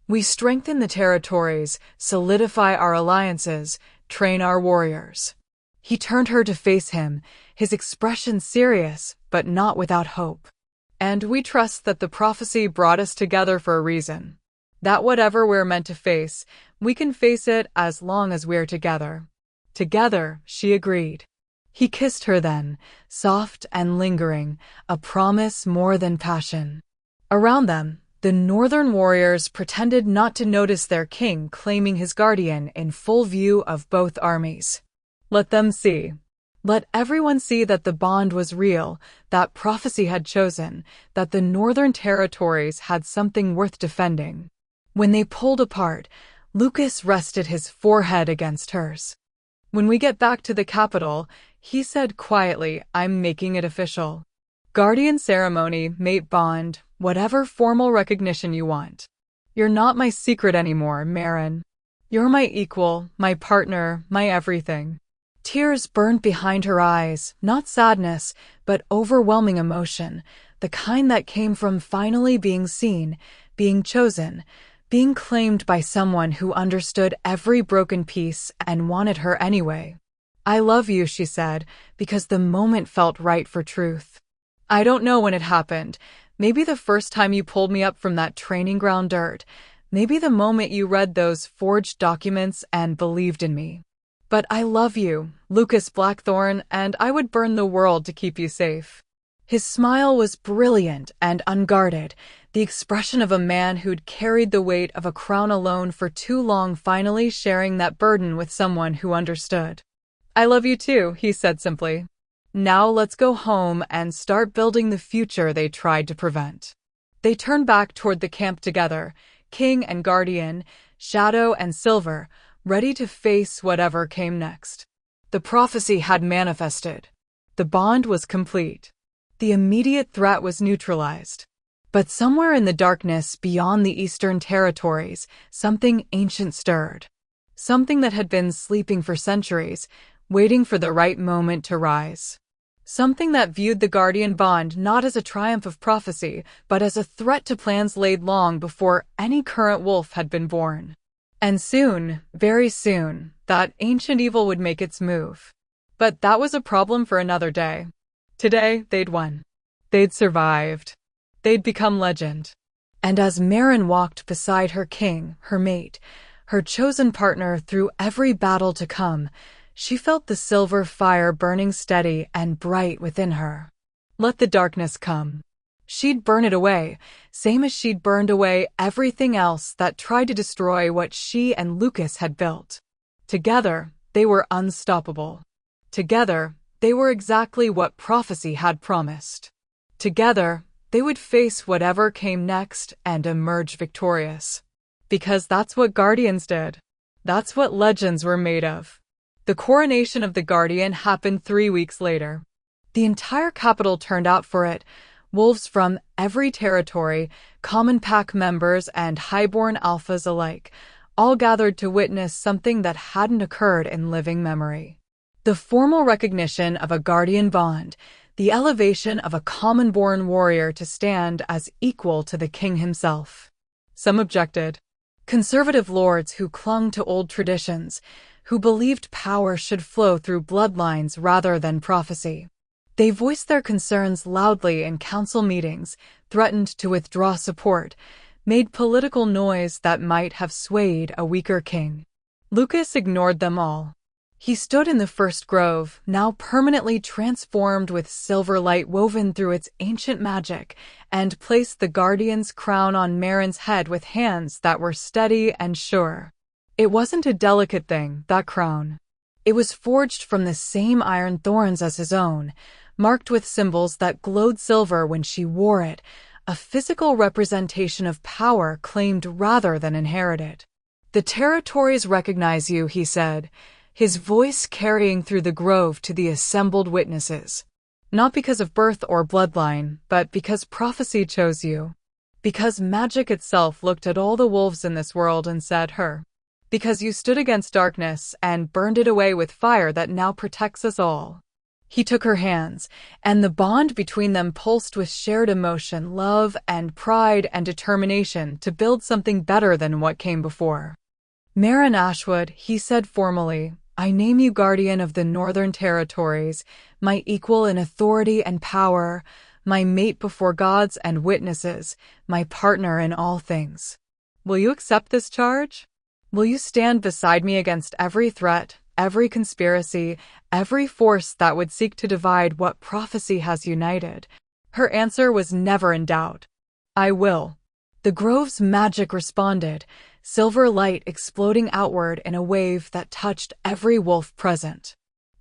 We strengthen the territories, solidify our alliances, train our warriors. He turned her to face him, his expression serious, but not without hope. And we trust that the prophecy brought us together for a reason. That whatever we're meant to face, we can face it as long as we're together. Together, she agreed. He kissed her then, soft and lingering, a promise more than passion. Around them, the northern warriors pretended not to notice their king claiming his guardian in full view of both armies. Let them see. Let everyone see that the bond was real, that prophecy had chosen, that the northern territories had something worth defending. When they pulled apart, Lucas rested his forehead against hers. When we get back to the capital, he said quietly, I'm making it official. Guardian ceremony, mate bond, whatever formal recognition you want. You're not my secret anymore, Marin. You're my equal, my partner, my everything. Tears burned behind her eyes, not sadness, but overwhelming emotion, the kind that came from finally being seen, being chosen, being claimed by someone who understood every broken piece and wanted her anyway. I love you, she said, because the moment felt right for truth. I don't know when it happened. Maybe the first time you pulled me up from that training ground dirt. Maybe the moment you read those forged documents and believed in me. But I love you, Lucas Blackthorne, and I would burn the world to keep you safe. His smile was brilliant and unguarded, the expression of a man who'd carried the weight of a crown alone for too long, finally sharing that burden with someone who understood. I love you too, he said simply. Now let's go home and start building the future they tried to prevent. They turned back toward the camp together, King and Guardian, Shadow and Silver, ready to face whatever came next. The prophecy had manifested. The bond was complete. The immediate threat was neutralized. But somewhere in the darkness beyond the eastern territories, something ancient stirred. Something that had been sleeping for centuries, waiting for the right moment to rise. Something that viewed the Guardian bond not as a triumph of prophecy, but as a threat to plans laid long before any current wolf had been born. And soon, very soon, that ancient evil would make its move. But that was a problem for another day. Today, they'd won. They'd survived. They'd become legend. And as Marin walked beside her king, her mate, her chosen partner through every battle to come, she felt the silver fire burning steady and bright within her. Let the darkness come. She'd burn it away, same as she'd burned away everything else that tried to destroy what she and Lucas had built. Together, they were unstoppable. Together, they were exactly what prophecy had promised. Together, they would face whatever came next and emerge victorious. Because that's what Guardians did. That's what legends were made of. The coronation of the Guardian happened 3 weeks later. The entire capital turned out for it. Wolves from every territory, common pack members and highborn alphas alike, all gathered to witness something that hadn't occurred in living memory. The formal recognition of a Guardian bond, the elevation of a common-born warrior to stand as equal to the king himself. Some objected. Conservative lords who clung to old traditions, who believed power should flow through bloodlines rather than prophecy. They voiced their concerns loudly in council meetings, threatened to withdraw support, made political noise that might have swayed a weaker king. Lucas ignored them all. He stood in the first grove, now permanently transformed with silver light woven through its ancient magic, and placed the Guardian's crown on Marin's head with hands that were steady and sure. It wasn't a delicate thing, that crown. It was forged from the same iron thorns as his own, marked with symbols that glowed silver when she wore it, a physical representation of power claimed rather than inherited. The territories recognize you, he said, his voice carrying through the grove to the assembled witnesses. Not because of birth or bloodline, but because prophecy chose you. Because magic itself looked at all the wolves in this world and said, her. because you stood against darkness and burned it away with fire that now protects us all." He took her hands, and the bond between them pulsed with shared emotion, love and pride and determination to build something better than what came before. "Meryn Ashwood," he said formally, "I name you guardian of the Northern Territories, my equal in authority and power, my mate before gods and witnesses, my partner in all things. Will you accept this charge? Will you stand beside me against every threat, every conspiracy, every force that would seek to divide what prophecy has united?" Her answer was never in doubt. "I will." The grove's magic responded, silver light exploding outward in a wave that touched every wolf present.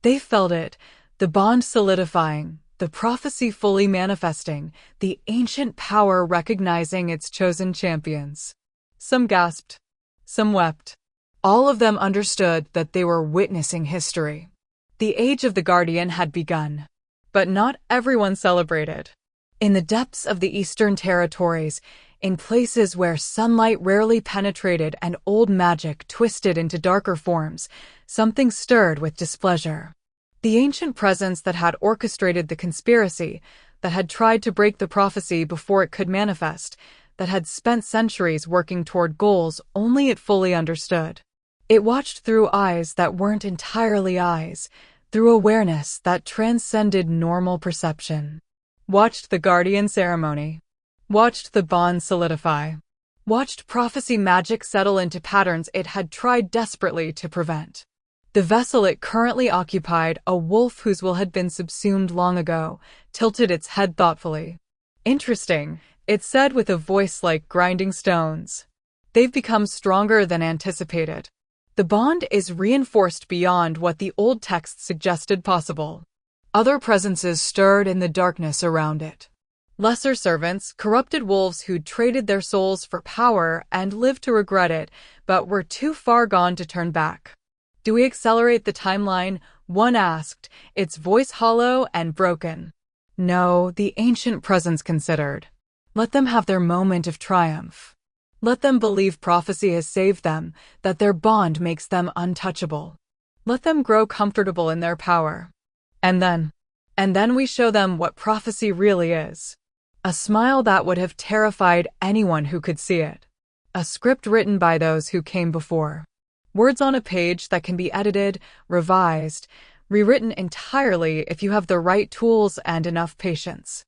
They felt it, the bond solidifying, the prophecy fully manifesting, the ancient power recognizing its chosen champions. Some gasped, some wept. All of them understood that they were witnessing history. The age of the Guardian had begun. But not everyone celebrated. In the depths of the Eastern Territories, in places where sunlight rarely penetrated and old magic twisted into darker forms, something stirred with displeasure. The ancient presence that had orchestrated the conspiracy, that had tried to break the prophecy before it could manifest, that had spent centuries working toward goals only it fully understood. It watched through eyes that weren't entirely eyes, through awareness that transcended normal perception. Watched the Guardian ceremony. Watched the bond solidify. Watched prophecy magic settle into patterns it had tried desperately to prevent. The vessel it currently occupied, a wolf whose will had been subsumed long ago, tilted its head thoughtfully. "Interesting," it said with a voice like grinding stones. "They've become stronger than anticipated. The bond is reinforced beyond what the old text suggested possible." Other presences stirred in the darkness around it. Lesser servants, corrupted wolves who'd traded their souls for power and lived to regret it, but were too far gone to turn back. "Do we accelerate the timeline?" one asked, its voice hollow and broken. "No," the ancient presence considered. "Let them have their moment of triumph. Let them believe prophecy has saved them, that their bond makes them untouchable. Let them grow comfortable in their power. And then we show them what prophecy really is." A smile that would have terrified anyone who could see it. A script written by those who came before. Words on a page that can be edited, revised, rewritten entirely if you have the right tools and enough patience.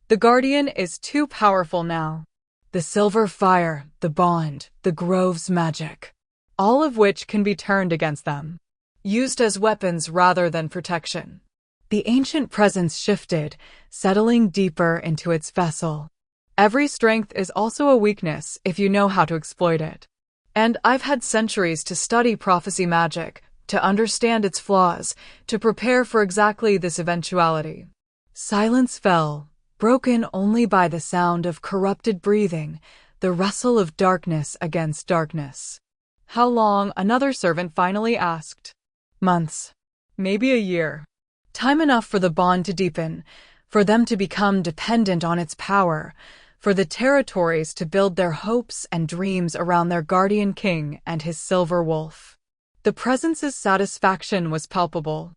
The Guardian is too powerful now. The silver fire, the bond, the grove's magic. All of which can be turned against them. Used as weapons rather than protection. The ancient presence shifted, settling deeper into its vessel. Every strength is also a weakness if you know how to exploit it. And I've had centuries to study prophecy magic, to understand its flaws, to prepare for exactly this eventuality. Silence fell, broken only by the sound of corrupted breathing, the rustle of darkness against darkness. "How long?" another servant finally asked. "Months. Maybe a year. Time enough for the bond to deepen, for them to become dependent on its power, for the territories to build their hopes and dreams around their guardian king and his silver wolf." The presence's satisfaction was palpable.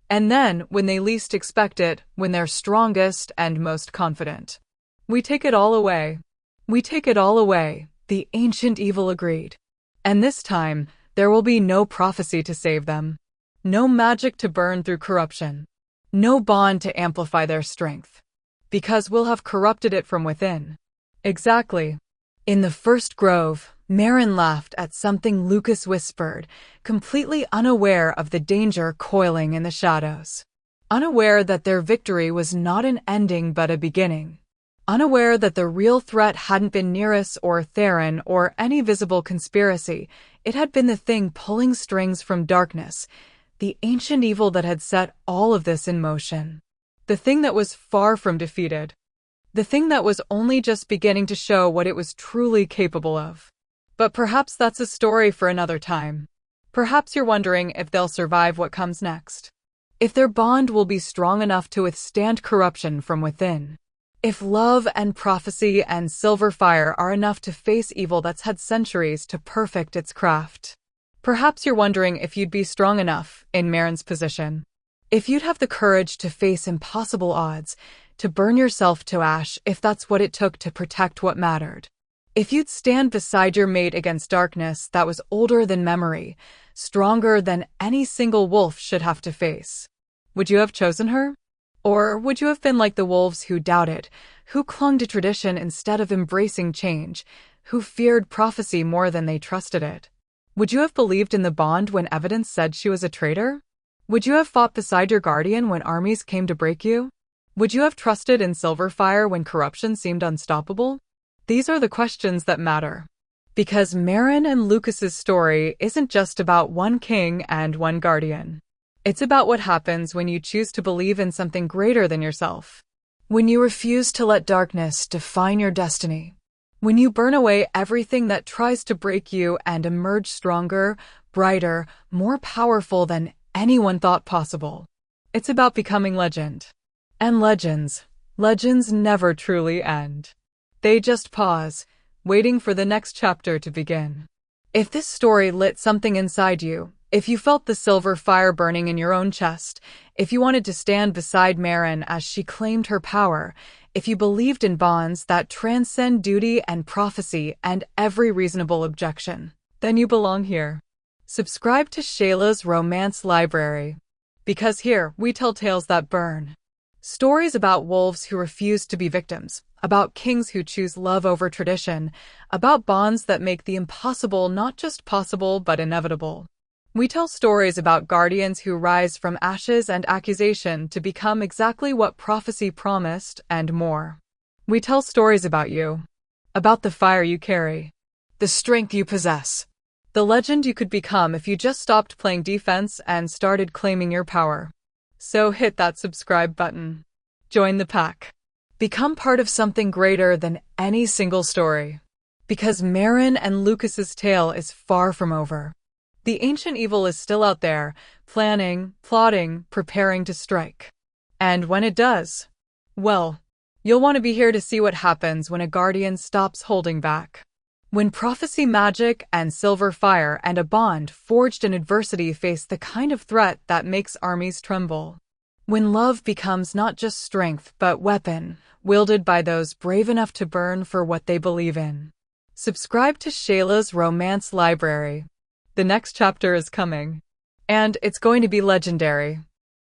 And then, when they least expect it, when they're strongest and most confident. "We take it all away. We take it all away," the ancient evil agreed. "And this time, there will be no prophecy to save them. No magic to burn through corruption. No bond to amplify their strength. Because we'll have corrupted it from within." "Exactly." In the first grove, Meryn laughed at something Lucas whispered, completely unaware of the danger coiling in the shadows. Unaware that their victory was not an ending but a beginning. Unaware that the real threat hadn't been Nereus or Theron or any visible conspiracy, it had been the thing pulling strings from darkness, the ancient evil that had set all of this in motion. The thing that was far from defeated. The thing that was only just beginning to show what it was truly capable of. But perhaps that's a story for another time. Perhaps you're wondering if they'll survive what comes next. If their bond will be strong enough to withstand corruption from within. If love and prophecy and silver fire are enough to face evil that's had centuries to perfect its craft. Perhaps you're wondering if you'd be strong enough in Marin's position. If you'd have the courage to face impossible odds, to burn yourself to ash if that's what it took to protect what mattered. If you'd stand beside your mate against darkness that was older than memory, stronger than any single wolf should have to face. Would you have chosen her? Or would you have been like the wolves who doubted, who clung to tradition instead of embracing change, who feared prophecy more than they trusted it? Would you have believed in the bond when evidence said she was a traitor? Would you have fought beside your guardian when armies came to break you? Would you have trusted in Silverfire when corruption seemed unstoppable? These are the questions that matter. Because Marin and Lucas's story isn't just about one king and one guardian. It's about what happens when you choose to believe in something greater than yourself. When you refuse to let darkness define your destiny. When you burn away everything that tries to break you and emerge stronger, brighter, more powerful than anyone thought possible. It's about becoming legend. And legends never truly end. They just pause, waiting for the next chapter to begin. If this story lit something inside you, if you felt the silver fire burning in your own chest, if you wanted to stand beside Marin as she claimed her power, if you believed in bonds that transcend duty and prophecy and every reasonable objection, then you belong here. Subscribe to Shayla's Romance Library. Because here, we tell tales that burn. Stories about wolves who refuse to be victims, about kings who choose love over tradition, about bonds that make the impossible not just possible but inevitable. We tell stories about guardians who rise from ashes and accusation to become exactly what prophecy promised and more. We tell stories about you, about the fire you carry, the strength you possess, the legend you could become if you just stopped playing defense and started claiming your power. So hit that subscribe button. Join the pack. Become part of something greater than any single story. Because Marin and Lucas's tale is far from over. The ancient evil is still out there, planning, plotting, preparing to strike. And when it does, well, you'll want to be here to see what happens when a guardian stops holding back. When prophecy magic and silver fire and a bond forged in adversity face the kind of threat that makes armies tremble. When love becomes not just strength but weapon, wielded by those brave enough to burn for what they believe in. Subscribe to Shayla's Romance Library. The next chapter is coming. And it's going to be legendary.